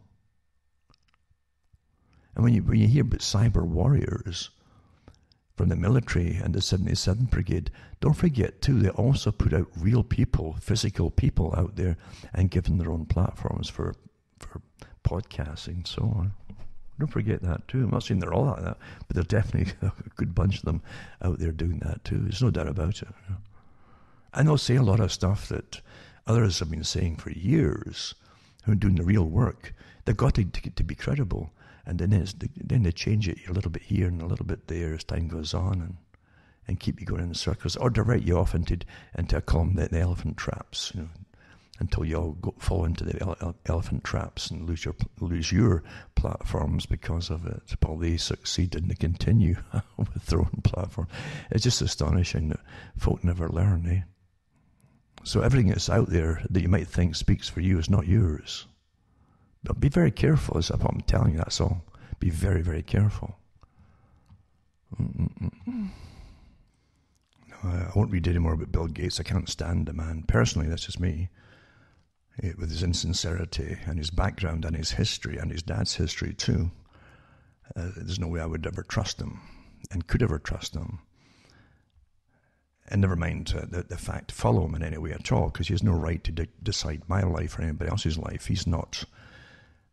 And when you hear about cyber warriors from the military and the 77th Brigade, don't forget too, they also put out real people, physical people out there, and give them their own platforms for podcasting and so on. Don't forget that too. I'm not saying they're all like that, but there's definitely a good bunch of them out there doing that too. There's no doubt about it. And they'll say a lot of stuff that others have been saying for years, who are doing the real work. They've got to be credible, and then they change it a little bit here and a little bit there as time goes on, and keep you going in circles, or direct you off into I call them the elephant traps, until you all fall into the elephant traps and lose your platforms because of it. Well, they succeed and they continue with their own platform. It's just astonishing that folk never learn, eh? So everything that's out there that you might think speaks for you is not yours. But be very careful, is what I'm telling you, that's all. Be very, very careful. No, I won't read any more about Bill Gates. I can't stand the man. Personally, that's just me. With his insincerity and his background and his history and his dad's history too. There's no way I would ever trust him and could ever trust him. And never mind the fact, follow him in any way at all, because he has no right to decide my life or anybody else's life. He's not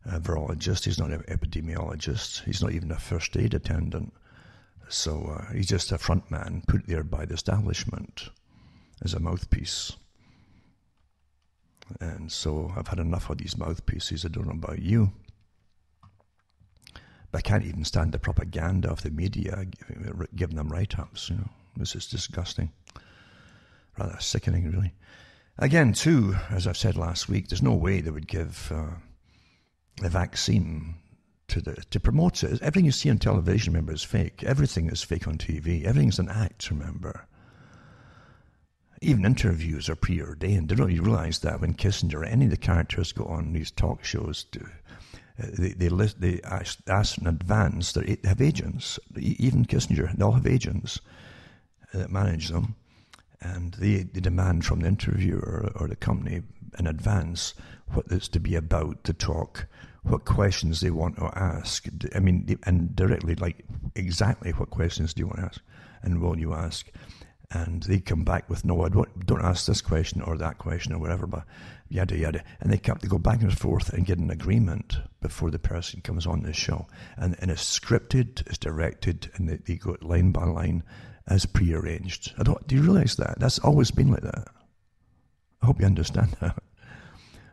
a virologist, he's not an epidemiologist, he's not even a first aid attendant. So he's just a front man put there by the establishment as a mouthpiece. And so I've had enough of these mouthpieces. I don't know about you, but I can't even stand the propaganda of the media giving them write-ups. This is disgusting, rather sickening, really. Again, too, as I've said last week, there's no way they would give a vaccine to promote it. Everything you see on television, remember, is fake. Everything is fake on TV. Everything's an act, remember. Even interviews are preordained. They don't even realize that when Kissinger or any of the characters go on these talk shows, they ask in advance. They have agents. Even Kissinger, they all have agents that manage them. And they demand from the interviewer or the company in advance what it's to be about, to talk, what questions they want to ask. I mean, and directly, like, exactly what questions do you want to ask and will you ask? And they come back with, no, don't ask this question or that question or whatever, but yada, yada. And they go back and forth and get an agreement before the person comes on the show. And it's scripted, it's directed, and they go line by line as prearranged. Do you realize that? That's always been like that. I hope you understand that.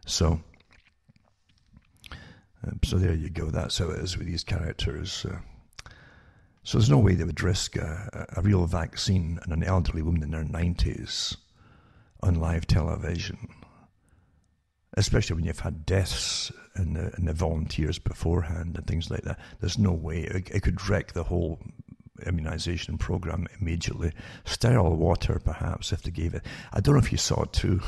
So there you go. That's how it is with these characters. So there's no way they would risk a real vaccine in an elderly woman in their 90s on live television, especially when you've had deaths in the volunteers beforehand and things like that. There's no way. It could wreck the whole immunization program immediately. Sterile water, perhaps, if they gave it. I don't know if you saw it too.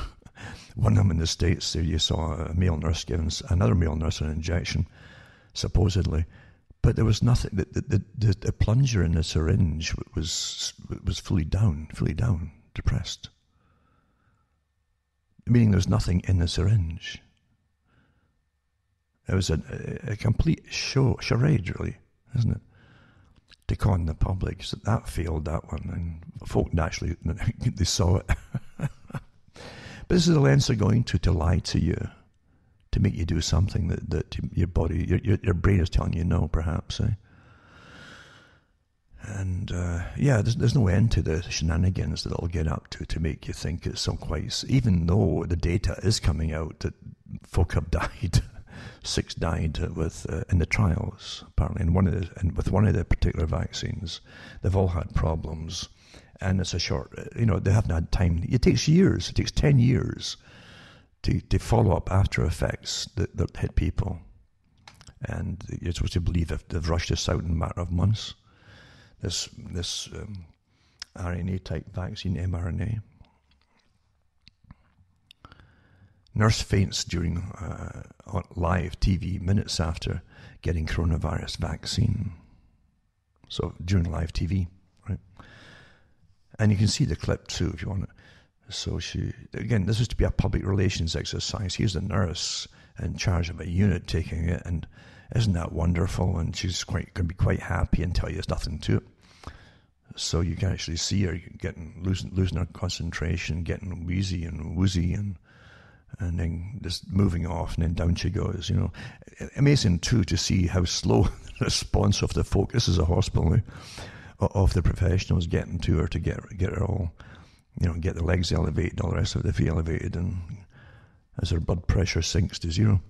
One of them in the States there, you saw a male nurse giving another male nurse an injection, supposedly. But there was nothing. The plunger in the syringe was fully down, depressed. Meaning there's nothing in the syringe. It was a complete charade, really, isn't it? To con the public. So that failed, that one. And folk naturally, they saw it. But this is the lengths they're going to lie to you, to make you do something that your body, your brain is telling you no, perhaps. And there's no end to the shenanigans that it'll get up to make you think it's so quite. Even though the data is coming out that folk have died, 6 died in the trials apparently, and with one of the particular vaccines, they've all had problems, and it's a short. They haven't had time. It takes years. It takes 10 years to follow up after effects that hit people. And you're supposed to believe if they've rushed this out in a matter of months. This RNA type vaccine, mRNA. Nurse faints during live TV minutes after getting coronavirus vaccine. So during live TV, right? And you can see the clip too if you want it. So this is to be a public relations exercise. Here's a nurse in charge of a unit taking it, and isn't that wonderful? And she's going to be quite happy and tell you there's nothing to it. So you can actually see her losing her concentration, getting wheezy and woozy, and then just moving off, and then down she goes. Amazing too to see how slow the response of the folk. This is a hospital, of the professionals getting to her to get her all. Get the legs elevated, all the rest of the feet elevated, and as her blood pressure sinks to 0.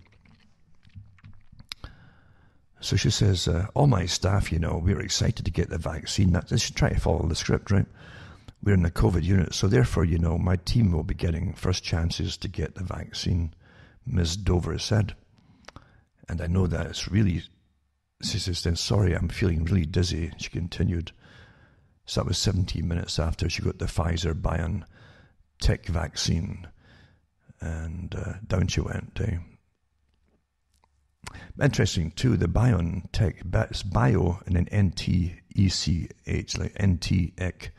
So she says, all my staff, we're excited to get the vaccine. They should try to follow the script, right? We're in the COVID unit, so therefore, my team will be getting first chances to get the vaccine, Ms. Dover said. And I know that it's really, she says, then, sorry, I'm feeling really dizzy, she continued. So that was 17 minutes after she got the Pfizer BioNTech vaccine, and down she went. Interesting too, the BioNTech, it's bio and then N-T-E-C-H, like N-T-Ec.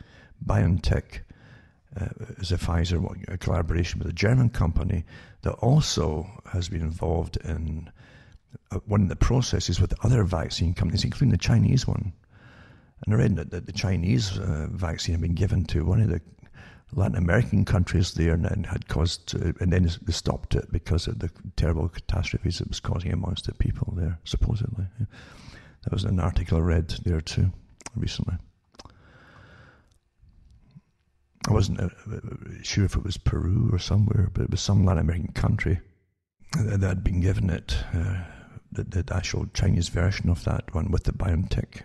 BioNTech is a Pfizer collaboration with a German company that also has been involved in one of the processes with other vaccine companies, including the Chinese one. And I read that the Chinese vaccine had been given to one of the Latin American countries there, and then and then they stopped it because of the terrible catastrophes it was causing amongst the people there, supposedly. Yeah. That was an article I read there too, recently. I wasn't sure if it was Peru or somewhere, but it was some Latin American country that had been given it, the actual Chinese version of that one with the BioNTech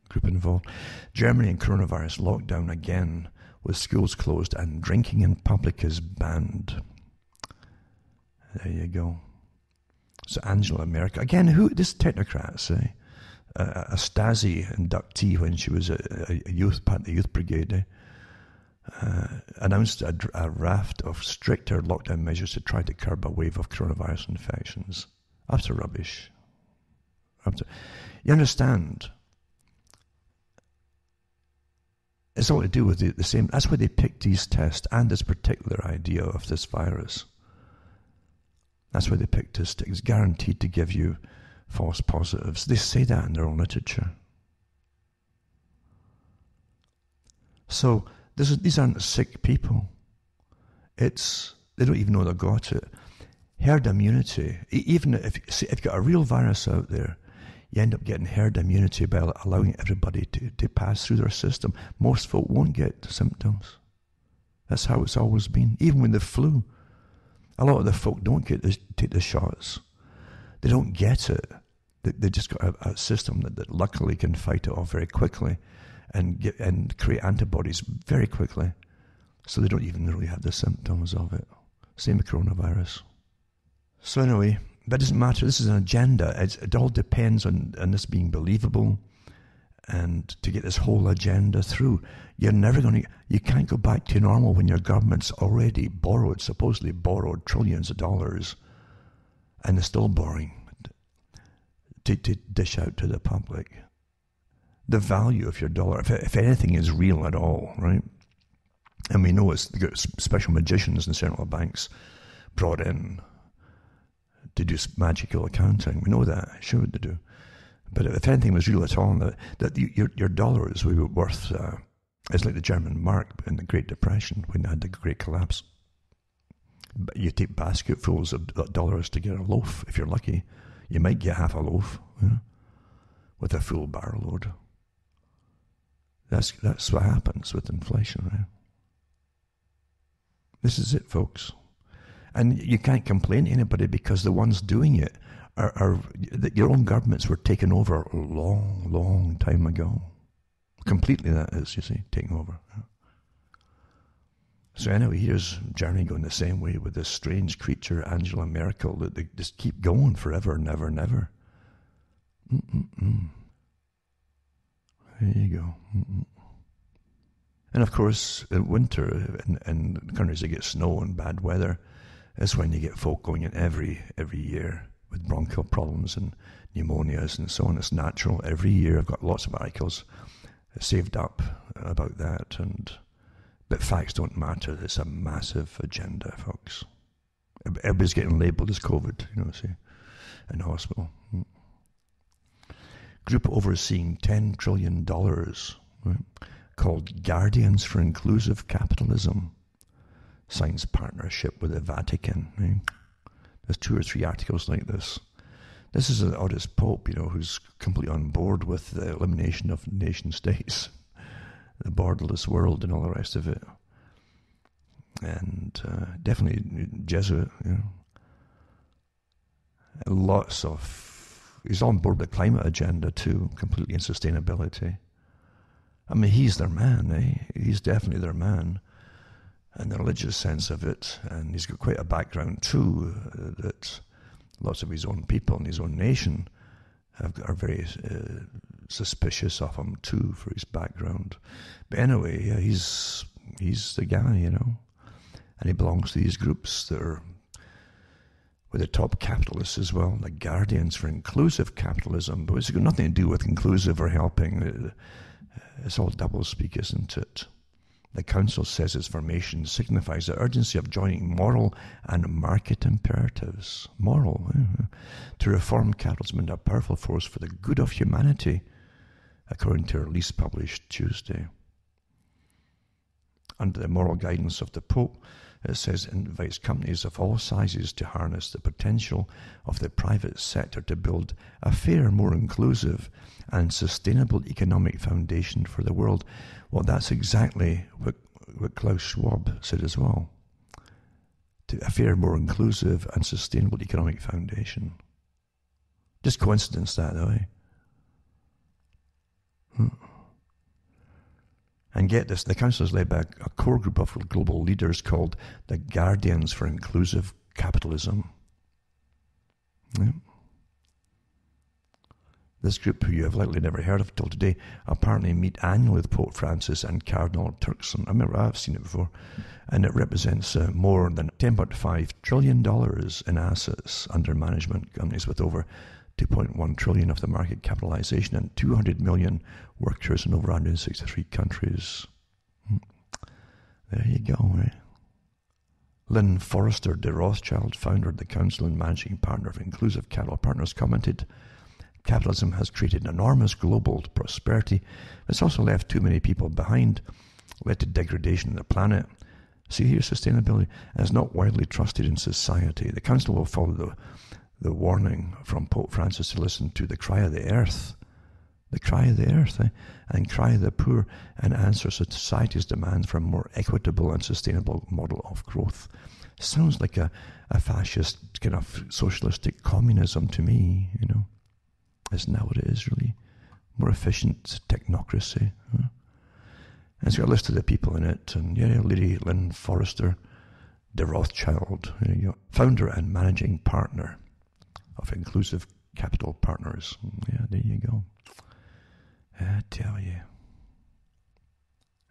group involved. Germany and coronavirus lockdown again, with schools closed and drinking in public is banned. There you go. So Angela Merkel, again, this technocrats, a Stasi inductee when she was a youth, part of the youth brigade, announced a raft of stricter lockdown measures to try to curb a wave of coronavirus infections. That's rubbish. You understand? It's all to do with the same. That's why they picked these tests and this particular idea of this virus. That's why they picked this. It's guaranteed to give you false positives. They say that in their own literature. So these aren't sick people. They don't even know they got it. Herd immunity, even if you've got a real virus out there, you end up getting herd immunity by allowing everybody to pass through their system. Most folk won't get symptoms. That's how it's always been. Even with the flu, a lot of the folk don't take the shots. They don't get it. They just got a system that luckily can fight it off very quickly and create antibodies very quickly. So they don't even really have the symptoms of it. Same with coronavirus. So anyway, that doesn't matter. This is an agenda. It all depends on this being believable, and to get this whole agenda through. You can't go back to normal when your government's already supposedly borrowed trillions of dollars, and they're still borrowing to dish out to the public. The value of your dollar, if anything is real at all, right? And we know they've got special magicians in central banks brought in to do magical accounting. We know that, sure they do. But if anything was real at all, that your dollars would be worth, it's like the German mark in the Great Depression when they had the Great Collapse. But you take basketfuls of dollars to get a loaf. If you're lucky, you might get half a loaf, with a full barrel load. That's what happens with inflation, right? This is it, folks. And you can't complain to anybody because the ones doing it are your own governments were taken over a long, long time ago. Completely, that is, you see, taking over. So anyway, here's Germany going the same way with this strange creature, Angela Merkel, that they just keep going forever, never, never. There you go. And of course, in winter, in countries that get snow and bad weather, that's when you get folk going in every year with bronchial problems and pneumonias and so on. It's natural. Every year I've got lots of articles saved up about that. But facts don't matter. It's a massive agenda, folks. Everybody's getting labelled as COVID, see, in hospital. Group overseeing $10 trillion, right, called Guardians for Inclusive Capitalism, signs partnership with the Vatican. Right? There's 2 or 3 articles like this. This is the oddest pope, who's completely on board with the elimination of nation states, the borderless world and all the rest of it. And definitely Jesuit, he's on board with the climate agenda too, completely in sustainability. I mean, he's their man, He's definitely their man. And the religious sense of it, and he's got quite a background too, that lots of his own people in his own nation are very suspicious of him too for his background. But anyway, yeah, he's the guy, and he belongs to these groups that are with the top capitalists as well, the Guardians for Inclusive Capitalism. But it's got nothing to do with inclusive or helping. It's all doublespeak, isn't it? The Council says its formation signifies the urgency of joining moral and market imperatives, to reform capitalism into a powerful force for the good of humanity, according to a release published Tuesday. Under the moral guidance of the Pope, it says it invites companies of all sizes to harness the potential of the private sector to build a fair, more inclusive and sustainable economic foundation for the world. Well, that's exactly what Klaus Schwab said as well. A fair, more inclusive and sustainable economic foundation. Just coincidence that, though, And get this, the council is led by a core group of global leaders called the Guardians for Inclusive Capitalism. Yeah. This group, who you have likely never heard of till today, apparently meet annually with Pope Francis and Cardinal Turkson. I remember I've seen it before. And it represents more than $10.5 trillion in assets under management, companies with over 2.1 trillion of the market capitalization and 200 million workers in over 163 countries. There you go, eh? Lynn Forrester de Rothschild, founder of the Council and Managing Partner of Inclusive Capital Partners, commented, capitalism has created enormous global prosperity. It's also left too many people behind, led to degradation of the planet. See here, sustainability is not widely trusted in society. The Council will follow the warning from Pope Francis to listen to the cry of the earth. The cry of the earth, and cry of the poor, and answer society's demand for a more equitable and sustainable model of growth. Sounds like a fascist kind of socialistic communism to me, you know. Isn't that what it is, really? More efficient technocracy. Huh? And it's got a list of the people in it, and yeah, Lady Lynn Forrester de Rothschild, there you go, founder and managing partner of Inclusive Capital Partners. Yeah, there you go. I tell you.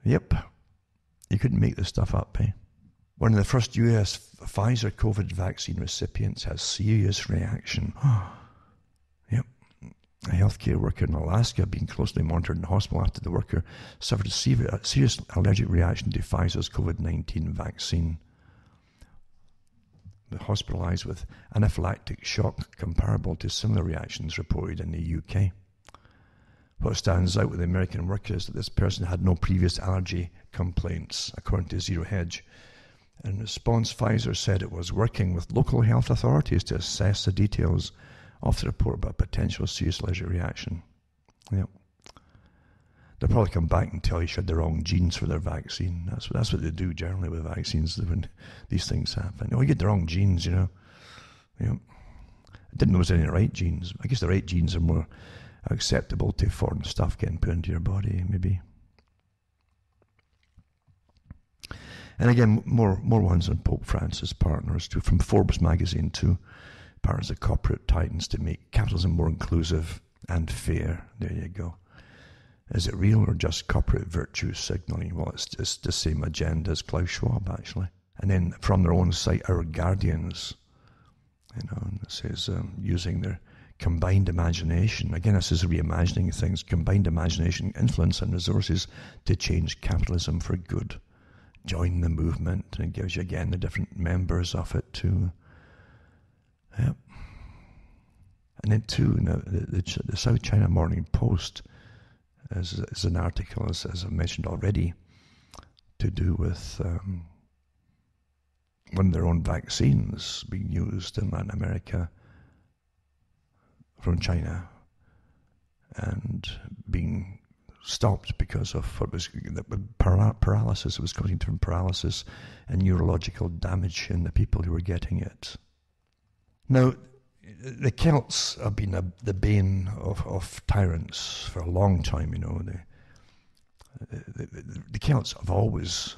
Yep. You couldn't make this stuff up, eh? One of the first US Pfizer COVID vaccine recipients has serious reaction. Yep. A healthcare worker in Alaska being closely monitored in the hospital after the worker suffered a serious allergic reaction to Pfizer's COVID-19 vaccine. Hospitalized with anaphylactic shock comparable to similar reactions reported in the UK. What stands out with the American worker is that this person had no previous allergy complaints, according to Zero Hedge. In response, Pfizer said it was working with local health authorities to assess the details of the report about potential serious allergic reaction. Yep. They'll probably come back and tell you she had the wrong genes for their vaccine. That's what they do generally with vaccines when these things happen. Oh, you get the wrong genes, you know. Yep. I didn't know there was any right genes. I guess the right genes are more acceptable to foreign stuff getting put into your body, maybe. And again, more ones on Pope Francis partners too, from Forbes magazine too. Partners of corporate titans to make capitalism more inclusive and fair. There you go. Is it real or just corporate virtue signaling? Well, it's just the same agenda as Klaus Schwab, actually. And then from their own site, Our Guardians, you know, and it says using their combined imagination. Again, this is reimagining things. Combined imagination, influence, and resources to change capitalism for good. Join the movement, and it gives you again the different members of it too. Yep. And then too, now, the South China Morning Post is an article, as I mentioned already, to do with one of their own vaccines being used in Latin America from China and being stopped because of what was paralysis. It was causing different paralysis and neurological damage in the people who were getting it. Now, the Celts have been the bane of tyrants for a long time, you know. The Celts have always,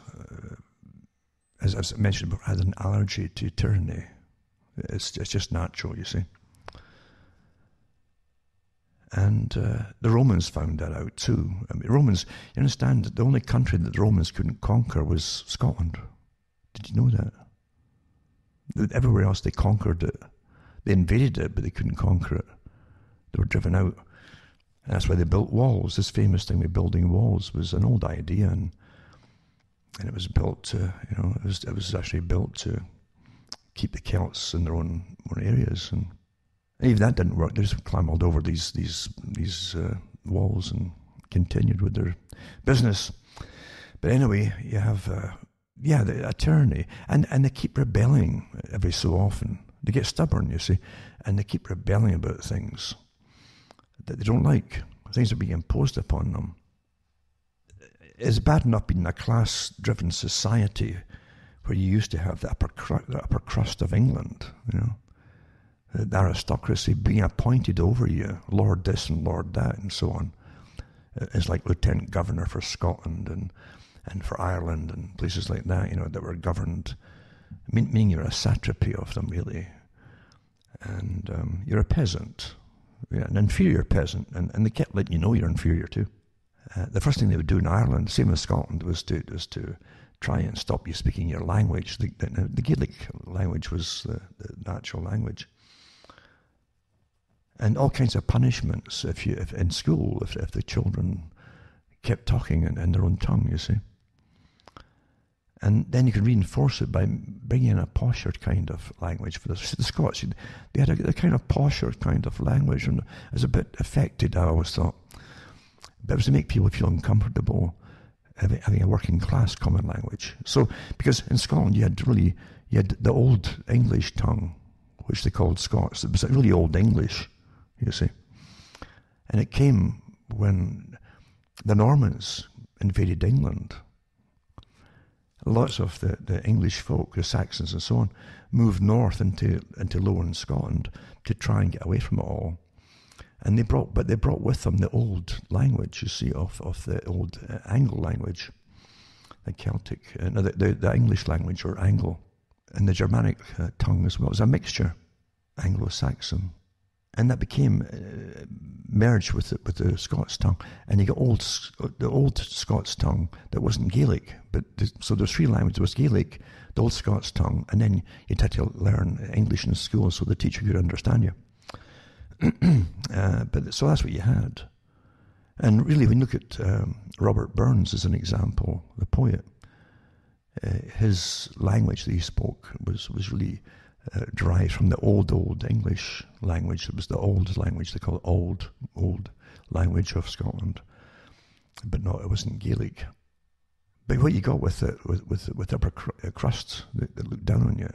as I mentioned before, had an allergy to tyranny. It's just natural, you see. And the Romans found that out too. I mean, Romans, you understand that the only country that the Romans couldn't conquer was Scotland. Did you know that? Everywhere else they conquered it. They invaded it, but they couldn't conquer it. They were driven out. And that's why they built walls. This famous thing with building walls was an old idea, and it was built to, you know, it was actually built to keep the Celts in their own areas. And even that didn't work. They just clambered over these walls and continued with their business. But anyway, you have a tyranny, and they keep rebelling every so often. They get stubborn, you see, and they keep rebelling about things that they don't like. Things are being imposed upon them. It's bad enough being a class-driven society where you used to have the upper crust of England, you know, the aristocracy being appointed over you, Lord this and Lord that and so on. It's like Lieutenant Governor for Scotland and for Ireland and places like that, you know, that were governed, meaning you're a satrapy of them, really. And you're a peasant, an inferior peasant, and they kept letting you know you're inferior too. The first thing they would do in Ireland, same as Scotland, was to try and stop you speaking your language. The Gaelic language was the natural language. And all kinds of punishments if in school, if the children kept talking in their own tongue, you see. And then you can reinforce it by bringing in a posher kind of language. For the Scots, they had a kind of posher kind of language, and it was a bit affected, I always thought. But it was to make people feel uncomfortable having a working class common language. So, because in Scotland you had the old English tongue, which they called Scots. It was really old English, you see. And it came when the Normans invaded England. Lots of the English folk, the Saxons and so on, moved north into Lowland Scotland to try and get away from it all. And they brought with them the old language, you see, of the old Anglo language, the Celtic, the English language, or Anglo, and the Germanic tongue as well. It was a mixture, Anglo-Saxon, and that became merged with the Scots tongue, and you got the old Scots tongue that wasn't Gaelic. So there's three languages. There was Gaelic, the old Scots tongue, and then you'd had to learn English in school so the teacher could understand you. So that's what you had. And really, when you look at Robert Burns as an example, the poet, his language that he spoke was really derived from the old English language. It was the old language, they call it old language of Scotland. But no, it wasn't Gaelic. But what you got with upper crusts that looked down on you,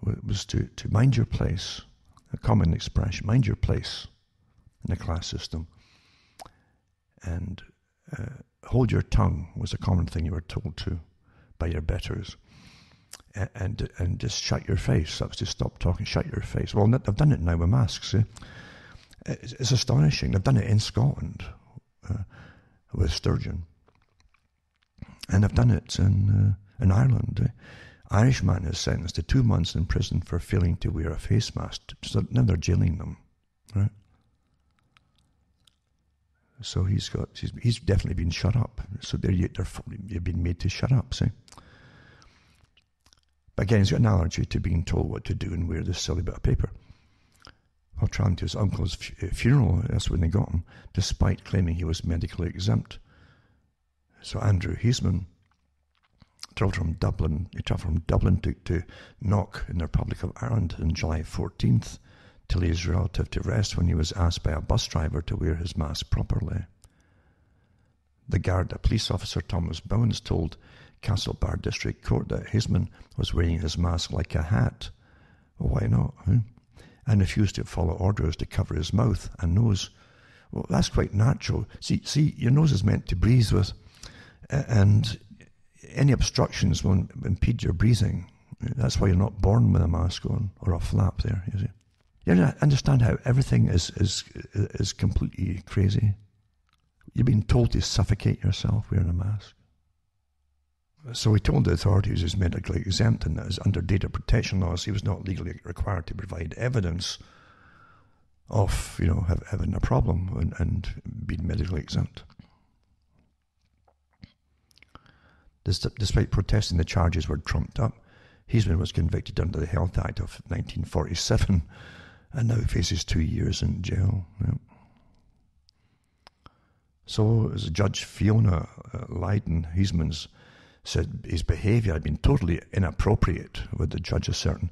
it was to mind your place. A common expression, mind your place in the class system. And hold your tongue was a common thing you were told to by your betters. And just shut your face. That was to stop talking, shut your face. Well, I've done it now with masks. It's astonishing. I've done it in Scotland with Sturgeon. And I've done it in Ireland. Irish man is sentenced to 2 months in prison for failing to wear a face mask. So now they're jailing them, right? So he's definitely been shut up. So you've been made to shut up, see? But again, he's got an allergy to being told what to do and wear this silly bit of paper. While traveling to his uncle's funeral, that's when they got him, despite claiming he was medically exempt. So Andrew Heisman travelled from Dublin to Knock in the Republic of Ireland on July 14th to lay his relative to rest when he was asked by a bus driver to wear his mask properly. The Garda police officer Thomas Bounds told Castlebar District Court that Heisman was wearing his mask like a hat. Well, why not? And refused to follow orders to cover his mouth and nose. Well, that's quite natural. See, your nose is meant to breathe with, and any obstructions won't impede your breathing. That's why you're not born with a mask on or a flap there, you see. You understand how everything is completely crazy? You've been told to suffocate yourself wearing a mask. So he told the authorities he was medically exempt and that under data protection laws he was not legally required to provide evidence of, having a problem and being medically exempt. Despite protesting the charges were trumped up, Heisman was convicted under the Health Act of 1947 and now faces 2 years in jail. Yeah. So, as Judge Fiona Lydon, Heisman said his behaviour had been totally inappropriate, with the judge asserting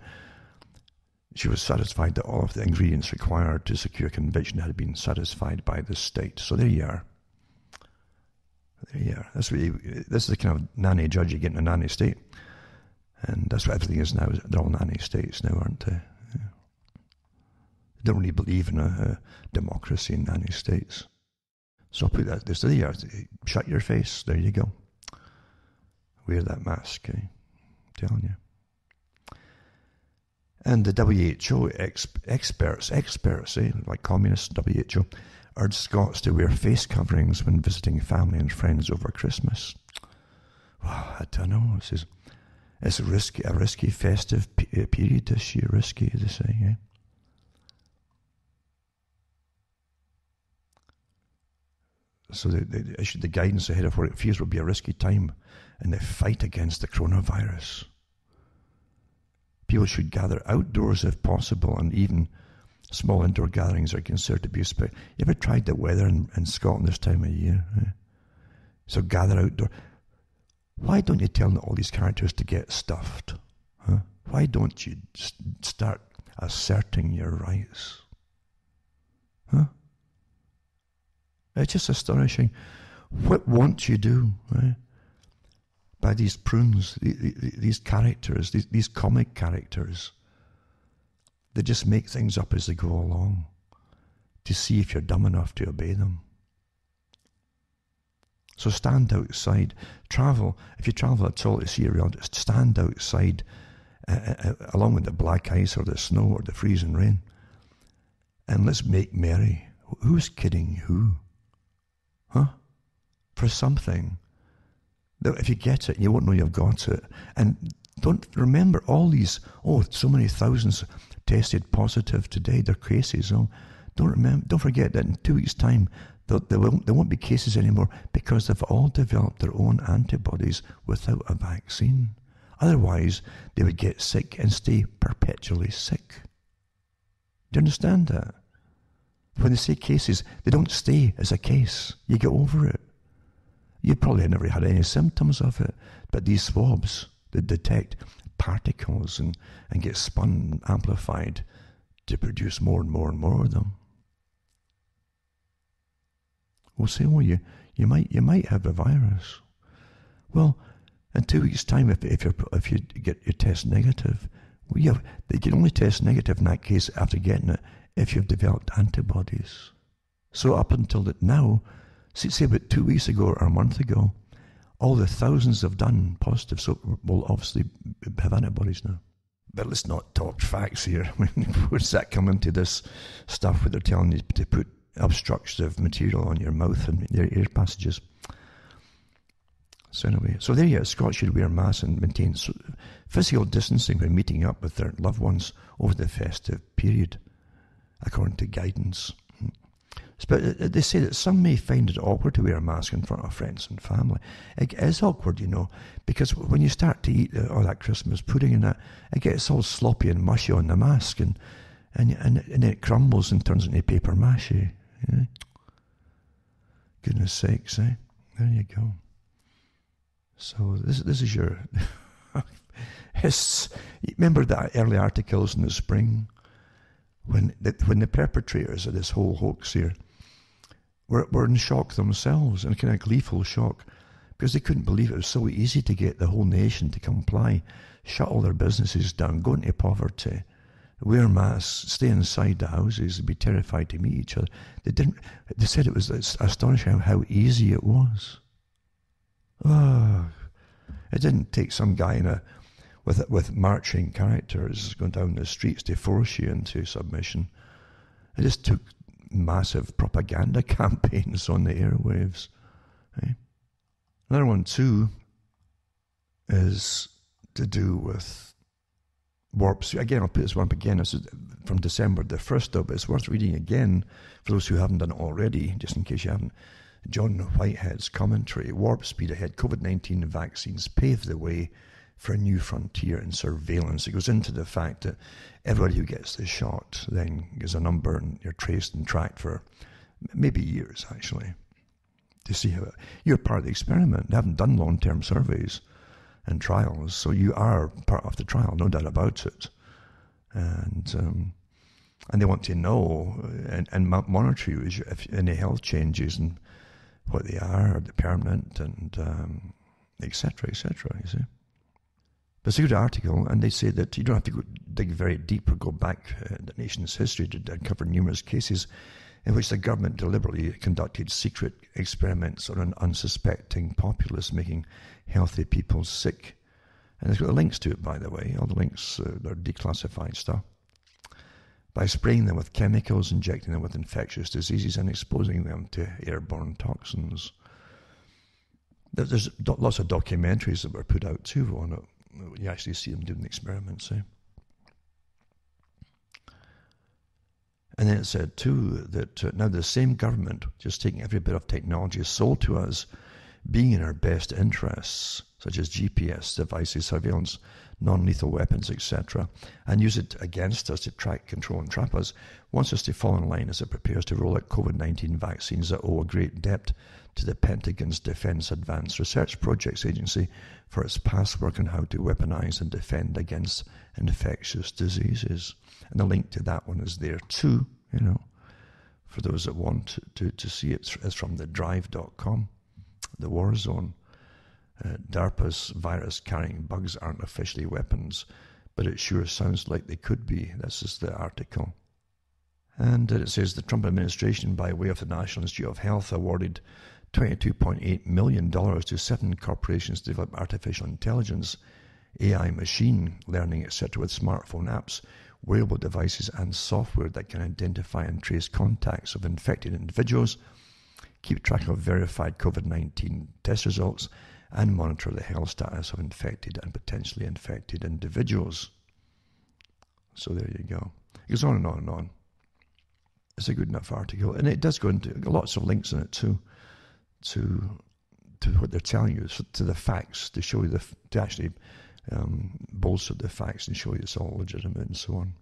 she was satisfied that all of the ingredients required to secure conviction had been satisfied by the state. So there you are. There you are. This is the kind of nanny judge you get in a nanny state. And that's what everything is now. They're all nanny states now, aren't they? Yeah. They don't really believe in a democracy in nanny states. So I'll put that there. So there you are. Shut your face. There you go. Wear that mask, I'm telling you. And the WHO experts, like communists, WHO, urged Scots to wear face coverings when visiting family and friends over Christmas. Well, I don't know. It's a risky festive period this year. Risky, they say, yeah. So they issued the guidance ahead of what it fears will be a risky time in the fight against the coronavirus. People should gather outdoors if possible, and even small indoor gatherings are considered to be you ever tried the weather in Scotland this time of year? Yeah. So gather outdoor. Why don't you tell all these characters to get stuffed? Huh? Why don't you start asserting your rights? Huh? It's just astonishing. What won't you do, right? By these prunes, these characters, these comic characters, they just make things up as they go along to see if you're dumb enough to obey them. So stand outside. Travel. If you travel at all to see around, stand outside along with the black ice or the snow or the freezing rain. And let's make merry. Who's kidding who? Huh? For something. If you get it, you won't know you've got it. And don't remember all these, so many thousands tested positive today. They're cases. Don't forget that in 2 weeks' time, there won't be cases anymore because they've all developed their own antibodies without a vaccine. Otherwise, they would get sick and stay perpetually sick. Do you understand that? When they say cases, they don't stay as a case. You get over it. You probably never had any symptoms of it, but these swabs, they detect particles and get spun and amplified to produce more and more and more of them. We'll say, you might have the virus. Well, in 2 weeks' time, if you get your test negative, they can only test negative in that case after getting it if you've developed antibodies. So up until now, say about 2 weeks ago or a month ago, all the thousands have done positive, so we'll obviously have antibodies now. But let's not talk facts here. Where's that come into this stuff where they're telling you to put obstructive material on your mouth and your ear passages? So anyway, so there you go. Scots should wear masks and maintain physical distancing when meeting up with their loved ones over the festive period, according to guidance. But they say that some may find it awkward to wear a mask in front of friends and family. It is awkward, because when you start to eat all that Christmas pudding and that, it gets all sloppy and mushy on the mask, and it crumbles and turns into paper mache. Goodness sakes, eh? There you go. So this is your... Remember that early articles in the spring when the perpetrators of this whole hoax here were in shock themselves, in a kind of gleeful shock, because they couldn't believe it was so easy to get the whole nation to comply, shut all their businesses down, go into poverty, wear masks, stay inside the houses, and be terrified to meet each other. They said it was astonishing how easy it was. It didn't take some guy with marching characters going down the streets to force you into submission. It just took massive propaganda campaigns on the airwaves. Okay? Another one too is to do with warp speed. Again, I'll put this one up again. This is from December the 1st of it. It's worth reading again for those who haven't done it already, just in case you haven't. John Whitehead's commentary. Warp speed ahead. COVID-19 vaccines pave the way for a new frontier in surveillance. It goes into the fact that everybody who gets the shot then gives a number and you're traced and tracked for maybe years, actually, to see how you're part of the experiment. They haven't done long-term surveys and trials, so you are part of the trial, no doubt about it. And they want to know and monitor you if any health changes and what they are the permanent and etc., you see. But it's a good article, and they say that you don't have to dig very deep or go back the nation's history to uncover numerous cases in which the government deliberately conducted secret experiments on an unsuspecting populace, making healthy people sick. And there's got the links to it, by the way. All the links, they're declassified stuff. By spraying them with chemicals, injecting them with infectious diseases, and exposing them to airborne toxins. There's lots of documentaries that were put out too on it. You actually see them doing the experiments. And then it said too that now the same government, just taking every bit of technology sold to us, being in our best interests, such as GPS devices, surveillance, non-lethal weapons, etc., and use it against us to track, control, and trap us, wants us to fall in line as it prepares to roll out COVID-19 vaccines that owe a great debt to the Pentagon's Defense Advanced Research Projects Agency for its past work on how to weaponize and defend against infectious diseases. And the link to that one is there too, for those that want to see it. It's from the drive.com, the war zone. DARPA's virus-carrying bugs aren't officially weapons, but it sure sounds like they could be. This is the article. And it says the Trump administration, by way of the National Institute of Health, awarded $22.8 million to 7 corporations to develop artificial intelligence, AI, machine learning, etc., with smartphone apps, wearable devices, and software that can identify and trace contacts of infected individuals, keep track of verified COVID-19 test results, and monitor the health status of infected and potentially infected individuals. So there you go. It goes on and on and on. It's a good enough article, and it does go into lots of links in it too, to what they're telling you, to the facts, to show you to actually bolster the facts and show you it's all legitimate and so on.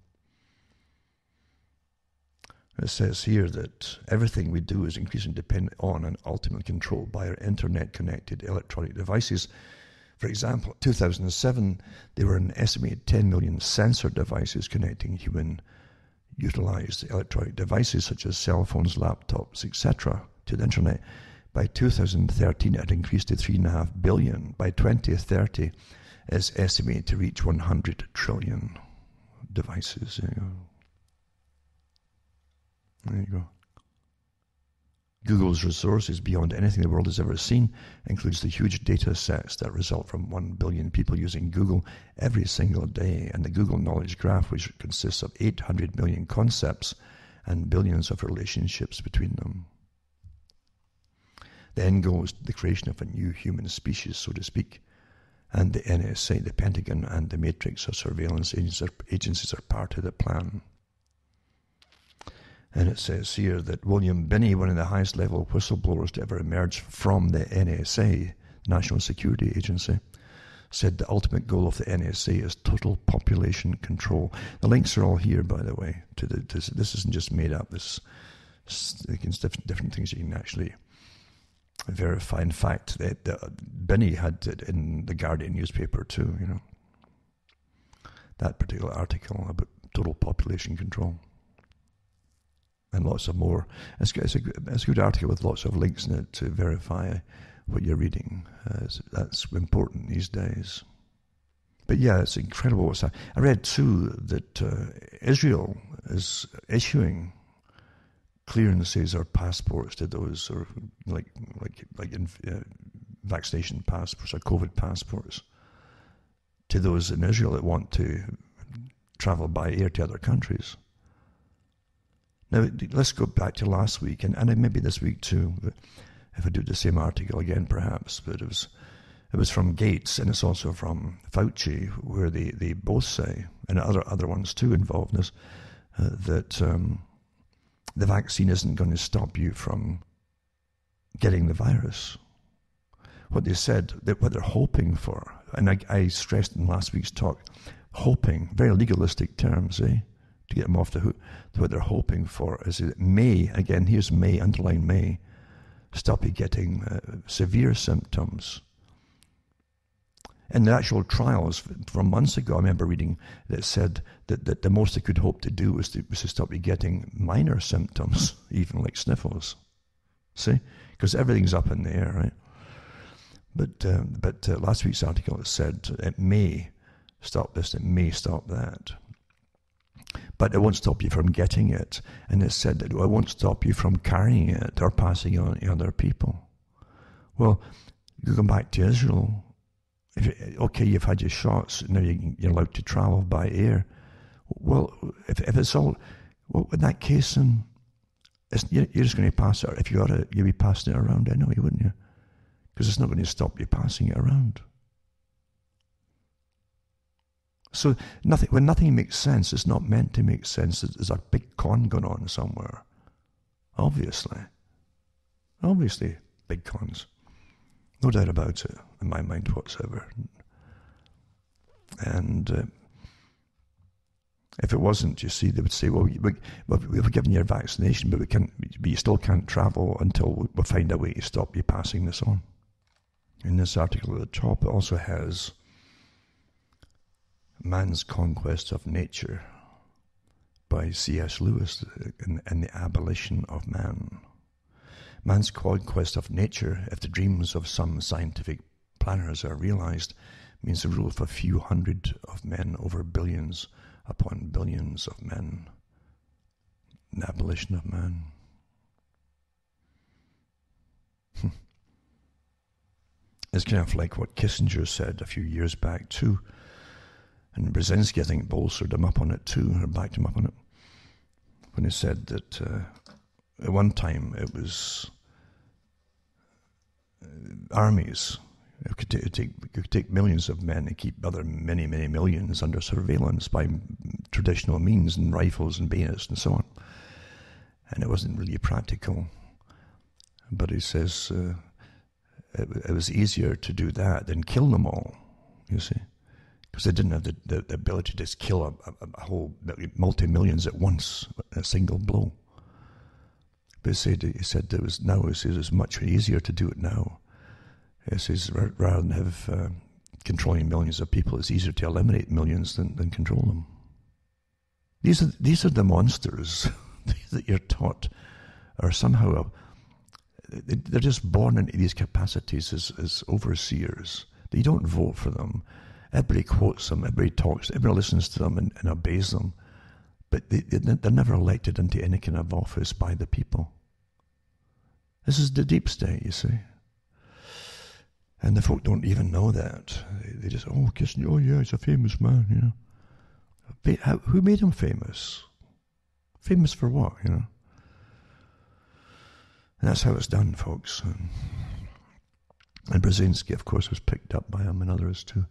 It says here that everything we do is increasingly dependent on and ultimately controlled by our internet-connected electronic devices. For example, in 2007, there were an estimated 10 million sensor devices connecting human-utilized electronic devices such as cell phones, laptops, etc. to the internet. By 2013, it had increased to 3.5 billion. By 2030, it's estimated to reach 100 trillion devices. There you go. Google's resources, beyond anything the world has ever seen, includes the huge data sets that result from 1 billion people using Google every single day, and the Google Knowledge Graph, which consists of 800 million concepts and billions of relationships between them. The end goal is the creation of a new human species, so to speak, and the NSA, the Pentagon, and the matrix of surveillance agencies are part of the plan. And it says here that William Binney, one of the highest level whistleblowers to ever emerge from the NSA, National Security Agency, said the ultimate goal of the NSA is total population control. The links are all here, by the way. This isn't just made up. This different things you can actually verify. In fact, Binney had it in the Guardian newspaper too. That particular article about total population control. And lots of more. It's a good article with lots of links in it to verify what you're reading. That's important these days. But yeah, it's incredible what's happening. I read too that Israel is issuing clearances or passports to those, or like vaccination passports or COVID passports, to those in Israel that want to travel by air to other countries. Now, let's go back to last week, and maybe this week too, if I do the same article again perhaps, but it was from Gates, and it's also from Fauci, where they both say, and other ones too involved in this, that the vaccine isn't going to stop you from getting the virus. What they said, what they're hoping for, and I stressed in last week's talk, hoping, very legalistic terms, to get them off the hook. What they're hoping for is that may, again, here's may, underline may, stop you getting severe symptoms. In the actual trials from months ago, I remember reading that said that the most they could hope to do was to stop you getting minor symptoms, even like sniffles. See? Because everything's up in the air, right? But last week's article said it may stop this, it may stop that. But it won't stop you from getting it. And it said that it won't stop you from carrying it or passing it on to other people. Well, you go back to Israel. You've had your shots, now you're allowed to travel by air. Well, if it's all, well, in that case, then you're just going to pass it. If you got it, you'll be passing it around anyway, wouldn't you? Because it's not going to stop you passing it around. So when nothing makes sense, it's not meant to make sense. There's a big con going on somewhere. Obviously, big cons. No doubt about it, in my mind whatsoever. And if it wasn't, you see, they would say, well, we've given you a vaccination, but you still can't travel until we find a way to stop you passing this on. In this article at the top, it also has Man's Conquest of Nature by C.S. Lewis and the Abolition of Man. Man's conquest of nature, if the dreams of some scientific planners are realized, means the rule of a few hundred of men over billions upon billions of men. The abolition of man. It's kind of like what Kissinger said a few years back too. And Brzezinski, I think, bolstered him up on it too, or backed him up on it, when he said that at one time it was armies. It could take millions of men and keep other many, many millions under surveillance by traditional means and rifles and bayonets and so on. And it wasn't really practical. But he says it was easier to do that than kill them all, you see. Because they didn't have the ability to just kill a whole multi-millions at once, a single blow. But he said it was much easier to do it now. He says rather than have controlling millions of people, it's easier to eliminate millions than control them. These are the monsters that you're taught are somehow they're just born into these capacities as overseers. You don't vote for them. Everybody quotes them, everybody talks, everybody listens to them and obeys them. But they're never elected into any kind of office by the people. This is the deep state, you see. And the folk don't even know that. They just, Kissinger, oh yeah, he's a famous man, you know. Who made him famous? Famous for what, you know? And that's how it's done, folks. And Brzezinski, of course, was picked up by him and others too,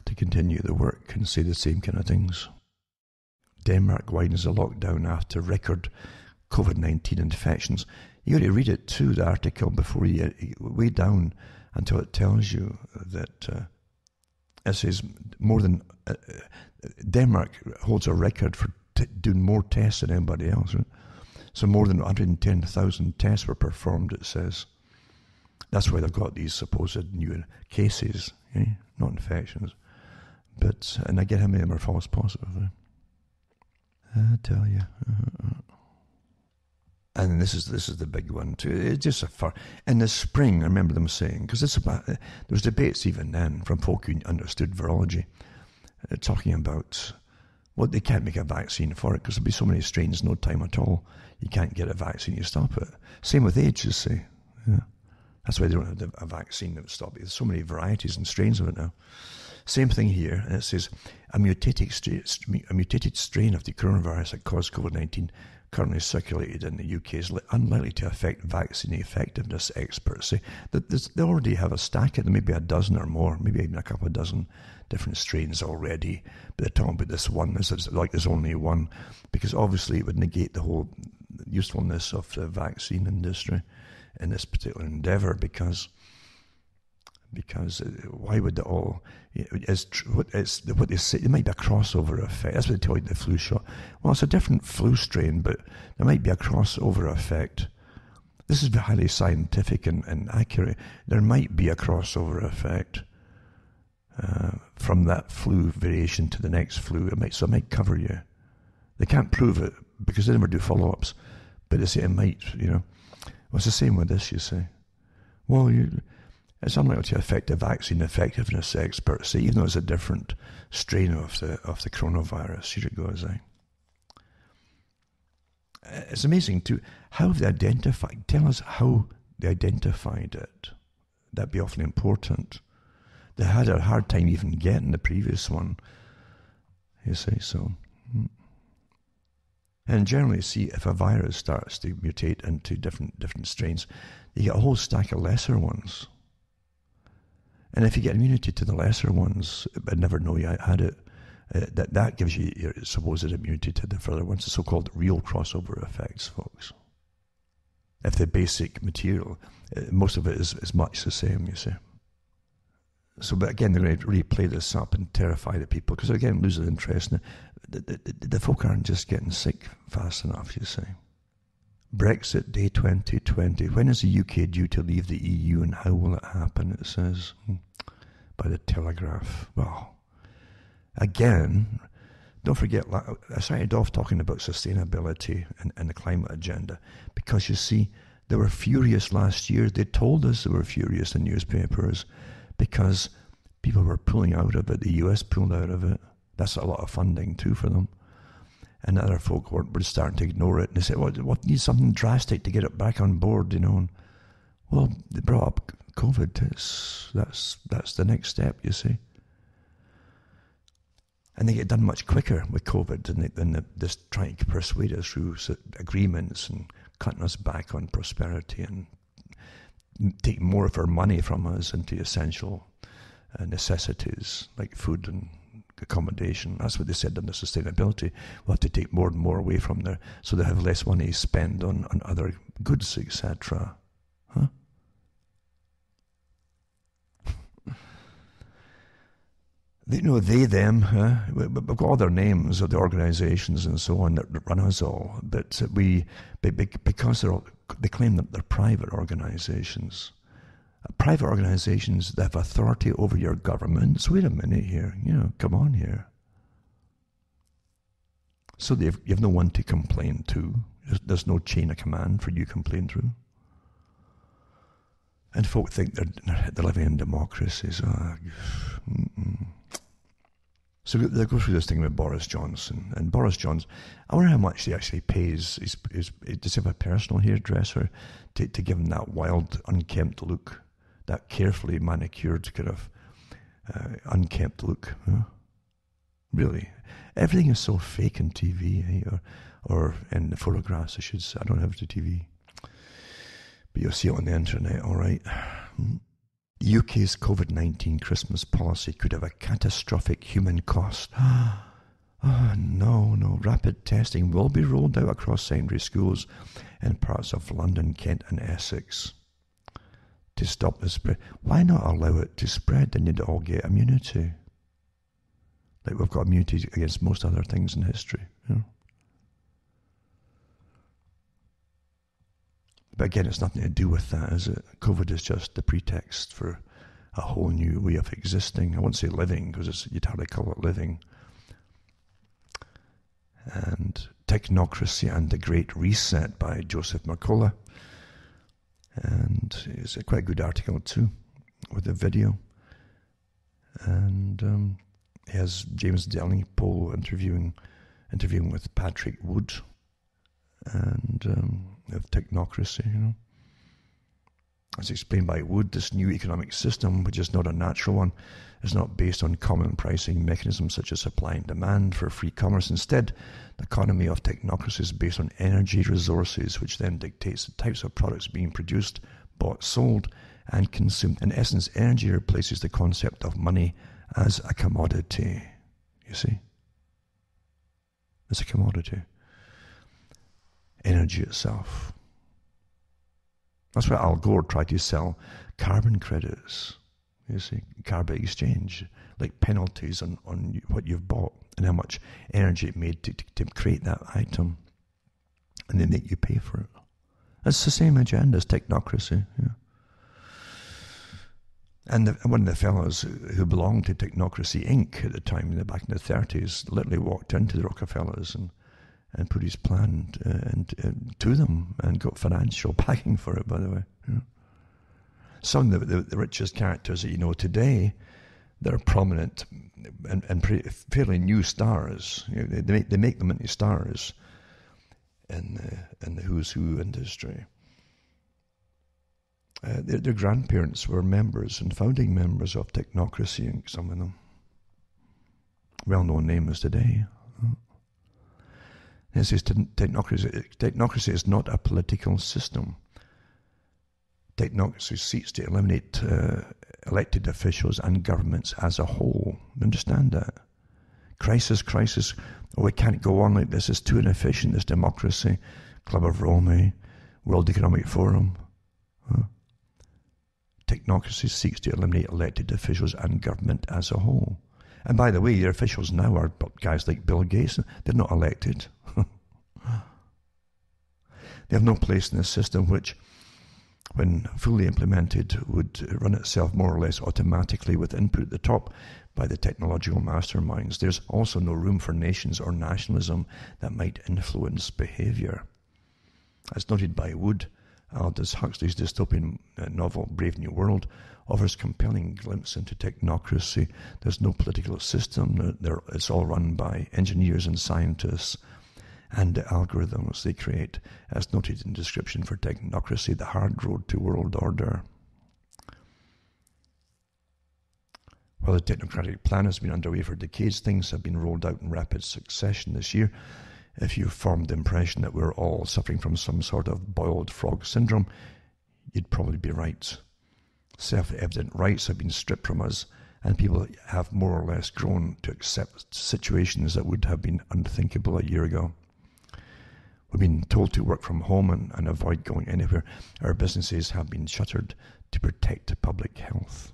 to continue the work and say the same kind of things. Denmark widens the lockdown after record COVID-19 infections. You got to read it too, the article, before you way down until it tells you that it says more than Denmark holds a record for doing more tests than anybody else. Right? So more than 110,000 tests were performed, it says. That's why they've got these supposed new cases, not infections. And I get how many of them are false positive. I tell you. And this is the big one too. It's just in the spring, I remember them saying, because there was debates even then from folk who understood virology, talking about, well, they can't make a vaccine for it because there'll be so many strains, no time at all. You can't get a vaccine, you stop it. Same with AIDS, you see. Yeah. That's why they don't have a vaccine that would stop it. There's so many varieties and strains of it now. Same thing here, and it says, a mutated strain of the coronavirus that caused COVID-19 currently circulated in the UK is unlikely to affect vaccine effectiveness, experts say. They already have a stack of them, maybe a dozen or more, maybe even a couple of dozen different strains already. But they're talking about this one, it's like there's only one, because obviously it would negate the whole usefulness of the vaccine industry in this particular endeavour, because why would it all? What they say, there might be a crossover effect. That's what they tell you the flu shot. Well, it's a different flu strain, but there might be a crossover effect. This is highly scientific and accurate. There might be a crossover effect from that flu variation to the next flu. So it might cover you. They can't prove it because they never do follow-ups, but they say it might. Well, it's the same with this. You say, well, it's unlikely to affect the vaccine effectiveness, experts say, even though it's a different strain of the coronavirus. Here it goes. It's amazing too. How have they identified? Tell us how they identified it. That'd be awfully important. They had a hard time even getting the previous one. You say so. And generally, see, if a virus starts to mutate into different strains, you get a whole stack of lesser ones. And if you get immunity to the lesser ones, but never know you had it, that gives you your supposed immunity to the further ones, the so-called real crossover effects, folks. if the basic material, most of it is much the same, you see. So, but again, they're going to really play this up and terrify the people, because again, losing interest. The folk aren't just getting sick fast enough, you see. Brexit Day 2020. When is the UK due to leave the EU and how will it happen? It says by the Telegraph. Well, again, don't forget, I started off talking about sustainability and the climate agenda, because you see, they were furious last year. They told us they were furious in newspapers because people were pulling out of it. The US pulled out of it. That's a lot of funding too for them. And other folk were starting to ignore it. And they said, well, what needs something drastic to get it back on board, you know? And, well, they brought up COVID. That's the next step, you see. And they get done much quicker with COVID than just trying to persuade us through agreements and cutting us back on prosperity and take more of our money from us into essential necessities like food and accommodation. That's what they said under sustainability. We'll have to take more and more away from there so they have less money to spend on other goods, etc. Huh? Them, we've got all their names of the organizations and so on that run us all, but because they claim that they're private organizations. Private organizations that have authority over your government. So wait a minute here, come on here. So you have no one to complain to. There's no chain of command for you to complain through. And folk think they're living in democracies. So they go through this thing with Boris Johnson. And Boris Johnson, I wonder how much he actually pays. Does he have a personal hairdresser to give him that wild, unkempt look? That carefully manicured kind of unkempt look? Huh? Really? Everything is so fake on TV, eh? Or in the photographs, I should say. I don't have the TV. But you'll see it on the internet, all right? The UK's COVID-19 Christmas policy could have a catastrophic human cost. No. Rapid testing will be rolled out across secondary schools in parts of London, Kent and Essex to stop the spread. Why not allow it to spread? Then you'd all get immunity. Like we've got immunity against most other things in history. But again, it's nothing to do with that, is it? COVID is just the pretext for a whole new way of existing. I won't say living, because you'd hardly call it living. And Technocracy and the Great Reset by Joseph Mercola. And it's a quite good article too, with a video. And he has James Delingpole interviewing with Patrick Wood. And of Technocracy, As explained by Wood, this new economic system, which is not a natural one, is not based on common pricing mechanisms such as supply and demand for free commerce. Instead, the economy of technocracy is based on energy resources, which then dictates the types of products being produced, bought, sold, and consumed. In essence, energy replaces the concept of money as a commodity. You see? It's a commodity. Energy itself. That's why Al Gore tried to sell carbon credits. You see, carbon exchange, like penalties on what you've bought and how much energy it made to create that item, and they make you pay for it. That's the same agenda as technocracy. Yeah. And one of the fellows who belonged to Technocracy Inc. at the time, back in the 30s, literally walked into the Rockefellers and put his plan to them and got financial backing for it, by the way. Yeah. Some of the richest characters that you know today, they're prominent and fairly new stars. They make them into stars in the who's who industry. Their grandparents were members and founding members of Technocracy Inc., some of them. Well-known names today. This is Technocracy is not a political system. Technocracy seeks to eliminate elected officials and governments as a whole. Understand that? Crisis. Oh, we can't go on like this. It's too inefficient, this democracy. Club of Rome. World Economic Forum. Technocracy seeks to eliminate elected officials and government as a whole. And by the way, your officials now are guys like Bill Gates. They're not elected. They have no place in a system which, when fully implemented, would run itself more or less automatically with input at the top by the technological masterminds. There's also no room for nations or nationalism that might influence behavior. As noted by Wood, Aldous Huxley's dystopian novel Brave New World offers compelling glimpse into technocracy. There's no political system. It's all run by engineers and scientists and the algorithms they create, as noted in the description for technocracy, the hard road to world order. While the technocratic plan has been underway for decades, things have been rolled out in rapid succession this year. If you formed the impression that we're all suffering from some sort of boiled frog syndrome, you'd probably be right. Self-evident rights have been stripped from us, and people have more or less grown to accept situations that would have been unthinkable a year ago. We've been told to work from home and avoid going anywhere. Our businesses have been shuttered to protect public health.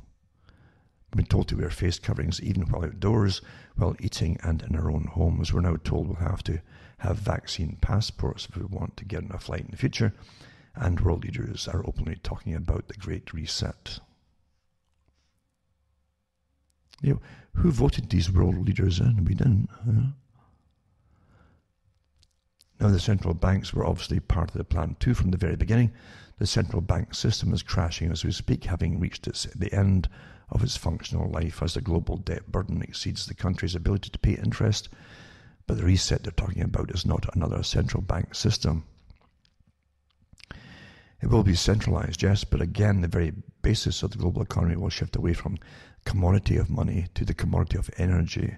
We've been told to wear face coverings even while outdoors, while eating and in our own homes. We're now told we'll have to have vaccine passports if we want to get on a flight in the future. And world leaders are openly talking about the Great Reset. You know, who voted these world leaders in? We didn't. Now, the central banks were obviously part of the plan too from the very beginning. The central bank system is crashing as we speak, having reached the end of its functional life as the global debt burden exceeds the country's ability to pay interest. But the reset they're talking about is not another central bank system. It will be centralized, yes, but again, the very basis of the global economy will shift away from commodity of money to the commodity of energy.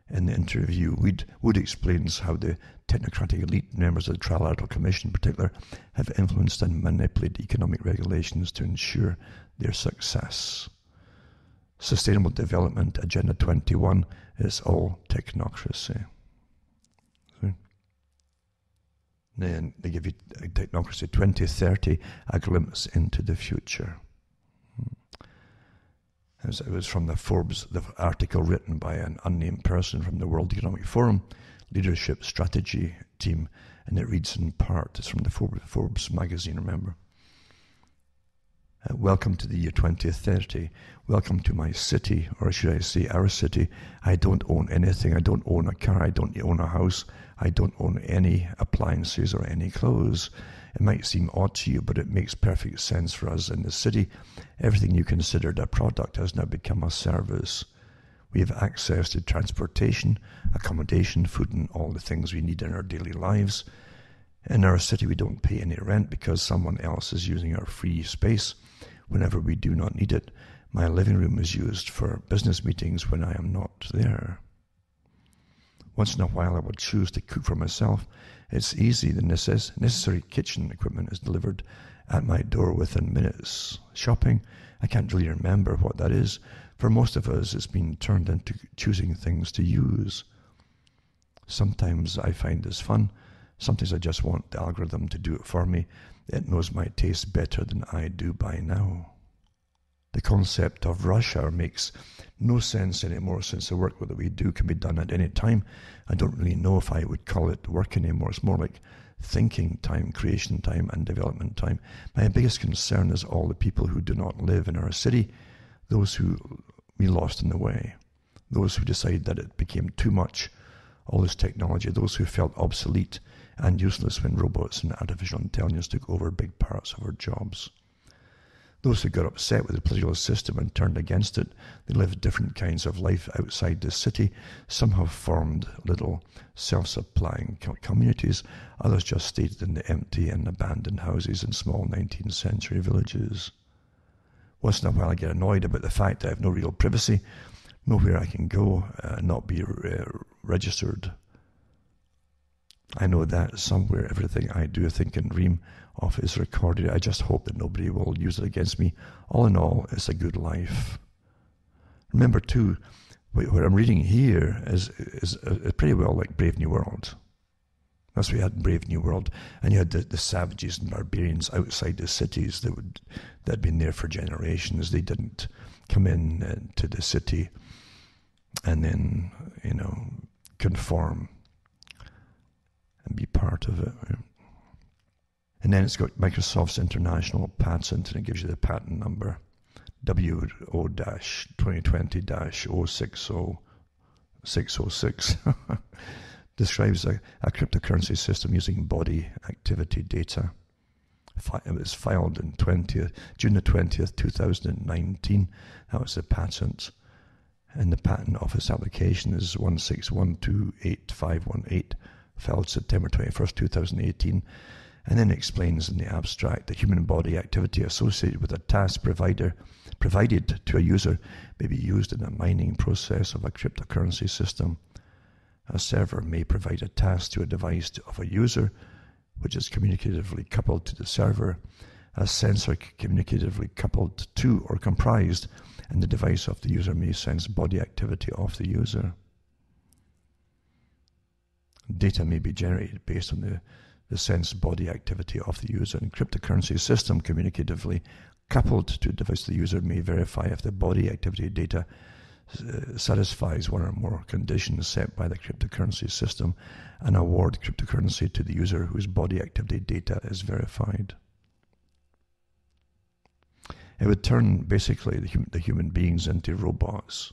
In the interview, Wood explains how the technocratic elite members of the Trilateral Commission in particular have influenced and manipulated economic regulations to ensure their success. Sustainable Development Agenda 21 is all technocracy. See? Then they give you Technocracy 2030, a glimpse into the future. It was from the article written by an unnamed person from the World Economic Forum Leadership Strategy Team, and it reads in part, it's from the Forbes magazine, remember. Welcome to the year 2030. Welcome to my city, or should I say our city. I don't own anything. I don't own a car. I don't own a house. I don't own any appliances or any clothes. It might seem odd to you, but it makes perfect sense for us in the city. Everything you considered a product has now become a service. We have access to transportation, accommodation, food, and all the things we need in our daily lives. In our city, we don't pay any rent because someone else is using our free space whenever we do not need it. My living room is used for business meetings when I am not there. Once in a while, I would choose to cook for myself. It's easy. The necessary kitchen equipment is delivered at my door within minutes. Shopping, I can't really remember what that is. For most of us, it's been turned into choosing things to use. Sometimes I find this fun. Sometimes I just want the algorithm to do it for me. It knows my taste better than I do by now. The concept of rush hour makes no sense anymore since the work that we do can be done at any time. I don't really know if I would call it work anymore. It's more like thinking time, creation time, and development time. My biggest concern is all the people who do not live in our city, those who we lost in the way, those who decided that it became too much, all this technology, those who felt obsolete and useless when robots and artificial intelligence took over big parts of our jobs. Those who got upset with the political system and turned against it, they lived different kinds of life outside the city. Some have formed little self-supplying communities. Others just stayed in the empty and abandoned houses in small 19th century villages. Once in a while I get annoyed about the fact that I have no real privacy, nowhere I can go and not be registered. I know that somewhere everything I do, think, and dream of is recorded. I just hope that nobody will use it against me. All in all, it's a good life. Remember, too, what I'm reading here is pretty well like Brave New World. That's what you had in Brave New World. And you had the savages and barbarians outside the cities that had been there for generations. They didn't come in to the city and then, conform and be part of it. Right? And then it's got Microsoft's international patent, and it gives you the patent number, WO-2020-060-606. Describes a cryptocurrency system using body activity data. It was filed in June the 20th, 2019. That was the patent. And the patent office application is 161288518, filed September 21st, 2018. And then explains in the abstract that human body activity associated with a task provided to a user may be used in a mining process of a cryptocurrency system. A server may provide a task to a device of a user, which is communicatively coupled to the server, a sensor communicatively coupled to or comprised, and the device of the user may sense body activity of the user. Data may be generated based on the sense body activity of the user, and cryptocurrency system communicatively coupled to a device the user may verify if the body activity data satisfies one or more conditions set by the cryptocurrency system and award cryptocurrency to the user whose body activity data is verified. It would turn basically the human beings into robots,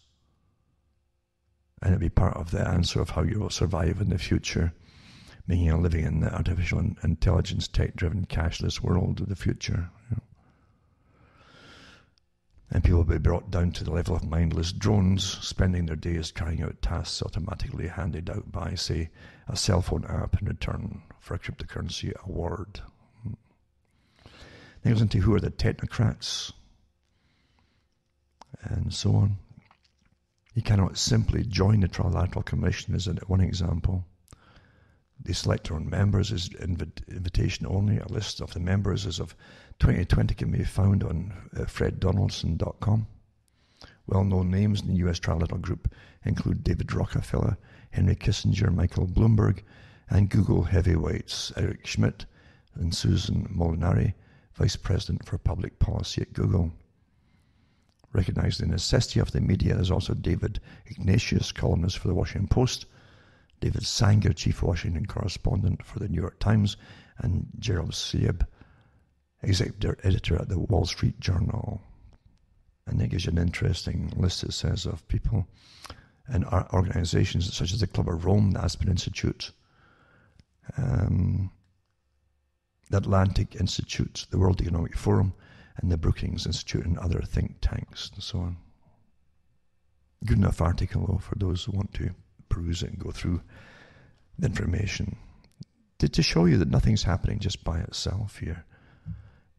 and it'd be part of the answer of how you will survive in the future, making a living in the artificial intelligence, tech-driven, cashless world of the future. And people will be brought down to the level of mindless drones, spending their days carrying out tasks automatically handed out by, say, a cell phone app in return for a cryptocurrency award. Then goes into who are the technocrats, and so on. You cannot simply join the Trilateral Commission, is one example. They select their own members as invitation only. A list of the members as of 2020 can be found on freddonaldson.com. Well-known names in the U.S. Trilateral Group include David Rockefeller, Henry Kissinger, Michael Bloomberg, and Google heavyweights Eric Schmidt and Susan Molinari, Vice President for Public Policy at Google. Recognizing the necessity of the media, there's also David Ignatius, columnist for the Washington Post, David Sanger, Chief Washington Correspondent for the New York Times, and Gerald Seib, Executive Editor at the Wall Street Journal. And that gives you an interesting list, it says, of people and organizations such as the Club of Rome, the Aspen Institute, the Atlantic Institute, the World Economic Forum, and the Brookings Institute, and other think tanks, and so on. Good enough article, though, for those who want to peruse it and go through the information to show you that nothing's happening just by itself here.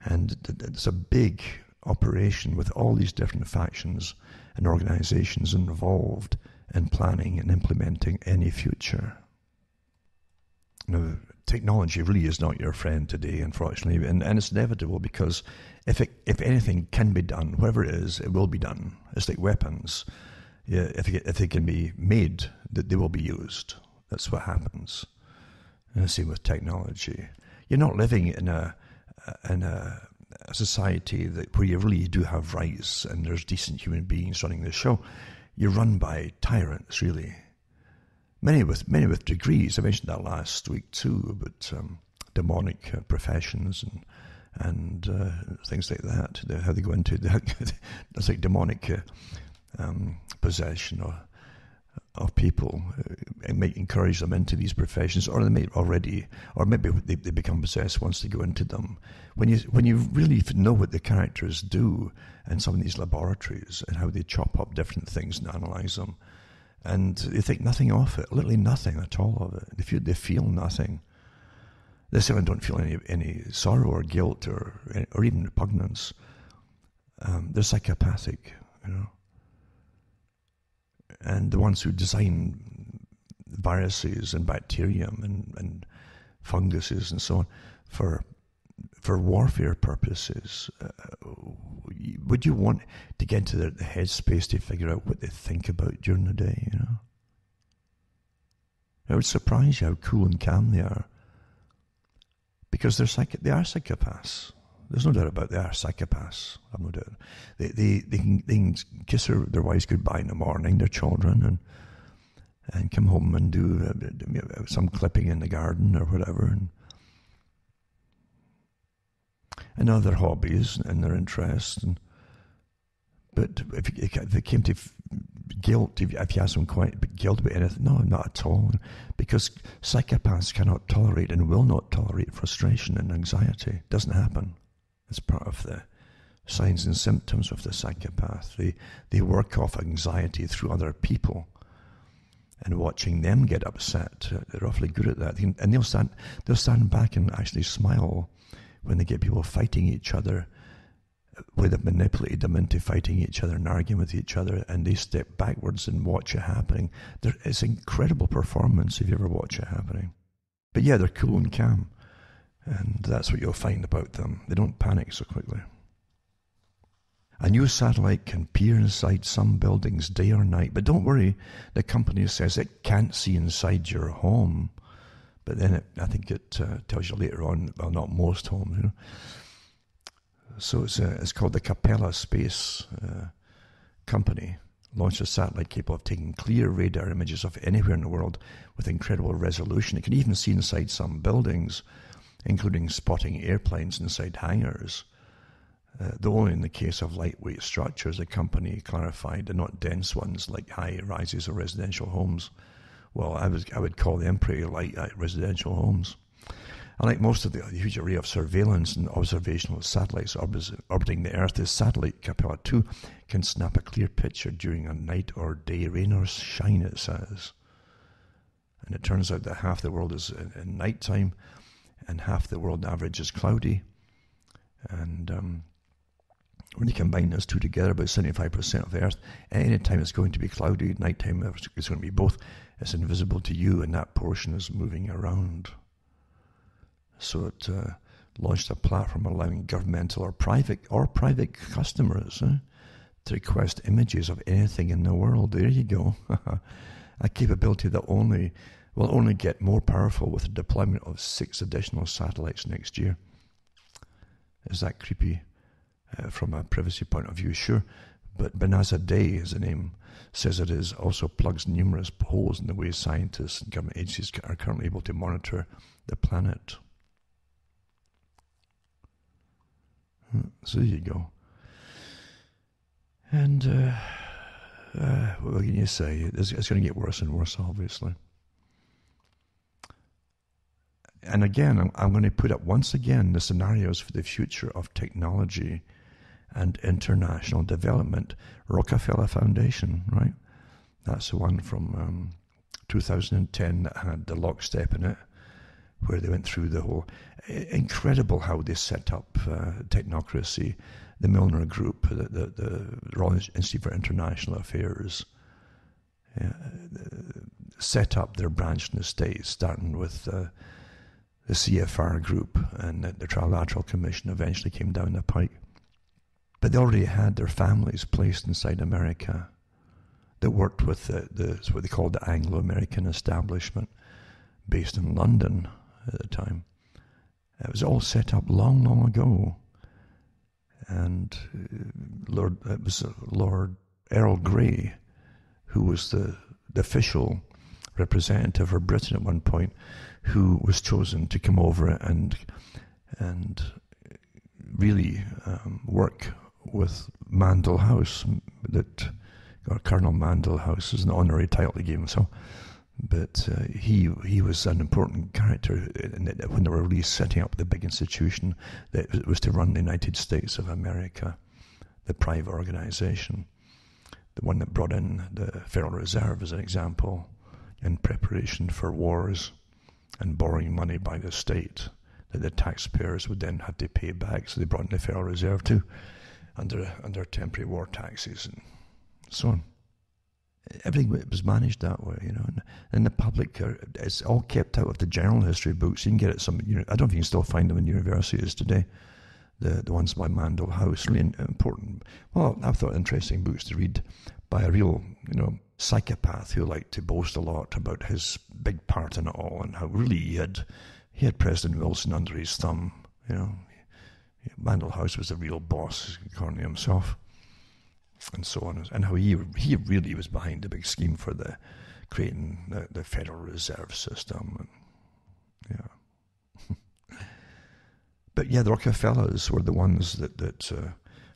And it's a big operation with all these different factions and organizations involved in planning and implementing any future. Now, technology really is not your friend today, unfortunately, and it's inevitable, because if anything can be done, whatever it is, it will be done. It's like weapons. Yeah, if they can be made, that they will be used. That's what happens. And the same with technology. You're not living in a society where you really do have rights and there's decent human beings running the show. You're run by tyrants, really. Many with degrees. I mentioned that last week too, about demonic professions and things like that. How they go into that's like demonic possession of people. It might encourage them into these professions, or they may already, or maybe they become possessed once they go into them. When you really know what the characters do in some of these laboratories and how they chop up different things and analyze them, and they think nothing of it, literally nothing at all of it. They feel nothing. They certainly don't feel any sorrow or guilt or even repugnance. They're psychopathic, And the ones who design viruses and bacterium and funguses and so on for warfare purposes, would you want to get into the headspace to figure out what they think about during the day? It would surprise you how cool and calm they are. Because they are psychopaths. There's no doubt about it. They are psychopaths. I've no doubt. They can kiss their wives goodbye in the morning, their children, and come home and do some clipping in the garden or whatever, and other hobbies and their interests. But if it came to guilt, if you ask them guilt about anything, no, not at all. Because psychopaths cannot tolerate and will not tolerate frustration and anxiety. It doesn't happen. It's part of the signs and symptoms of the psychopath. They work off anxiety through other people, and watching them get upset, they're awfully good at that. And they'll stand back and actually smile when they get people fighting each other, where they've manipulated them into fighting each other and arguing with each other, and they step backwards and watch it happening. It's incredible performance if you ever watch it happening. But yeah, they're cool and calm, and that's what you'll find about them. They don't panic so quickly. A new satellite can peer inside some buildings day or night, but don't worry, the company says it can't see inside your home. But then I think it tells you later on, well, not most homes, you know. So it's called the Capella Space Company. Launched a satellite capable of taking clear radar images of anywhere in the world with incredible resolution. It can even see inside some buildings, including spotting airplanes inside hangars. Though only in the case of lightweight structures, the company clarified, and not dense ones like high rises or residential homes. Well, I would call them pretty light residential homes. Unlike most of the huge array of surveillance and observational satellites orbiting the Earth, this satellite, Capella 2, can snap a clear picture during a night or day, rain or shine, it says. And it turns out that half the world is in nighttime, and half the world average is cloudy. And when you combine those two together, about 75% of the Earth, at any time it's going to be cloudy, nighttime it's going to be both. It's invisible to you, and that portion is moving around. So it launched a platform allowing governmental or private customers to request images of anything in the world. There you go. A capability that will only get more powerful with the deployment of 6 additional satellites next year. Is that creepy from a privacy point of view? Sure. But Benaza Day, is the name, says it is also plugs numerous holes in the way scientists and government agencies are currently able to monitor the planet. So there you go. And what can you say? It's going to get worse and worse, obviously. And again, I'm going to put up once again the scenarios for the future of technology and international development. Rockefeller Foundation, right? That's the one from 2010 that had the lockstep in it, where they went through the whole... Incredible how they set up technocracy. The Milner Group, the Royal Institute for International Affairs, set up their branch in the States, starting with the CFR group, and the Trilateral Commission eventually came down the pike. But they already had their families placed inside America that worked with what they called the Anglo-American establishment, based in London at the time. It was all set up long, long ago. And it was Lord Earl Grey, who was the official representative for Britain at one point, who was chosen to come over and really work with Mandel House, or Colonel Mandel House is an honorary title they gave him. So, but he was an important character when they were really setting up the big institution that was to run the United States of America, the private organization, the one that brought in the Federal Reserve as an example in preparation for wars and borrowing money by the state that the taxpayers would then have to pay back. So they brought in the Federal Reserve too, under temporary war taxes and so on. Everything was managed that way, you know. And the public, it's all kept out of the general history books. You can get it some, I don't know if you can still find them in universities today. The ones by Mandel House, really important. Well, I've thought interesting books to read by a real, psychopath who liked to boast a lot about his big part in it all, and how really he had President Wilson under his thumb. Mandel House was the real boss, according to himself, and so on, and how he really was behind the big scheme for creating the Federal Reserve System. But yeah, the Rockefellers were the ones that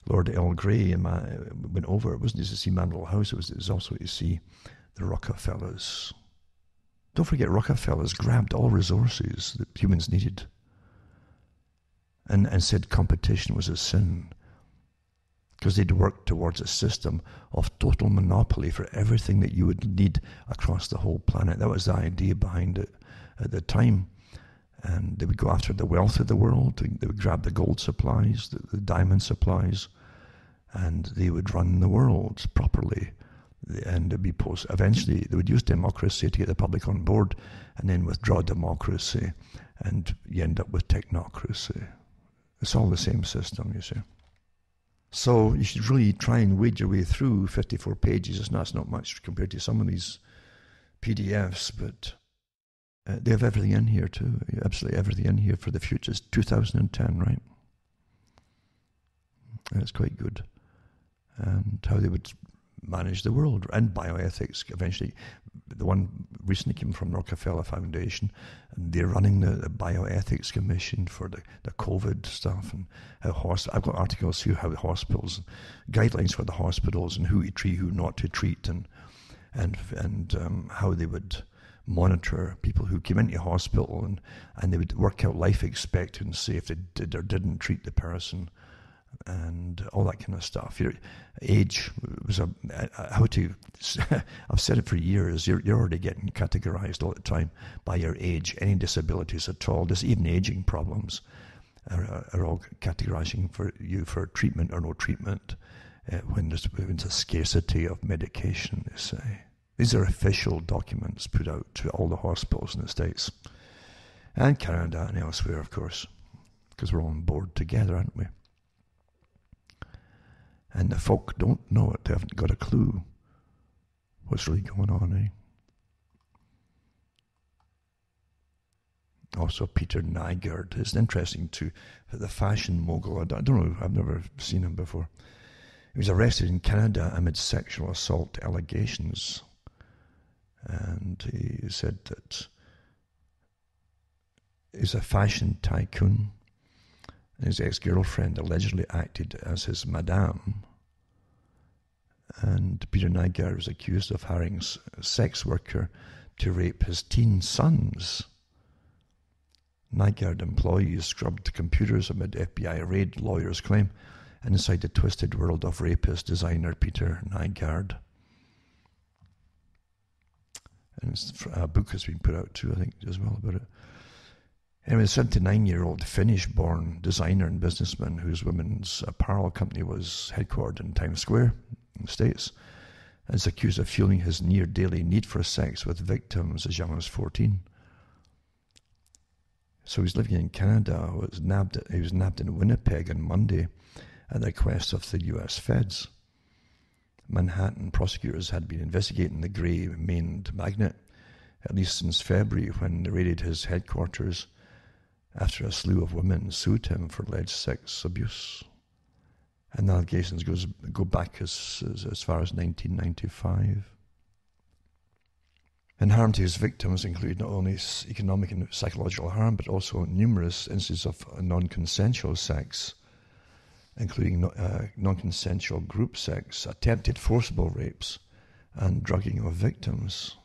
Lord Earl Grey went over. It wasn't just to see Mandel House, it was also to see the Rockefellers. Don't forget, Rockefellers grabbed all resources that humans needed and said competition was a sin, because they'd worked towards a system of total monopoly for everything that you would need across the whole planet. That was the idea behind it at the time. And they would go after the wealth of the world. They would grab the gold supplies, the diamond supplies, and they would run the world properly. And it'd be eventually they would use democracy to get the public on board, and then withdraw democracy, and you end up with technocracy. It's all the same system, you see. So you should really try and wade your way through 54 pages. That's not much compared to some of these PDFs, but they have everything in here too. Absolutely everything in here for the future. It's 2010, right? That's quite good. And how they would manage the world, and bioethics eventually. The one recently came from Rockefeller Foundation, and they're running the bioethics commission for the COVID stuff, and how I've got articles here how the hospitals, guidelines for the hospitals, and who to treat, who not to treat, and how they would monitor people who came into hospital, and they would work out life expectancy if they did or didn't treat the person, and all that kind of stuff. Your age was how to. I've said it for years. You're already getting categorized all the time by your age. Any disabilities at all, there's even aging problems, are all categorizing for you for treatment or no treatment when there's a scarcity of medication. They say these are official documents put out to all the hospitals in the States and Canada and elsewhere, of course, because we're all on board together, aren't we? And the folk don't know it. They haven't got a clue what's really going on, Also, Peter Nygaard is interesting too. The fashion mogul. I don't know. I've never seen him before. He was arrested in Canada amid sexual assault allegations. And he said that he's a fashion tycoon. His ex-girlfriend allegedly acted as his madame. And Peter Nygaard was accused of hiring a sex worker to rape his teen sons. Nygaard employees scrubbed computers amid FBI raid, lawyers claim, inside the twisted world of rapist designer Peter Nygaard. And a book has been put out too, I think, as well about it. Anyway, a 79-year-old Finnish-born designer and businessman whose women's apparel company was headquartered in Times Square in the States is accused of fueling his near-daily need for sex with victims as young as 14. So he's living in Canada. He was nabbed in Winnipeg on Monday at the request of the U.S. feds. Manhattan prosecutors had been investigating the grey-maned magnate at least since February, when they raided his headquarters after a slew of women sued him for alleged sex abuse. And the allegations go back as far as 1995. And harm to his victims include not only economic and psychological harm, but also numerous instances of non-consensual sex, including non-consensual group sex, attempted forcible rapes, and drugging of victims.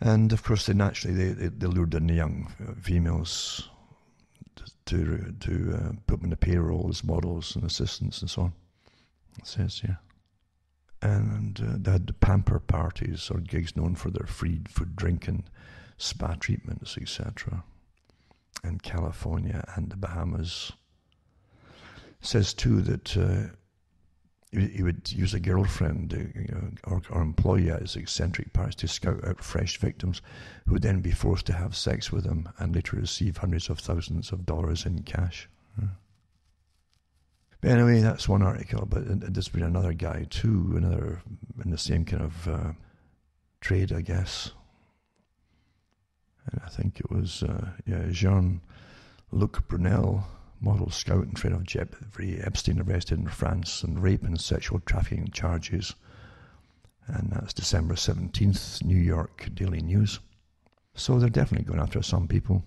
And of course, they lured in the young females to put them in the payroll as models and assistants and so on. It says, yeah. And they had the pamper parties or gigs known for their free food, drink, and spa treatments, etc. in California and the Bahamas. It says too that he would use a girlfriend or employee at his eccentric parties to scout out fresh victims who would then be forced to have sex with him and later receive hundreds of thousands of dollars in cash. But anyway, that's one article, but there's been another guy too, another in the same kind of trade, I guess. And I think it was Jean-Luc Brunel, model scout and trainer of Jeffrey Epstein, arrested in France on rape and sexual trafficking charges. And that's December 17th, New York Daily News. So they're definitely going after some people.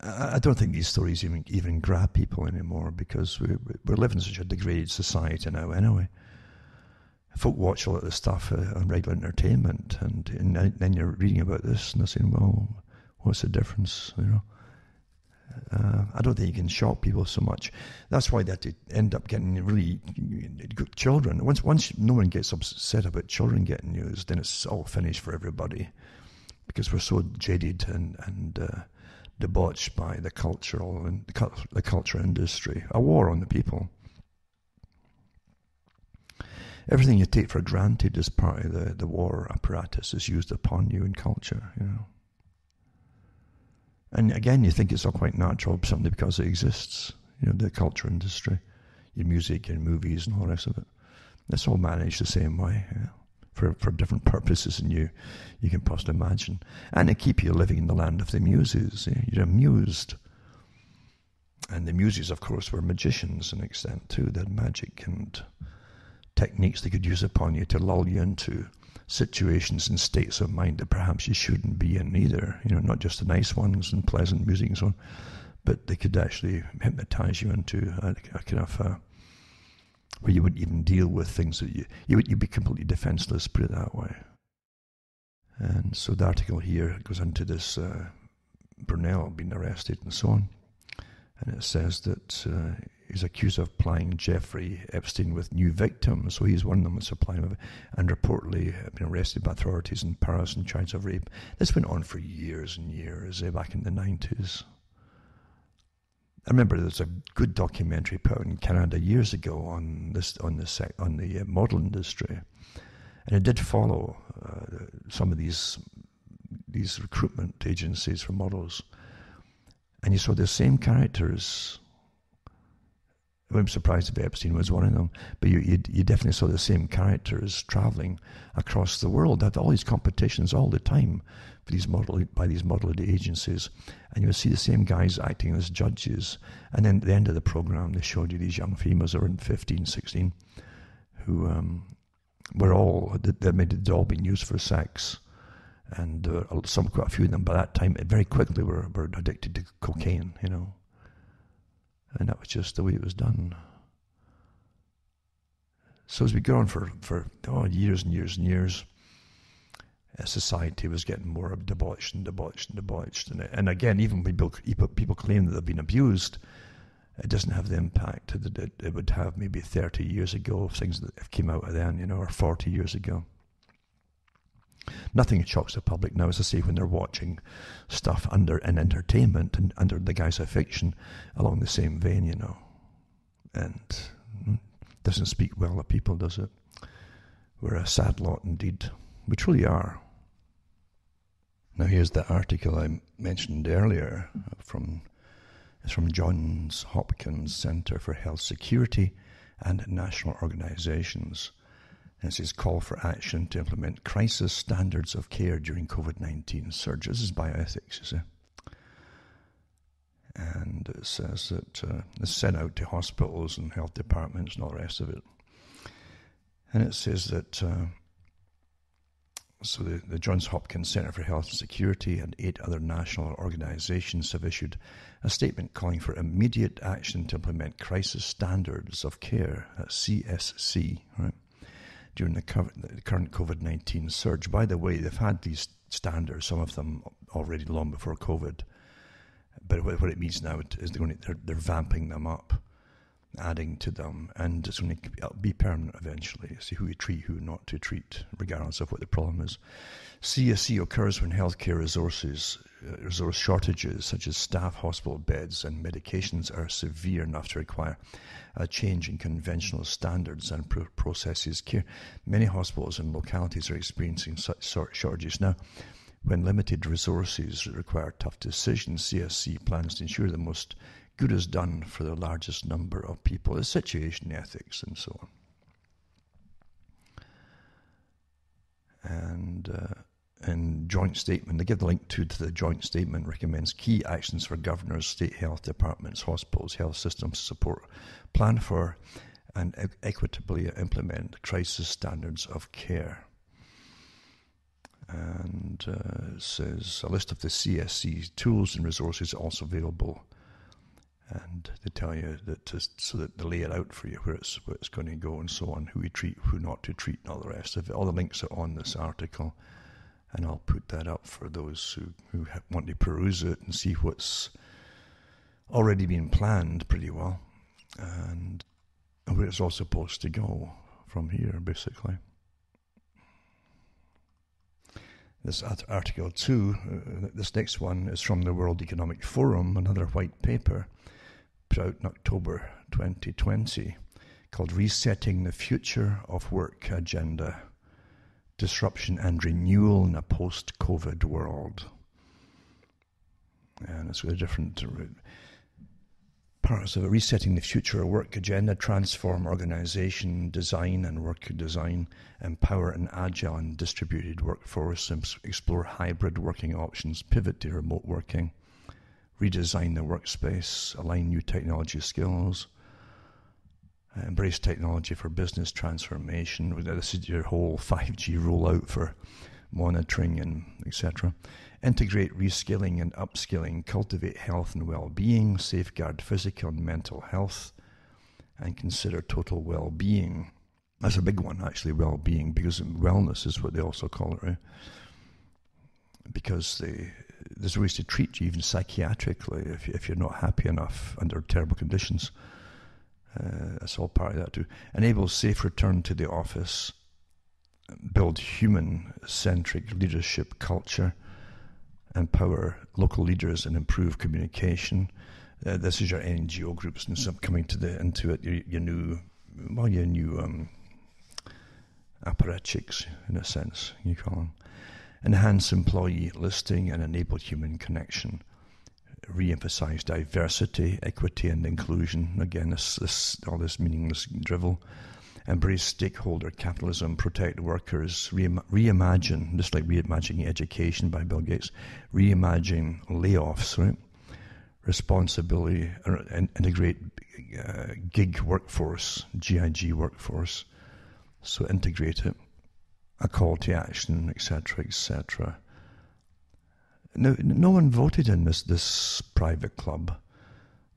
I don't think these stories even grab people anymore, because we're living in such a degraded society now anyway. Folk watch a lot of this stuff on regular entertainment, and then you're reading about this and they're saying, well, what's the difference, you know? I don't think you can shock people so much. That's why they have to end up getting really good children. Once no one gets upset about children getting used, then it's all finished for everybody, because we're so jaded and debauched by the cultural and the culture industry. A war on the people. Everything you take for granted as part of the war apparatus is used upon you in culture, you know. And again, you think it's all quite natural simply because it exists, you know, the culture industry, your music, your movies and all the rest of it. It's all managed the same way, you know, for different purposes than you can possibly imagine. And to keep you living in the land of the muses. You know, you're amused. And the muses, of course, were magicians to an extent too. They had magic and techniques they could use upon you to lull you into situations and states of mind that perhaps you shouldn't be in either, you know, not just the nice ones and pleasant music and so on, but they could actually hypnotize you into a kind of where you wouldn't even deal with things that you'd be completely defenseless, put it that way. And so the article here goes into this Brunel being arrested and so on, and it says that he's accused of applying Jeffrey Epstein with new victims, so he's one of them that's applying with, and reportedly been arrested by authorities in Paris on charges of rape. This went on for years and years, back in the 90s. I remember there was a good documentary put out in Canada years ago on the model industry, and it did follow some of these recruitment agencies for models, and you saw the same characters. I'm surprised if Epstein was one of them, but you definitely saw the same characters traveling across the world. They had all these competitions all the time for by these model agencies, and you would see the same guys acting as judges. And then at the end of the program, they showed you these young females that were 15, 16, who were all they'd all been used for sex, and quite a few of them by that time very quickly were addicted to cocaine, you know. And that was just the way it was done. So as we go on for years and years and years, society was getting more debauched and debauched and debauched. And again, even when people claim that they've been abused, it doesn't have the impact that it would have maybe 30 years ago of things that came out of then, you know, or 40 years ago. Nothing shocks the public now, as I say, when they're watching stuff in entertainment and under the guise of fiction along the same vein, you know. And doesn't speak well of people, does it? We're a sad lot indeed. We truly are. Now here's the article I mentioned earlier it's from Johns Hopkins Center for Health Security and National Organizations. And it says, call for action to implement crisis standards of care during COVID-19 surge. This is bioethics, you see. And it says that it's sent out to hospitals and health departments and all the rest of it. And it says that, so the Johns Hopkins Center for Health and Security and 8 other national organizations have issued a statement calling for immediate action to implement crisis standards of care, CSC, right? During the current COVID-19 surge. By the way, they've had these standards, some of them already long before COVID. But what it means now is they're vamping them up, adding to them, and it's going to be permanent eventually. See who you treat, who not to treat, regardless of what the problem is. CSC occurs when healthcare resource shortages, such as staff, hospital beds, and medications, are severe enough to require a change in conventional standards and processes care. Many hospitals and localities are experiencing such shortages now. When limited resources require tough decisions, CSC plans to ensure the most good is done for the largest number of people. It's situation ethics and so on. And joint statement, they give the link to the joint statement, recommends key actions for governors, state health departments, hospitals, health systems to support, plan for, and equitably implement crisis standards of care. And it says a list of the CSC tools and resources also available. And they tell you that so that they lay it out for you where it's going to go and so on, who we treat, who not to treat, and all the rest of it. All the links are on this article, and I'll put that up for those who want to peruse it and see what's already been planned pretty well, and where it's all supposed to go from here, basically. This article 2, this next one is from the World Economic Forum, another white paper put out in October 2020 called Resetting the Future of Work Agenda, Disruption and Renewal in a Post-COVID World. And it's got different parts of it. Resetting the Future of Work Agenda, transform organization design and work design, empower an agile and distributed workforce, explore hybrid working options, pivot to remote working, redesign the workspace, align new technology skills, embrace technology for business transformation. This is your whole 5G rollout for monitoring and etc. Integrate reskilling and upskilling, cultivate health and well-being, safeguard physical and mental health, and consider total well-being. That's a big one, actually, well-being, because wellness is what they also call it, right? Because there's ways to treat you, even psychiatrically, if you're not happy enough under terrible conditions. That's all part of that too. Enable safe return to the office, build human-centric leadership culture, empower local leaders and improve communication. This is your NGO groups and some coming into it. Your new apparatchiks, in a sense, you call them. Enhance employee listing and enable human connection. Re-emphasize diversity, equity, and inclusion. Again, all this meaningless drivel. Embrace stakeholder capitalism, protect workers, reimagine, just like reimagining education by Bill Gates, reimagine layoffs, right? Responsibility, integrate gig workforce, GIG workforce. So integrate it, a call to action, etc., etc. No one voted in this private club,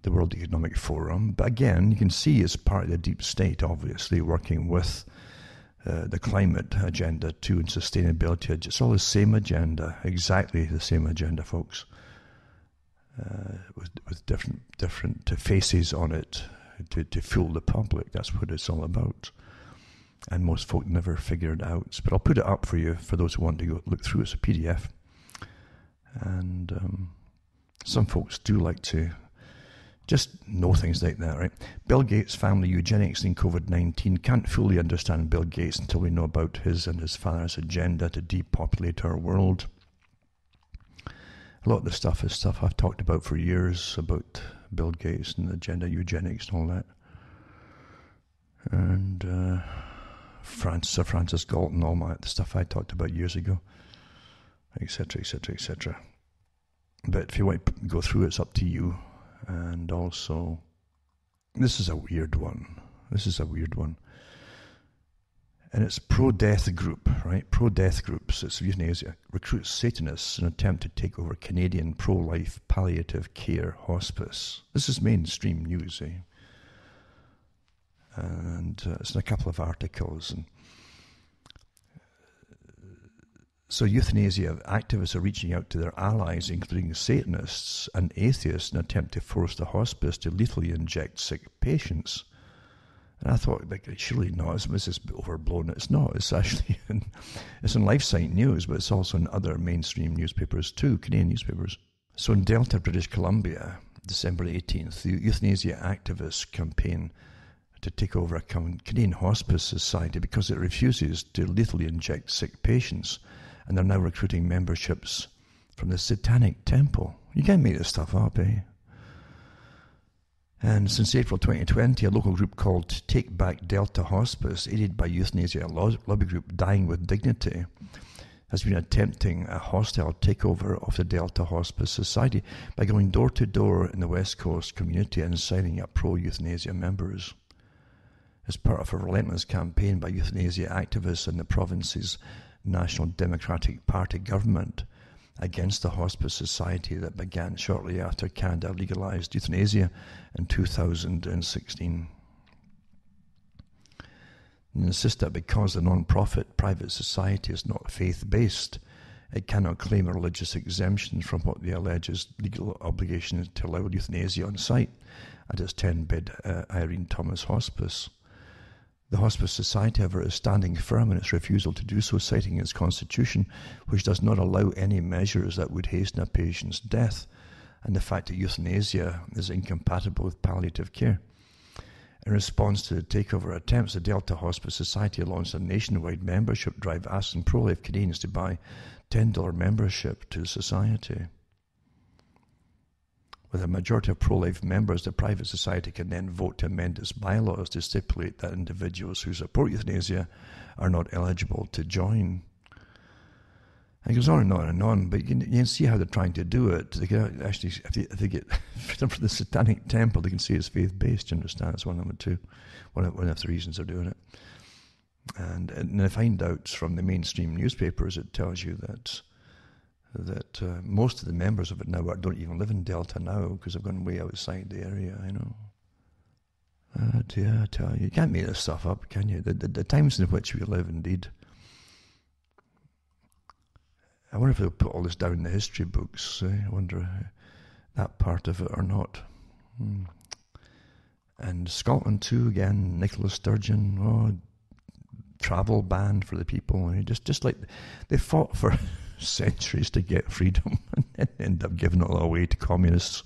the World Economic Forum, but again, you can see it's part of the deep state, obviously, working with the climate agenda too, and sustainability. It's all the same agenda, exactly the same agenda, folks, with different faces on it to fool the public. That's what it's all about. And most folk never figure it out. But I'll put it up for you, for those who want to go look through it. It's a PDF. And some folks do like to just know things like that, right? Bill Gates' family eugenics in COVID-19. Can't fully understand Bill Gates until we know about his and his father's agenda to depopulate our world. A lot of the stuff is stuff I've talked about for years, about Bill Gates and the agenda, eugenics and all that. And Sir Francis Galton, all the stuff I talked about years ago, etc., etc., etc. But if you want to go through it, it's up to you. And also, this is a weird one. And it's pro-death group, right? Pro-death groups. It's euthanasia. Recruits Satanists in an attempt to take over Canadian pro-life palliative care hospice. This is mainstream news, eh? And it's in a couple of articles. And so euthanasia activists are reaching out to their allies, including Satanists and atheists, in an attempt to force the hospice to lethally inject sick patients. And I thought, like, surely not. This is overblown. It's not. It's actually it's in LifeSite News, but it's also in other mainstream newspapers too, Canadian newspapers. So in Delta, British Columbia, December 18th, the euthanasia activists campaign to take over a Canadian Hospice Society because it refuses to lethally inject sick patients, and they're now recruiting memberships from the Satanic Temple. You can't make this stuff up, eh? And since April 2020, a local group called Take Back Delta Hospice, aided by euthanasia lobby group Dying with Dignity, has been attempting a hostile takeover of the Delta Hospice Society by going door to door in the West Coast community and signing up pro-euthanasia members. As part of a relentless campaign by euthanasia activists in the province's National Democratic Party government against the Hospice Society that began shortly after Canada legalized euthanasia in 2016. And insist that because the non-profit private society is not faith-based, it cannot claim a religious exemption from what they allege is legal obligation to allow euthanasia on site at its 10-bed Irene Thomas Hospice. The Hospice Society, however, is standing firm in its refusal to do so, citing its constitution, which does not allow any measures that would hasten a patient's death, and the fact that euthanasia is incompatible with palliative care. In response to the takeover attempts, the Delta Hospice Society launched a nationwide membership drive asking pro-life Canadians to buy $10 membership to the society. With a majority of pro-life members, the private society can then vote to amend its bylaws to stipulate that individuals who support euthanasia are not eligible to join. And it goes on and on and on, but you can see how they're trying to do it. They can actually, if they get from the Satanic Temple, they can see it's faith-based, you understand? It's one of them too. One of the reasons they're doing it. And I find out from the mainstream newspapers, it tells you that most of the members of it now don't even live in Delta now because they've gone way outside the area, you know. I tell you, you can't make this stuff up, can you? The times in which we live, indeed. I wonder if they'll put all this down in the history books. I wonder that part of it or not. And Scotland too, again, Nicola Sturgeon, travel ban for the people. Just like they fought for centuries to get freedom and then end up giving it all away to communists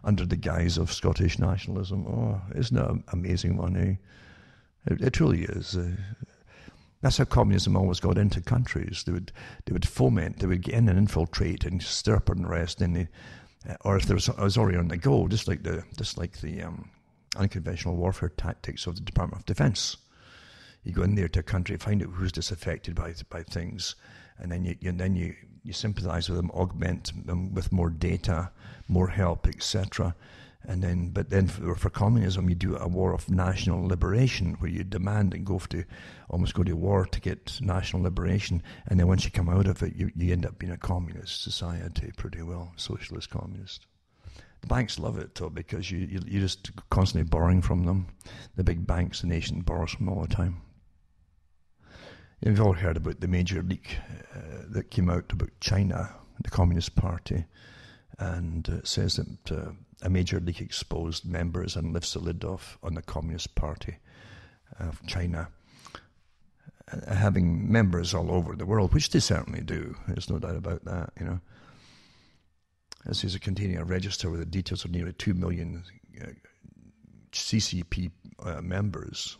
under the guise of Scottish nationalism. Oh, isn't it an amazing one, eh? It truly is. That's how communism always got into countries. They would foment, they would get in and infiltrate and stir up unrest, and or if there was already on the go, just like the unconventional warfare tactics of the Department of Defence. You go in there to a country, find out who's disaffected by things, and then you sympathise with them, augment them with more data, more help, etc. But then for communism, you do a war of national liberation, where you demand and almost go to war to get national liberation, and then once you come out of it, you end up being a communist society, pretty well, socialist communist. The banks love it though, because you're just constantly borrowing from them. The big banks, the nation borrows from all the time. You've all heard about the major leak that came out about China, the Communist Party, and it says that a major leak exposed members and lifts the lid off on the Communist Party of China, having members all over the world, which they certainly do. There's no doubt about that, you know. This is containing a register with the details of nearly 2 million CCP members.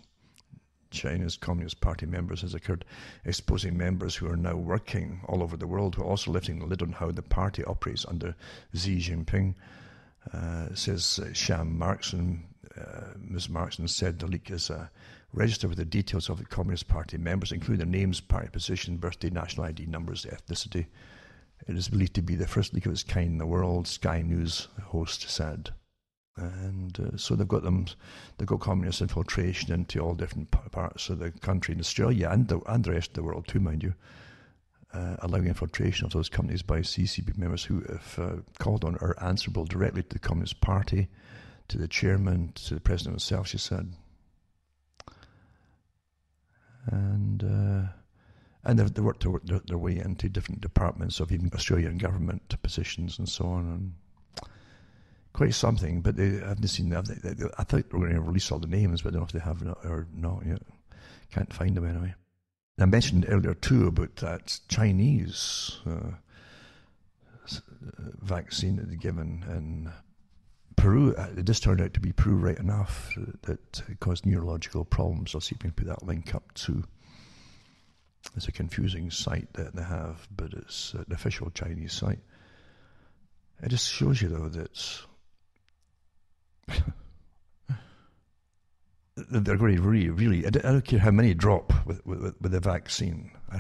China's Communist Party members has occurred, exposing members who are now working all over the world, who are also lifting the lid on how the party operates under Xi Jinping. Says Sham Markson, Ms. Markson said the leak is a register with the details of the Communist Party members, including their names, party position, birthday, national ID numbers, ethnicity. It is believed to be the first leak of its kind in the world, Sky News host said. And so they've got communist infiltration into all different parts of the country, in Australia and the rest of the world too, mind you, allowing infiltration of those companies by CCP members who have called on or answerable directly to the Communist Party, to the chairman, to the president himself, she said. And they worked their way into different departments of even Australian government positions and so on. And quite something, but I haven't seen them. I thought they were going to release all the names, but I don't know if they have or not yet. Can't find them anyway. And I mentioned earlier too about that Chinese vaccine that they'd given in Peru. It just turned out to be Peru right enough that it caused neurological problems. I'll see if we can put that link up too. It's a confusing site that they have, but it's an official Chinese site. It just shows you though that they're going to really, I don't care how many drop with the vaccine. I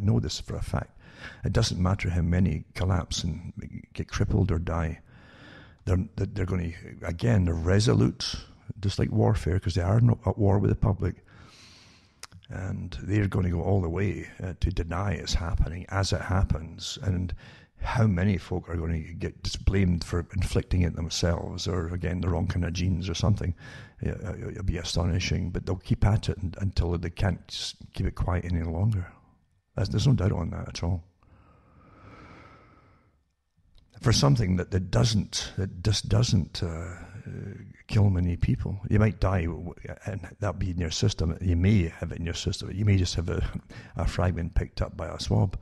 know this for a fact. It doesn't matter how many collapse and get crippled or die. They're going to, again, they're resolute, just like warfare, because they are not at war with the public. And they're going to go all the way to deny it's happening as it happens. And how many folk are going to get just blamed for inflicting it themselves, or again, the wrong kind of genes or something? It'll be astonishing, but they'll keep at it until they can't just keep it quiet any longer. There's no doubt on that at all. For something that just doesn't kill many people. You might die, and that'll be in your system. You may have it in your system. You may just have a fragment picked up by a swab,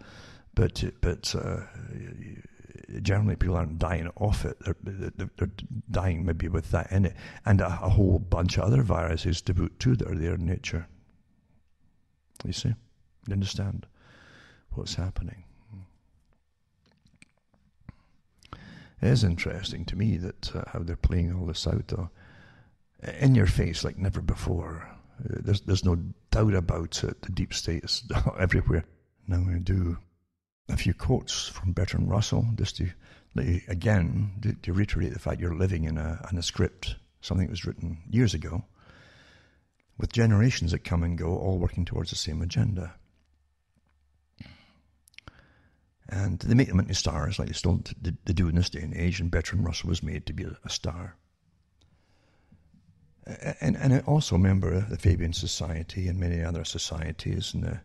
but generally people aren't dying off it. They're dying maybe with that in it, and a whole bunch of other viruses to boot too that are there in nature. You see? You understand what's happening? It is interesting to me that how they're playing all this out, though, in your face like never before. There's no doubt about it. The deep state is everywhere. Now I'm going to do a few quotes from Bertrand Russell, just to reiterate the fact you're living in a script, something that was written years ago, with generations that come and go, all working towards the same agenda. And they make them into stars, like they do in this day and age, and Bertrand Russell was made to be a star. And I also remember the Fabian Society and many other societies, and the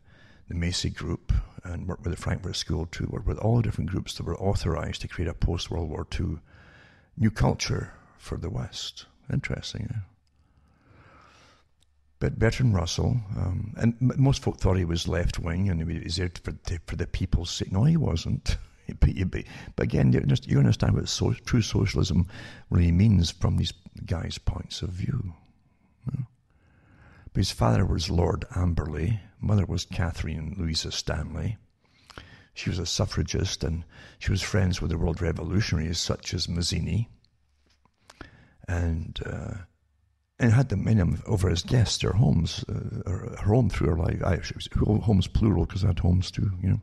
Macy Group, and worked with the Frankfurt School too, worked with all the different groups that were authorized to create a post-World War II new culture for the West. Interesting, yeah? But Bertrand Russell, and most folk thought he was left-wing and he was there for the people's sake. No, he wasn't. But again, you understand what true socialism really means from these guys' points of view. But his father was Lord Amberley, mother was Catherine Louisa Stanley. She was a suffragist, and she was friends with the world revolutionaries such as Mazzini, and had them in over as guests, their homes, her home through her life. Homes plural, because I had homes too, you know.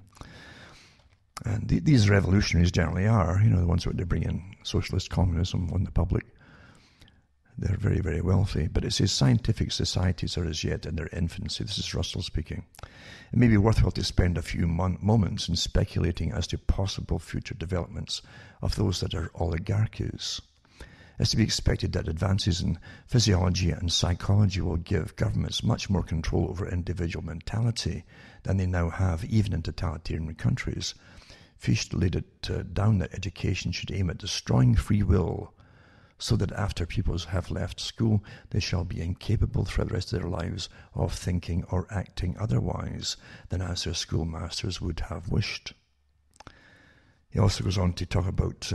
And these revolutionaries generally are, you know, the ones that they bring in socialist communism on the public. They're very, very wealthy. But it says scientific societies are as yet in their infancy. This is Russell speaking. It may be worthwhile to spend a few moments in speculating as to possible future developments of those that are oligarchies. It's to be expected that advances in physiology and psychology will give governments much more control over individual mentality than they now have, even in totalitarian countries. Fichte laid it down that education should aim at destroying free will, so that after pupils have left school, they shall be incapable throughout the rest of their lives of thinking or acting otherwise than as their schoolmasters would have wished. He also goes on to talk about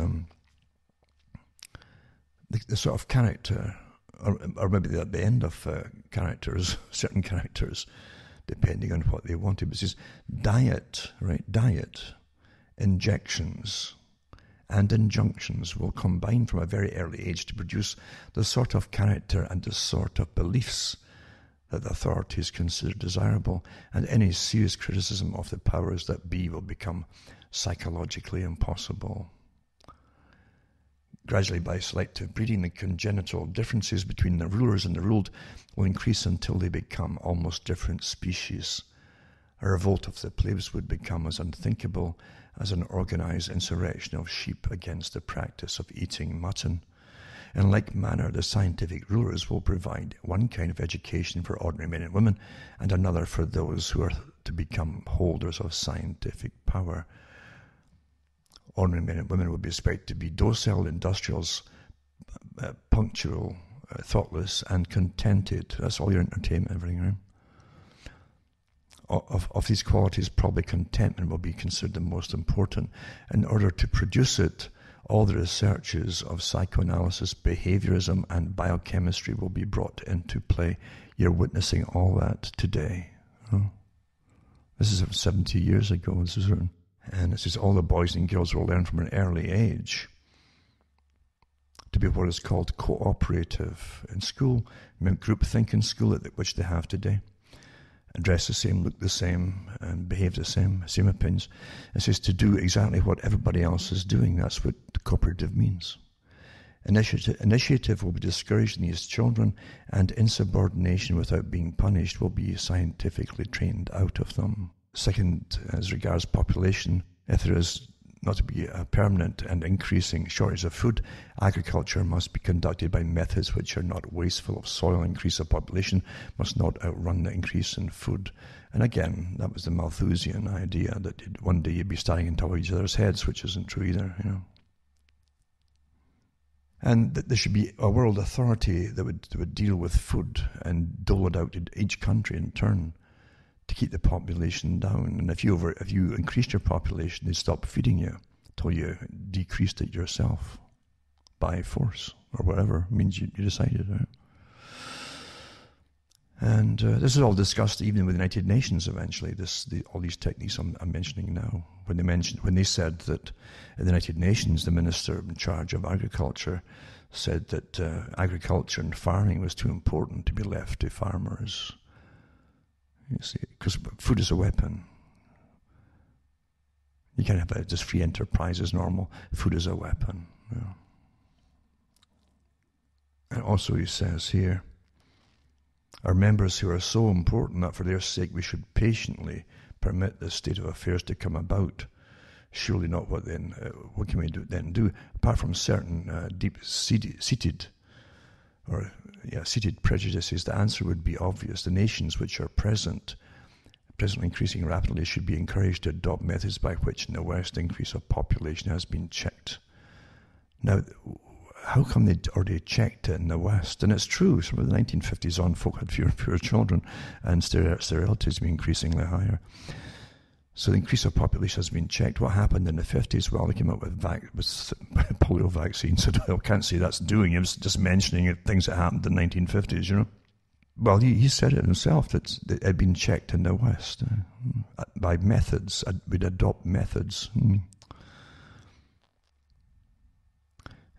the sort of character, or maybe the end of characters, certain characters, depending on what they wanted. But it says diet, injections and injunctions will combine from a very early age to produce the sort of character and the sort of beliefs that the authorities consider desirable, and any serious criticism of the powers that be will become psychologically impossible. Gradually, by selective breeding, the congenital differences between the rulers and the ruled will increase until they become almost different species. A revolt of the plebs would become as unthinkable as an organized insurrection of sheep against the practice of eating mutton. In like manner, the scientific rulers will provide one kind of education for ordinary men and women, and another for those who are to become holders of scientific power. Ordinary men and women will be expected to be docile industrials, punctual, thoughtless, and contented. That's all your entertainment, everything, right? Of these qualities, probably contentment will be considered the most important. In order to produce it, all the researches of psychoanalysis, behaviorism, and biochemistry will be brought into play. You're witnessing all that today. Oh. This is 70 years ago. This is written. And it says all the boys and girls will learn from an early age to be what is called cooperative in school, groupthink in school, which they have today. Dress the same, look the same, and behave the same opinions. It says to do exactly what everybody else is doing. That's what cooperative means. Initiative will be discouraged in these children, and insubordination without being punished will be scientifically trained out of them. Second, as regards population, if there is not to be a permanent and increasing shortage of food, agriculture must be conducted by methods which are not wasteful of soil. Increase of population must not outrun the increase in food. And again, that was the Malthusian idea that one day you'd be standing on top of each other's heads, which isn't true either, you know. And that there should be a world authority that would deal with food and dole it out to each country in turn to keep the population down. And if you increased your population, they'd stop feeding you until you decreased it yourself by force or whatever means you decided. Right? And this is all discussed even with the United Nations eventually. All these techniques I'm mentioning now. When they said that in the United Nations, the minister in charge of agriculture said that agriculture and farming was too important to be left to farmers. You see, because food is a weapon. You can't have just free enterprise as normal. Food is a weapon. You know. And also he says here, our members who are so important that for their sake we should patiently permit this state of affairs to come about. Surely not what can we then do? Apart from certain deep-seated prejudices, the answer would be obvious. The nations which are presently increasing rapidly should be encouraged to adopt methods by which in the West increase of population has been checked. Now, how come they already checked it in the West? And it's true, from the 1950s on, folk had fewer and fewer children, and sterility has been increasingly higher. So the increase of population has been checked. What happened in the 50s? Well, they came up with polio vaccines. I can't say that's doing it. It was just mentioning things that happened in the 1950s, you know. Well, he said it himself, that it had been checked in the West by methods. We'd adopt methods.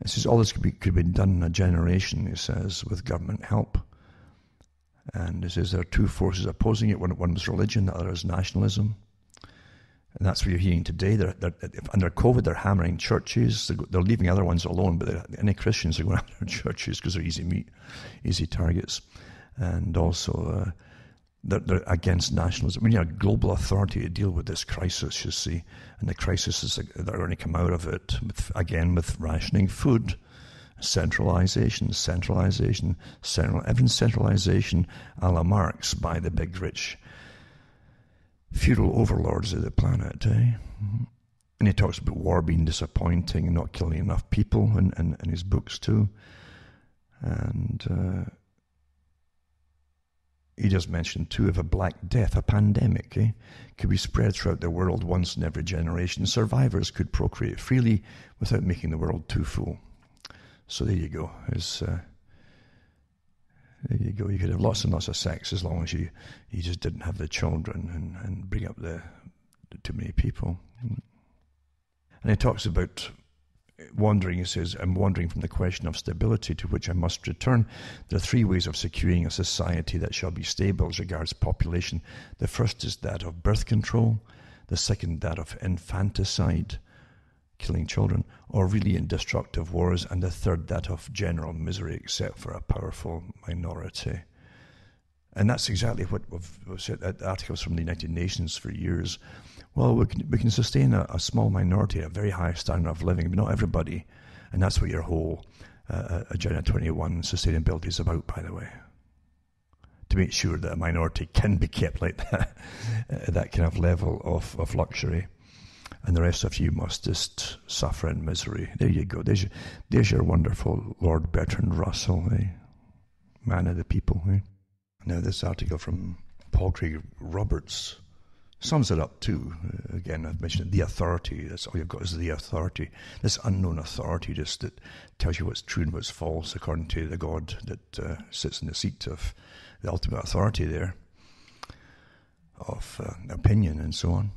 It says all this could be done in a generation, he says, with government help. And it says there are two forces opposing it. One is religion, the other is nationalism. And that's what you're hearing today. Under COVID, they're hammering churches. They're leaving other ones alone, but any Christians are going after churches because they're easy meat, easy targets. And also, they're against nationalism. We need a global authority to deal with this crisis, you see. And the crisis that are going to come out of it, with rationing food, centralization, every centralization a la Marx by the big rich feudal overlords of the planet, eh? And he talks about war being disappointing and not killing enough people in his books too. And he does mention too of a Black Death, a pandemic, could be spread throughout the world once in every generation. Survivors could procreate freely without making the world too full. So there you go. There you go. You could have lots and lots of sex as long as you just didn't have the children and bring up the too many people. And he talks about wandering. He says, I'm wandering from the question of stability to which I must return. There are three ways of securing a society that shall be stable as regards population. The first is that of birth control. The second, that of infanticide, killing children, or really destructive wars, and the third, that of general misery, except for a powerful minority. And that's exactly what we've said at articles from the United Nations for years. Well, we can sustain a small minority, a very high standard of living, but not everybody. And that's what your whole Agenda 21 sustainability is about, by the way. To make sure that a minority can be kept like that, that kind of level of luxury. And the rest of you must just suffer in misery. There you go. There's your wonderful Lord Bertrand Russell, man of the people. Now, this article from Paul Craig Roberts sums it up too. Again, I've mentioned it, the authority. That's all you've got is the authority. This unknown authority just that tells you what's true and what's false according to the God that sits in the seat of the ultimate authority there of opinion and so on.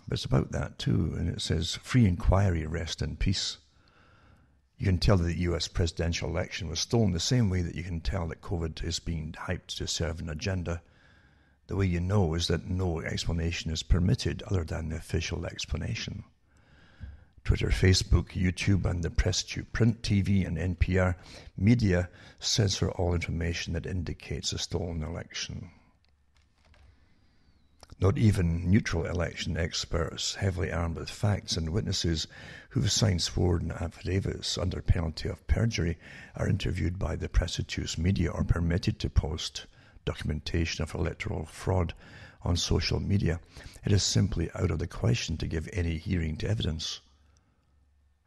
But it's about that too, and it says, free inquiry, rest in peace. You can tell that the US presidential election was stolen the same way that you can tell that COVID is being hyped to serve an agenda. The way you know is that no explanation is permitted other than the official explanation. Twitter, Facebook, YouTube, and the press tube, print, TV, and NPR media censor all information that indicates a stolen election. Not even neutral election experts, heavily armed with facts and witnesses who've signed sworn affidavits under penalty of perjury, are interviewed by the prestigious media or permitted to post documentation of electoral fraud on social media. It is simply out of the question to give any hearing to evidence.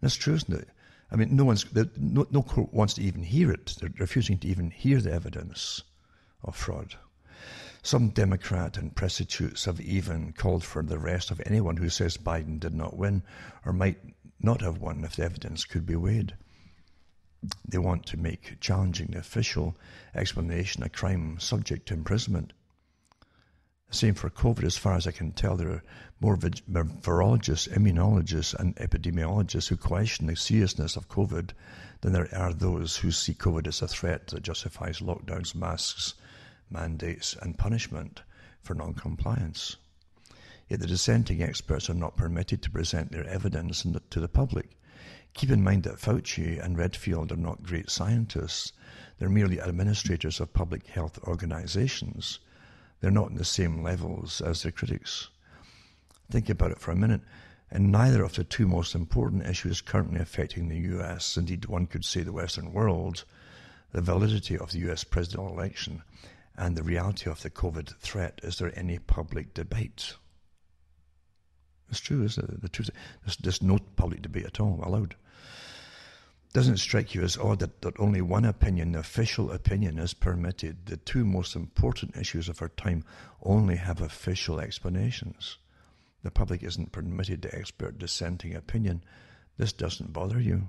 That's true, isn't it? I mean, no court wants to even hear it. They're refusing to even hear the evidence of fraud. Some Democrat and prostitutes have even called for the arrest of anyone who says Biden did not win or might not have won if the evidence could be weighed. They want to make challenging the official explanation a crime subject to imprisonment. Same for COVID. As far as I can tell, there are more virologists, immunologists, and epidemiologists who question the seriousness of COVID than there are those who see COVID as a threat that justifies lockdowns, masks, mandates, and punishment for non-compliance. Yet the dissenting experts are not permitted to present their evidence to the public. Keep in mind that Fauci and Redfield are not great scientists. They're merely administrators of public health organizations. They're not in the same levels as their critics. Think about it for a minute. In neither of the two most important issues currently affecting the US, indeed one could say the Western world, the validity of the US presidential election and the reality of the COVID threat, is there any public debate? It's true, isn't it? The truth, there's no public debate at all allowed. Doesn't it strike you as odd that only one opinion, the official opinion, is permitted? The two most important issues of our time only have official explanations. The public isn't permitted the expert dissenting opinion. This doesn't bother you.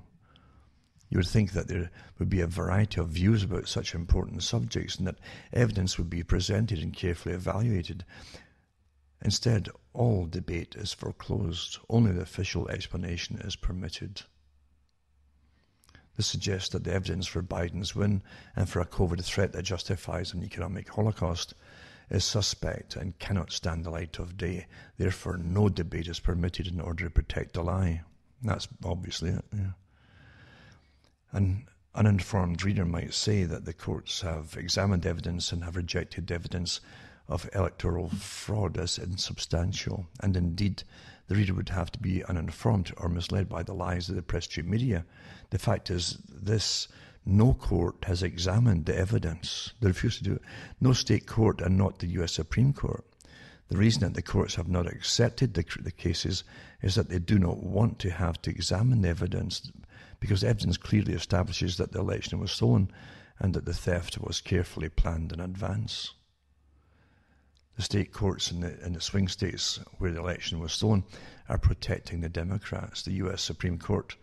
You would think that there would be a variety of views about such important subjects and that evidence would be presented and carefully evaluated. Instead, all debate is foreclosed. Only the official explanation is permitted. This suggests that the evidence for Biden's win and for a COVID threat that justifies an economic holocaust is suspect and cannot stand the light of day. Therefore, no debate is permitted in order to protect the lie. That's obviously it, yeah. An uninformed reader might say that the courts have examined evidence and have rejected evidence of electoral fraud as insubstantial, and indeed the reader would have to be uninformed or misled by the lies of the press tube media. The fact is this: no court has examined the evidence. They refuse to do it. No state court, and not the US Supreme Court. The reason that the courts have not accepted the cases is that they do not want to have to examine the evidence, because the evidence clearly establishes that the election was stolen and that the theft was carefully planned in advance. The state courts in the swing states where the election was stolen are protecting the Democrats. The US Supreme Court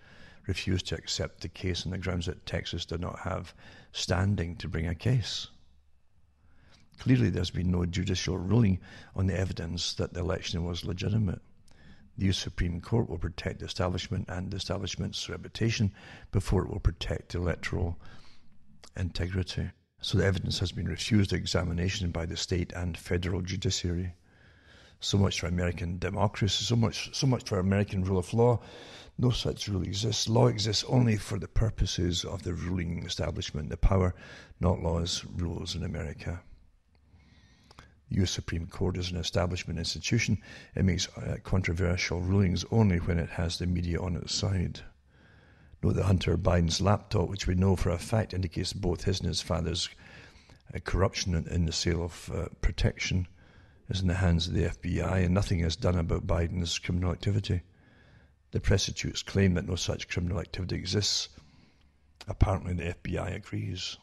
refused to accept the case on the grounds that Texas did not have standing to bring a case. Clearly, there's been no judicial ruling on the evidence that the election was legitimate. The US Supreme Court will protect the establishment and the establishment's reputation before it will protect electoral integrity. So the evidence has been refused examination by the state and federal judiciary. So much for American democracy, so much for American rule of law. No such rule exists. Law exists only for the purposes of the ruling establishment. The power, not laws, rules in America. The US Supreme Court is an establishment institution. It makes controversial rulings only when it has the media on its side. Note that Hunter Biden's laptop, which we know for a fact indicates both his and his father's corruption in the sale of protection, is in the hands of the FBI, and nothing is done about Biden's criminal activity. The prostitutes claim that no such criminal activity exists. Apparently the FBI agrees.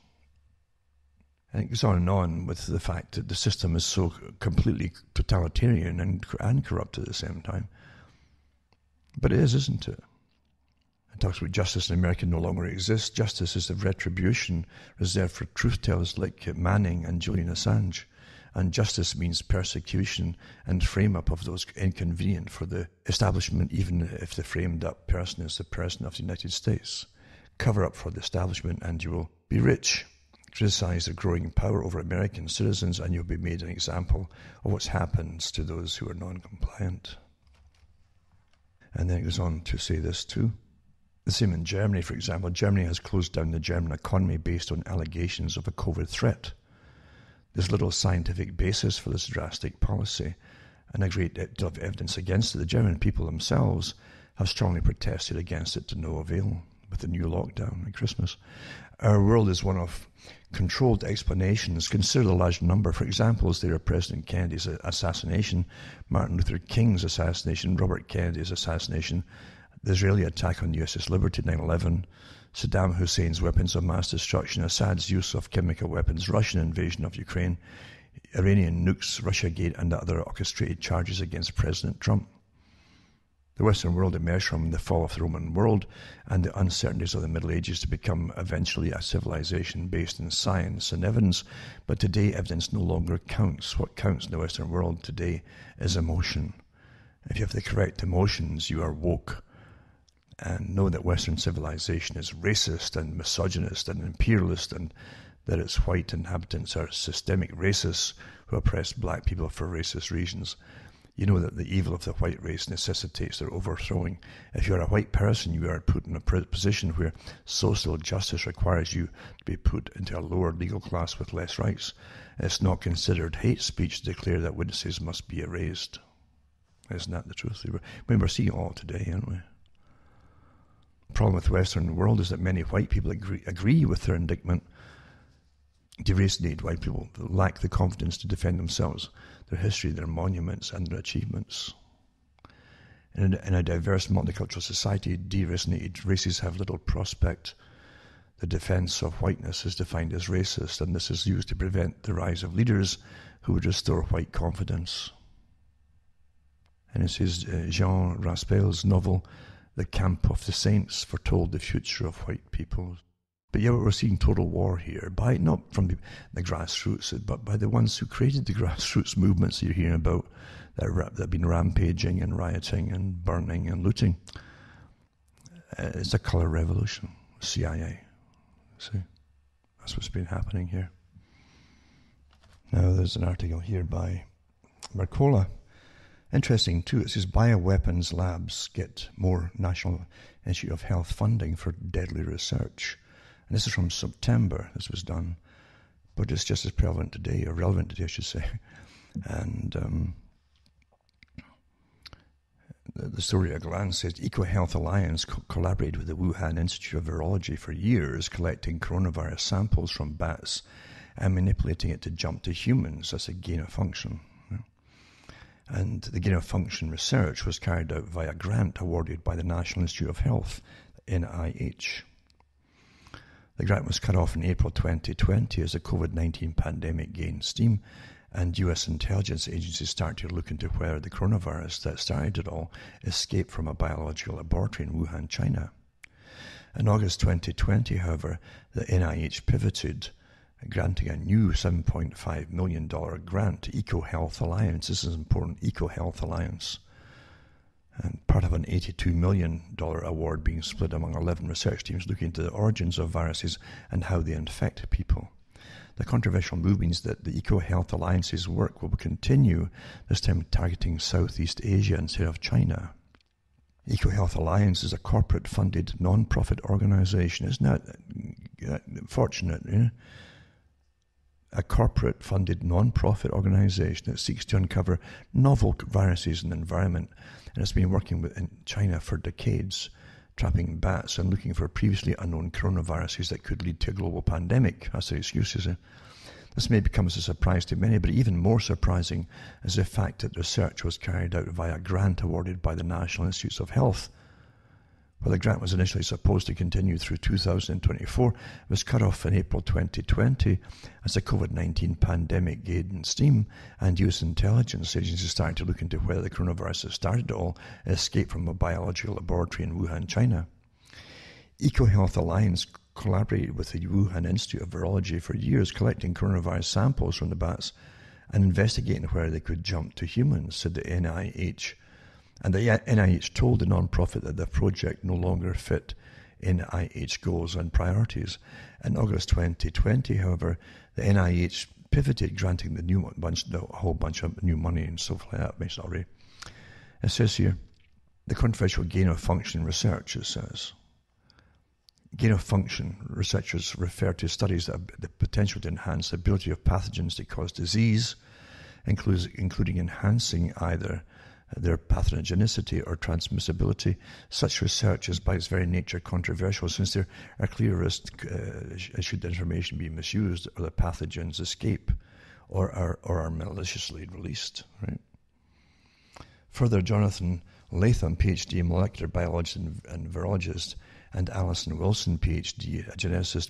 And it goes on with the fact that the system is so completely totalitarian and corrupt at the same time. But it is, isn't it? It talks about justice in America no longer exists. Justice is the retribution reserved for truth-tellers like Manning and Julian Assange. And justice means persecution and frame-up of those inconvenient for the establishment, even if the framed-up person is the President of the United States. Cover up for the establishment and you will be rich. Criticize their growing power over American citizens and you'll be made an example of what happens to those who are non-compliant. And then it goes on to say this too. The same in Germany, for example. Germany has closed down the German economy based on allegations of a COVID threat. There's little scientific basis for this drastic policy, and a great deal of evidence against it. The German people themselves have strongly protested against it to no avail with the new lockdown at Christmas. Our world is one of controlled explanations. Consider the large number. For example, as there are President Kennedy's assassination, Martin Luther King's assassination, Robert Kennedy's assassination, the Israeli attack on the USS Liberty, 9/11, Saddam Hussein's weapons of mass destruction, Assad's use of chemical weapons, Russian invasion of Ukraine, Iranian nukes, Russiagate, and other orchestrated charges against President Trump. The Western world emerged from the fall of the Roman world and the uncertainties of the Middle Ages to become eventually a civilization based in science and evidence, but today evidence no longer counts. What counts in the Western world today is emotion. If you have the correct emotions, you are woke. And know that Western civilization is racist and misogynist and imperialist, and that its white inhabitants are systemic racists who oppress black people for racist reasons. You know that the evil of the white race necessitates their overthrowing. If you are a white person, you are put in a position where social justice requires you to be put into a lower legal class with less rights. It's not considered hate speech to declare that witnesses must be erased. Isn't that the truth? We're seeing it all today, aren't we? The problem with the Western world is that many white people agree with their indictment. Deracinated white people lack the confidence to defend themselves, their history, their monuments, and their achievements. In a diverse multicultural society, deracinated races have little prospect. The defense of whiteness is defined as racist, and this is used to prevent the rise of leaders who would restore white confidence. And it says Jean Raspail's novel, The Camp of the Saints, foretold the future of white people. But yeah, we're seeing total war here, not from the grassroots, but by the ones who created the grassroots movements you're hearing about that have been rampaging and rioting and burning and looting. It's a colour revolution, CIA. See, that's what's been happening here. Now there's an article here by Mercola. Interesting too, it says bioweapons labs get more National Institute of Health funding for deadly research. And this is from September, this was done. But it's just as relevant today, I should say. And the story at a glance says EcoHealth Alliance collaborated with the Wuhan Institute of Virology for years, collecting coronavirus samples from bats and manipulating it to jump to humans as a gain of function. And the gain of function research was carried out via a grant awarded by the National Institute of Health, NIH. The grant was cut off in April 2020 as the COVID-19 pandemic gained steam and US intelligence agencies started to look into whether the coronavirus that started it all escaped from a biological laboratory in Wuhan, China. In August 2020, however, the NIH pivoted, granting a new $7.5 million grant to EcoHealth Alliance. This is important, EcoHealth Alliance. And part of an $82 million award being split among 11 research teams looking into the origins of viruses and how they infect people. The controversial move means that the EcoHealth Alliance's work will continue, this time targeting Southeast Asia instead of China. EcoHealth Alliance is a corporate-funded non-profit organization. Isn't that fortunate? Yeah? A corporate-funded non-profit organization that seeks to uncover novel viruses in the environment, and it's been working in China for decades, trapping bats and looking for previously unknown coronaviruses that could lead to a global pandemic. That's the excuse, is it? This may become as a surprise to many, but even more surprising is the fact that research was carried out via a grant awarded by the National Institutes of Health. While the grant was initially supposed to continue through 2024, it was cut off in April 2020 as the COVID-19 pandemic gained steam and US intelligence agencies started to look into whether the coronavirus that started it all escaped from a biological laboratory in Wuhan, China. EcoHealth Alliance collaborated with the Wuhan Institute of Virology for years, collecting coronavirus samples from the bats and investigating whether they could jump to humans, said the NIH. And the NIH told the non-profit that the project no longer fit NIH goals and priorities. In August 2020, however, the NIH pivoted, granting the whole bunch of new money and stuff like that. Sorry. It says here, the controversial gain-of-function research, it says. Gain-of-function researchers refer to studies that have the potential to enhance the ability of pathogens to cause disease, including enhancing either their pathogenicity or transmissibility. Such research is by its very nature controversial, since there are clear risks should the information be misused or the pathogens escape or are maliciously released. Right? Further, Jonathan Latham, PhD, molecular biologist and virologist, and Alison Wilson, PhD, a geneticist,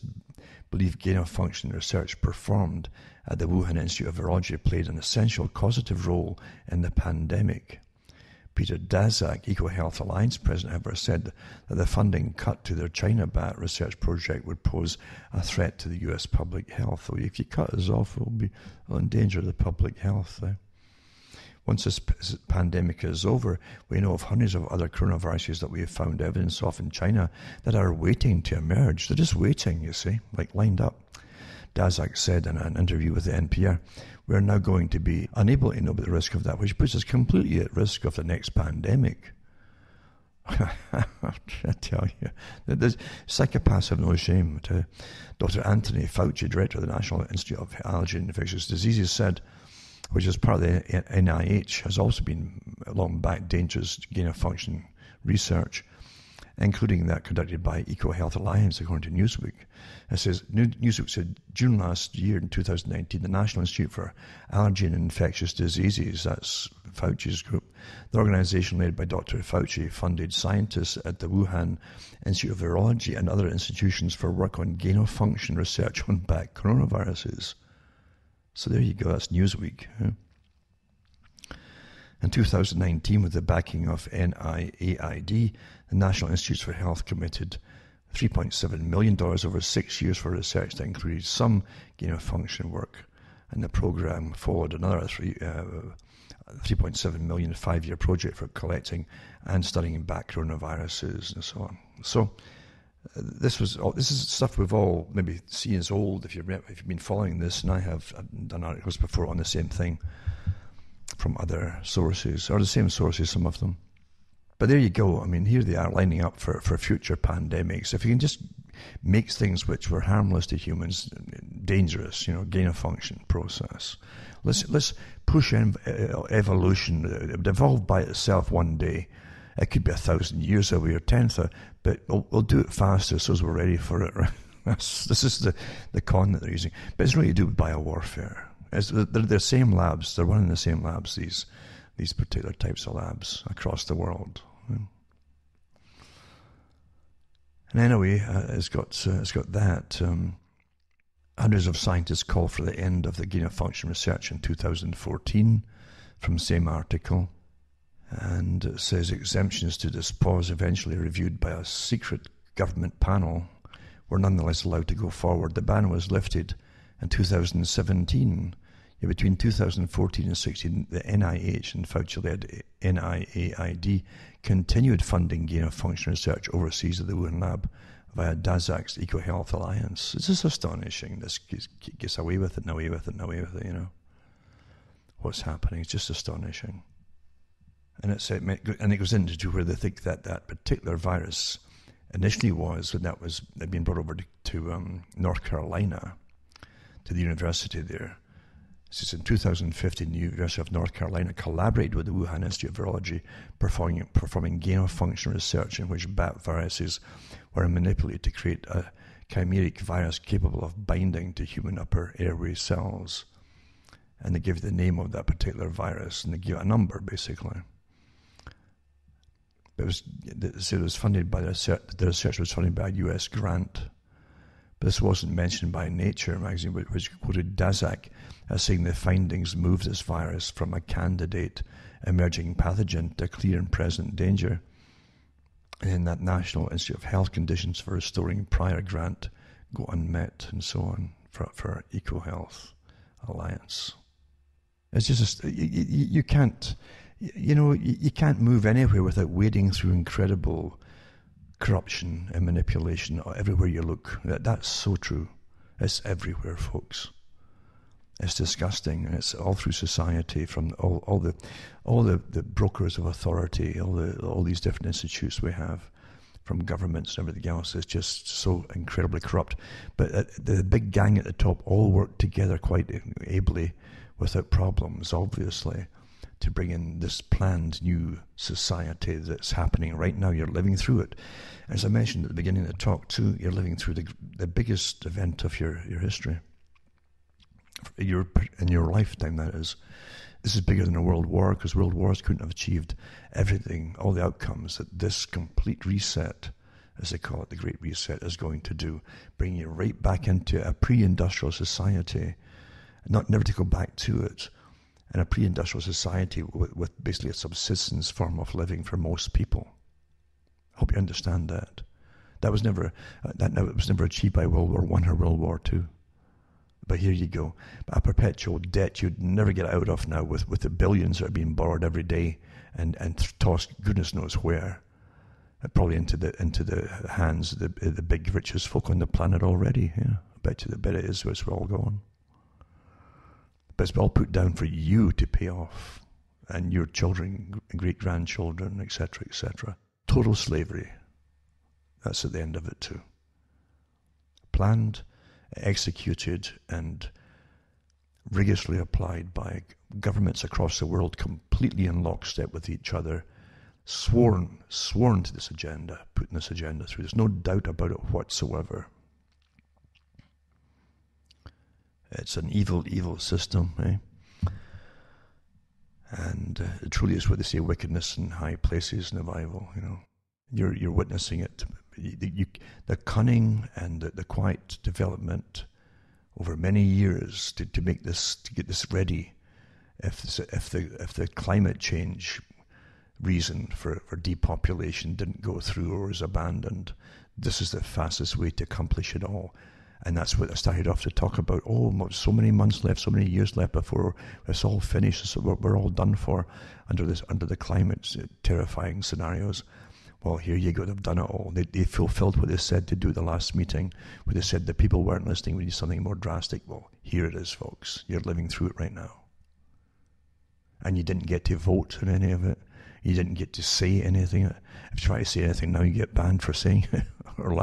believe gain-of-function research performed at the Wuhan Institute of Virology played an essential causative role in the pandemic. Peter Daszak, EcoHealth Alliance president, however, said that the funding cut to their China bat research project would pose a threat to the US public health. So if you cut us off, we'll endanger the public health. Once this pandemic is over, we know of hundreds of other coronaviruses that we have found evidence of in China that are waiting to emerge. They're just waiting, you see, like lined up. Daszak said in an interview with the NPR, "We are now going to be unable to know about the risk of that, which puts us completely at risk of the next pandemic." I tell you, the psychopaths have no shame. Dr. Anthony Fauci, director of the National Institute of Allergy and Infectious Diseases, said, which is part of the NIH, has also been long back dangerous gain-of-function research, including that conducted by EcoHealth Alliance, according to Newsweek. It says, Newsweek said, June last year, in 2019, the National Institute for Allergy and Infectious Diseases, that's Fauci's group, the organization led by Dr. Fauci, funded scientists at the Wuhan Institute of Virology and other institutions for work on gain-of-function research on bat coronaviruses. So there you go, that's Newsweek. In 2019, with the backing of NIAID, the National Institutes for Health committed $3.7 million over 6 years for research that included some gain-of-function work. And the program followed another $3.7 million 5-year project for collecting and studying bat coronaviruses and so on. So this is stuff we've all maybe seen as old if you've been following this, and I have done articles before on the same thing from other sources, or the same sources, some of them. But there you go. I mean, here they are lining up for future pandemics. If you can just make things which were harmless to humans dangerous, gain-of-function process. Let's push evolution. It would evolve by itself one day. It could be 1,000 years away or 10,000, but we'll do it faster so as we're ready for it. Right? This is the con that they're using. But it's really to do with biowarfare. They're the same labs. They're running the same labs, these particular types of labs across the world. And anyway, it's got that. Hundreds of scientists call for the end of the gain-of-function research in 2014 from the same article. And it says exemptions to this pause, eventually reviewed by a secret government panel, were nonetheless allowed to go forward. The ban was lifted in 2017. Yet between 2014 and 16, the NIH and Fauci-led NIAID continued funding gain-of-function research overseas at the Wuhan lab via Daszak's EcoHealth Alliance. It's just astonishing. This gets away with it and away with it and away with it, What's happening? It's just astonishing. And it goes into where they think that particular virus initially was, when they'd been brought over to North Carolina, to the university there. Since in 2015, the University of North Carolina collaborated with the Wuhan Institute of Virology, performing gain-of-function research in which bat viruses were manipulated to create a chimeric virus capable of binding to human upper airway cells. And they give the name of that particular virus, and they give a number, basically. But it was funded by the research was funded by a U.S. grant. But this wasn't mentioned by Nature magazine, which quoted Daszak as saying the findings moved this virus from a candidate emerging pathogen to clear and present danger. And then that National Institute of Health conditions for restoring prior grant go unmet, and so on, for EcoHealth Alliance. It's just you can't. You can't move anywhere without wading through incredible corruption and manipulation everywhere you look. That's so true. It's everywhere, folks. It's disgusting, and it's all through society, from all the brokers of authority, all these different institutes we have, from governments and everything else. Is just so incredibly corrupt. But the big gang at the top all work together quite ably, without problems, obviously, to bring in this planned new society that's happening right now. You're living through it. As I mentioned at the beginning of the talk too, you're living through the biggest event of your history. In your lifetime, that is. This is bigger than a world war, because world wars couldn't have achieved everything, all the outcomes that this complete reset, as they call it, the Great Reset, is going to do. Bring you right back into a pre-industrial society, never to go back to it. And a pre-industrial society with basically a subsistence form of living for most people. I hope you understand that. That was never achieved by World War I or World War II. But here you go, a perpetual debt you'd never get out of now, with the billions that are being borrowed every day and tossed goodness knows where, probably into the hands of the big richest folk on the planet already. Yeah, I bet it is where it's all going. But it's all put down for you to pay off, and your children, great-grandchildren, etc., etc. Total slavery. That's at the end of it too. Planned, executed, and rigorously applied by governments across the world, completely in lockstep with each other, sworn to this agenda, putting this agenda through. There's no doubt about it whatsoever. It's an evil, evil system, eh? And it truly is what they say, wickedness in high places in the Bible. You know, you're witnessing it. The cunning and the quiet development over many years to get this ready. If the climate change reason for depopulation didn't go through or was abandoned, this is the fastest way to accomplish it all. And that's what I started off to talk about. Oh, so many months left, so many years left before it's all finished. So we're all done for under the climate terrifying scenarios. Well, here you go. They've done it all. They fulfilled what they said to do at the last meeting, where they said the people weren't listening. We need something more drastic. Well, here it is, folks. You're living through it right now. And you didn't get to vote on any of it. You didn't get to say anything. If you try to say anything now, you get banned for saying it, or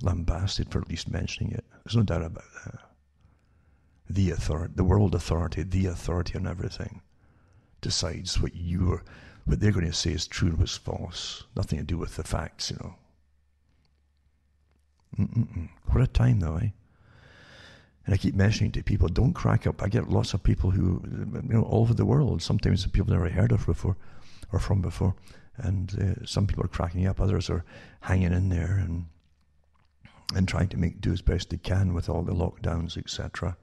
lambasted for at least mentioning it. There's no doubt about that. The authority, the world authority, the authority on everything, decides what they're going to say is true and what's false. Nothing to do with the facts, you know. What a time, though, eh? And I keep mentioning to people, don't crack up. I get lots of people who, all over the world, sometimes people never heard of before, or from before, and some people are cracking up, others are hanging in there and trying to do as best they can with all the lockdowns, etc.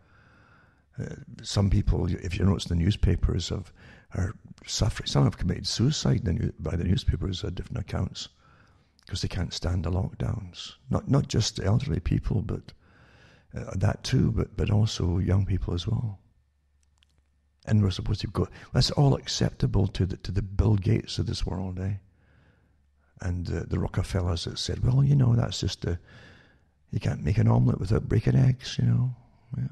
Some people, if you notice the newspapers, are suffering. Some have committed suicide by the newspapers at different accounts because they can't stand the lockdowns. Not just elderly people, but that too, but also young people as well. And we're supposed to go. That's all acceptable to the Bill Gates of this world, eh? And the Rockefellers that said, well, that's just you can't make an omelette without breaking eggs, Yeah.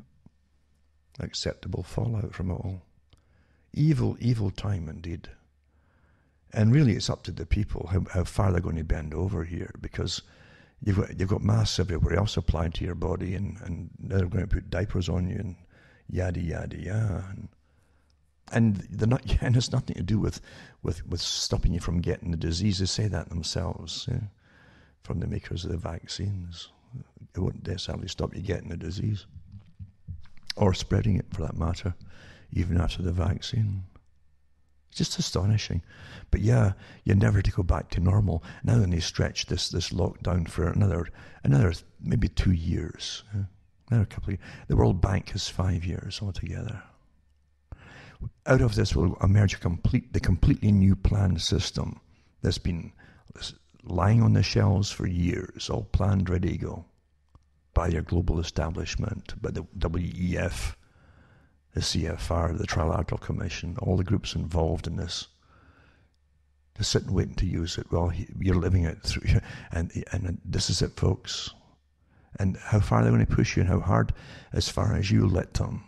Acceptable fallout from it all. Evil, evil time indeed. And really, it's up to the people how far they're going to bend over here, because you've got masks everywhere else applied to your body, and they're going to put diapers on you and yada yada yada. And they're not, and it's nothing to do with stopping you from getting the disease. They say that themselves, from the makers of the vaccines. It won't necessarily stop you getting the disease, or spreading it for that matter, even after the vaccine. It's just astonishing. But yeah, you're never to go back to normal. Now when they stretch this lockdown for another maybe 2 years, another couple of years. The World Bank has 5 years altogether. Out of this will emerge the completely new planned system that's been lying on the shelves for years, all planned, ready to go by your global establishment, by the WEF, the CFR, the Trilateral Commission, all the groups involved in this. to sit and wait to use it. Well, you're living it through, and this is it, folks. And how far they're going to push you, and how hard, as far as you let them.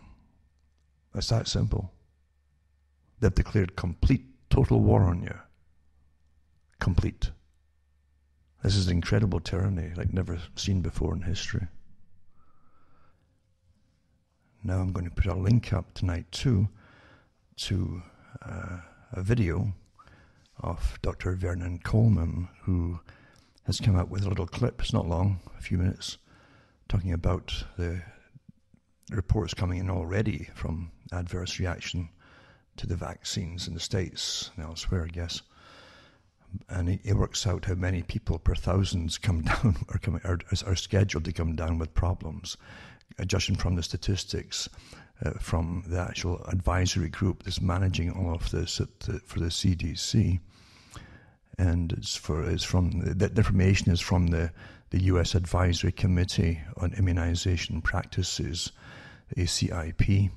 It's that simple. They've declared complete, total war on you. Complete. This is incredible tyranny like never seen before in history. Now I'm going to put a link up tonight too to a video of Dr. Vernon Coleman, who has come out with a little clip. It's not long, a few minutes, talking about the reports coming in already from adverse reaction to the vaccines in the States and elsewhere, I guess. And he works out how many people per thousands come down are scheduled to come down with problems, judging from the statistics from the actual advisory group that's managing all of this for the CDC. And the information is from the U.S. Advisory Committee on Immunization Practices, ACIP,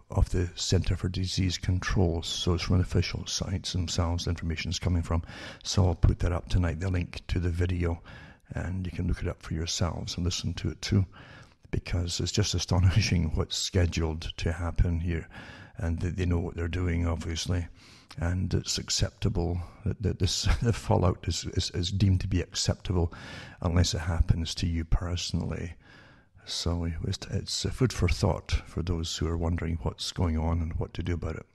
of the Center for Disease Control. So it's from the official sites themselves, the information is coming from. So I'll put that up tonight, the link to the video, and you can look it up for yourselves and listen to it too, because it's just astonishing what's scheduled to happen here. And they know what they're doing, obviously, and it's acceptable. That the fallout is deemed to be acceptable unless it happens to you personally. So it's food for thought for those who are wondering what's going on and what to do about it.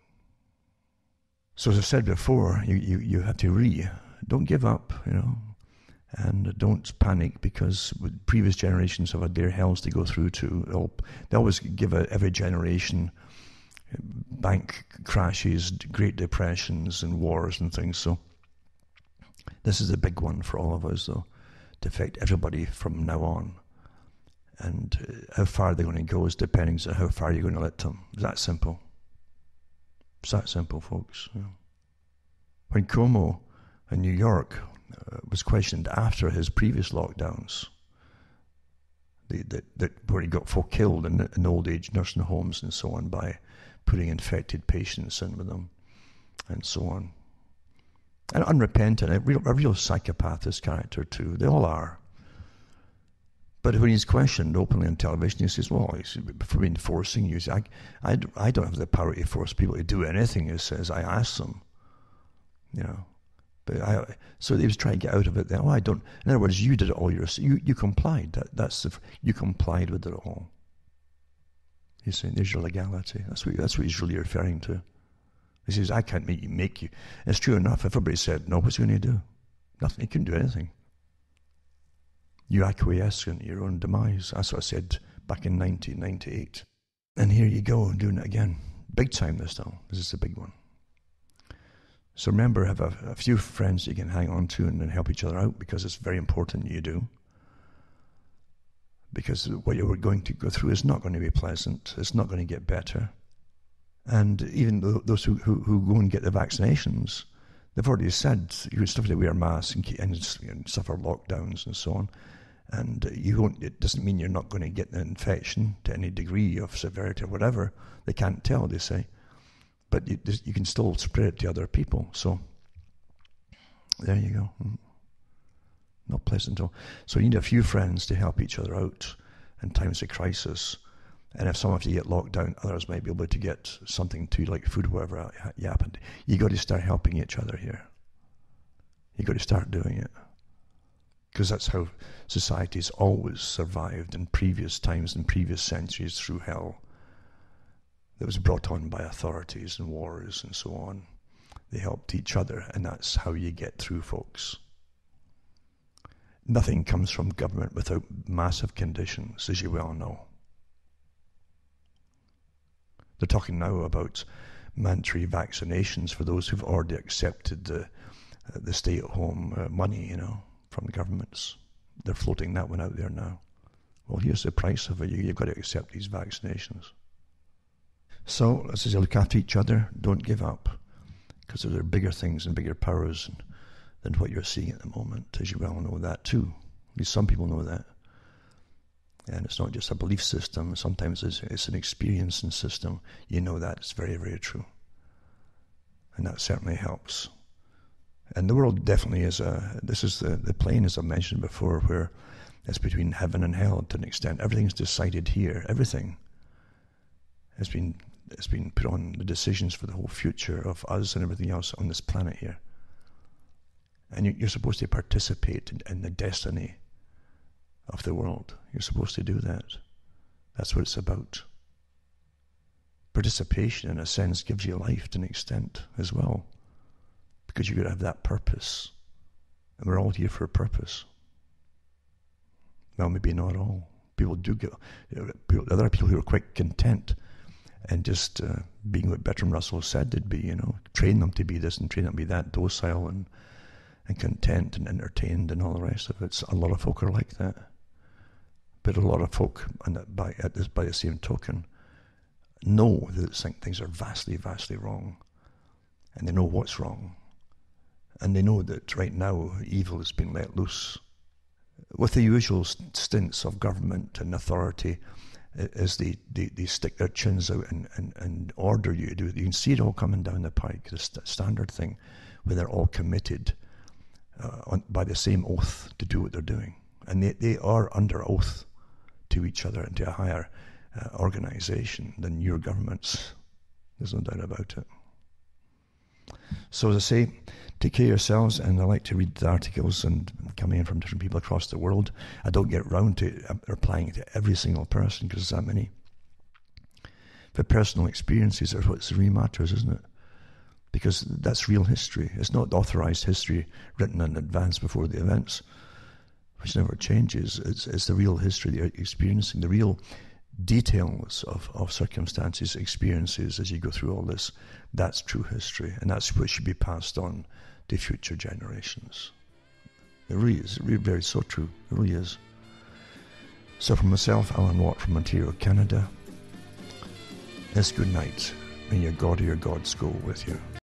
So as I said before, you have to don't give up, and don't panic, because previous generations have had their hells to go through too. They always give every generation bank crashes, Great Depressions and wars and things. So this is a big one for all of us, though, to affect everybody from now on. And how far they're going to go is depending on how far you're going to let them. It's that simple. It's that simple, folks. When Cuomo in New York was questioned after his previous lockdowns, where he got folk killed in old age nursing homes and so on by putting infected patients in with them and so on. And unrepentant, a real psychopath, this character too. They all are. But when he's questioned openly on television, he says, well, for enforcing you, I don't have the power to force people to do anything. He says, I ask them, But so he was trying to get out of it then. Oh, I don't. In other words, you did it all yourself. You complied. You complied with it all. He's saying, there's your legality. That's what he's really referring to. He says, I can't make you. And it's true enough. If everybody said, no, what's he going to do? Nothing. He couldn't do anything. You acquiesce in your own demise. That's what I said back in 1998. And here you go, doing it again. Big time this time. This is a big one. So remember, have a few friends you can hang on to and help each other out, because it's very important you do. Because what you're going to go through is not going to be pleasant. It's not going to get better. And even those who go and get the vaccinations, they've already said you still have to wear masks and suffer lockdowns and so on. And it doesn't mean you're not going to get the infection to any degree of severity or whatever. They can't tell, they say. But you can still spread it to other people. So there you go. Not pleasant at all. So you need a few friends to help each other out in times of crisis. And if some of you get locked down, others might be able to get something to, like food, whatever you happen to. You got to start helping each other here. You got to start doing it. Because that's how society's always survived in previous times, in previous centuries, through hell that was brought on by authorities and wars and so on. They helped each other, and that's how you get through, folks. Nothing comes from government without massive conditions, as you well know. They're talking now about mandatory vaccinations for those who've already accepted the stay-at-home money, from the governments. They're floating that one out there now. Well, here's the price of it. You've got to accept these vaccinations. So, let's just look after each other. Don't give up. Because there are bigger things and bigger powers than what you're seeing at the moment. As you well know that too. At least some people know that. And it's not just a belief system. Sometimes it's an experiencing system. You know that. It's very, very true. And that certainly helps. And the world definitely is this is the plane, as I mentioned before, where it's between heaven and hell to an extent. Everything's decided here. Everything has been put on the decisions for the whole future of us and everything else on this planet here. And you're supposed to participate in the destiny of the world. You're supposed to do that. That's what it's about. Participation, in a sense, gives you life to an extent as well, because you've got to have that purpose. And we're all here for a purpose. Well, maybe not all. People do get, there are people who are quite content and just being what Bertrand Russell said they'd be, train them to be this and train them to be that, docile and content and entertained and all the rest of it. A lot of folk are like that. But a lot of folk, by the same token, know that things are vastly, vastly wrong. And they know what's wrong. And they know that right now evil is being let loose. With the usual stints of government and authority, as they stick their chins out and order you to do it. You can see it all coming down the pike, the standard thing, where they're all committed by the same oath to do what they're doing. And they are under oath to each other and to a higher organization than your governments. There's no doubt about it. So as I say, take care of yourselves, and I like to read the articles and coming in from different people across the world. I don't get round to replying to every single person because there's that many. But personal experiences are what really matters, isn't it? Because that's real history. It's not authorized history written in advance before the events, which never changes. It's the real history that you're experiencing, the real details of circumstances, experiences as you go through all this. That's true history, and that's what should be passed on to future generations. It really is. It really, very so true. It really is. So from myself, Alan Watt from Ontario, Canada, it's good night. May your God or your gods go with you.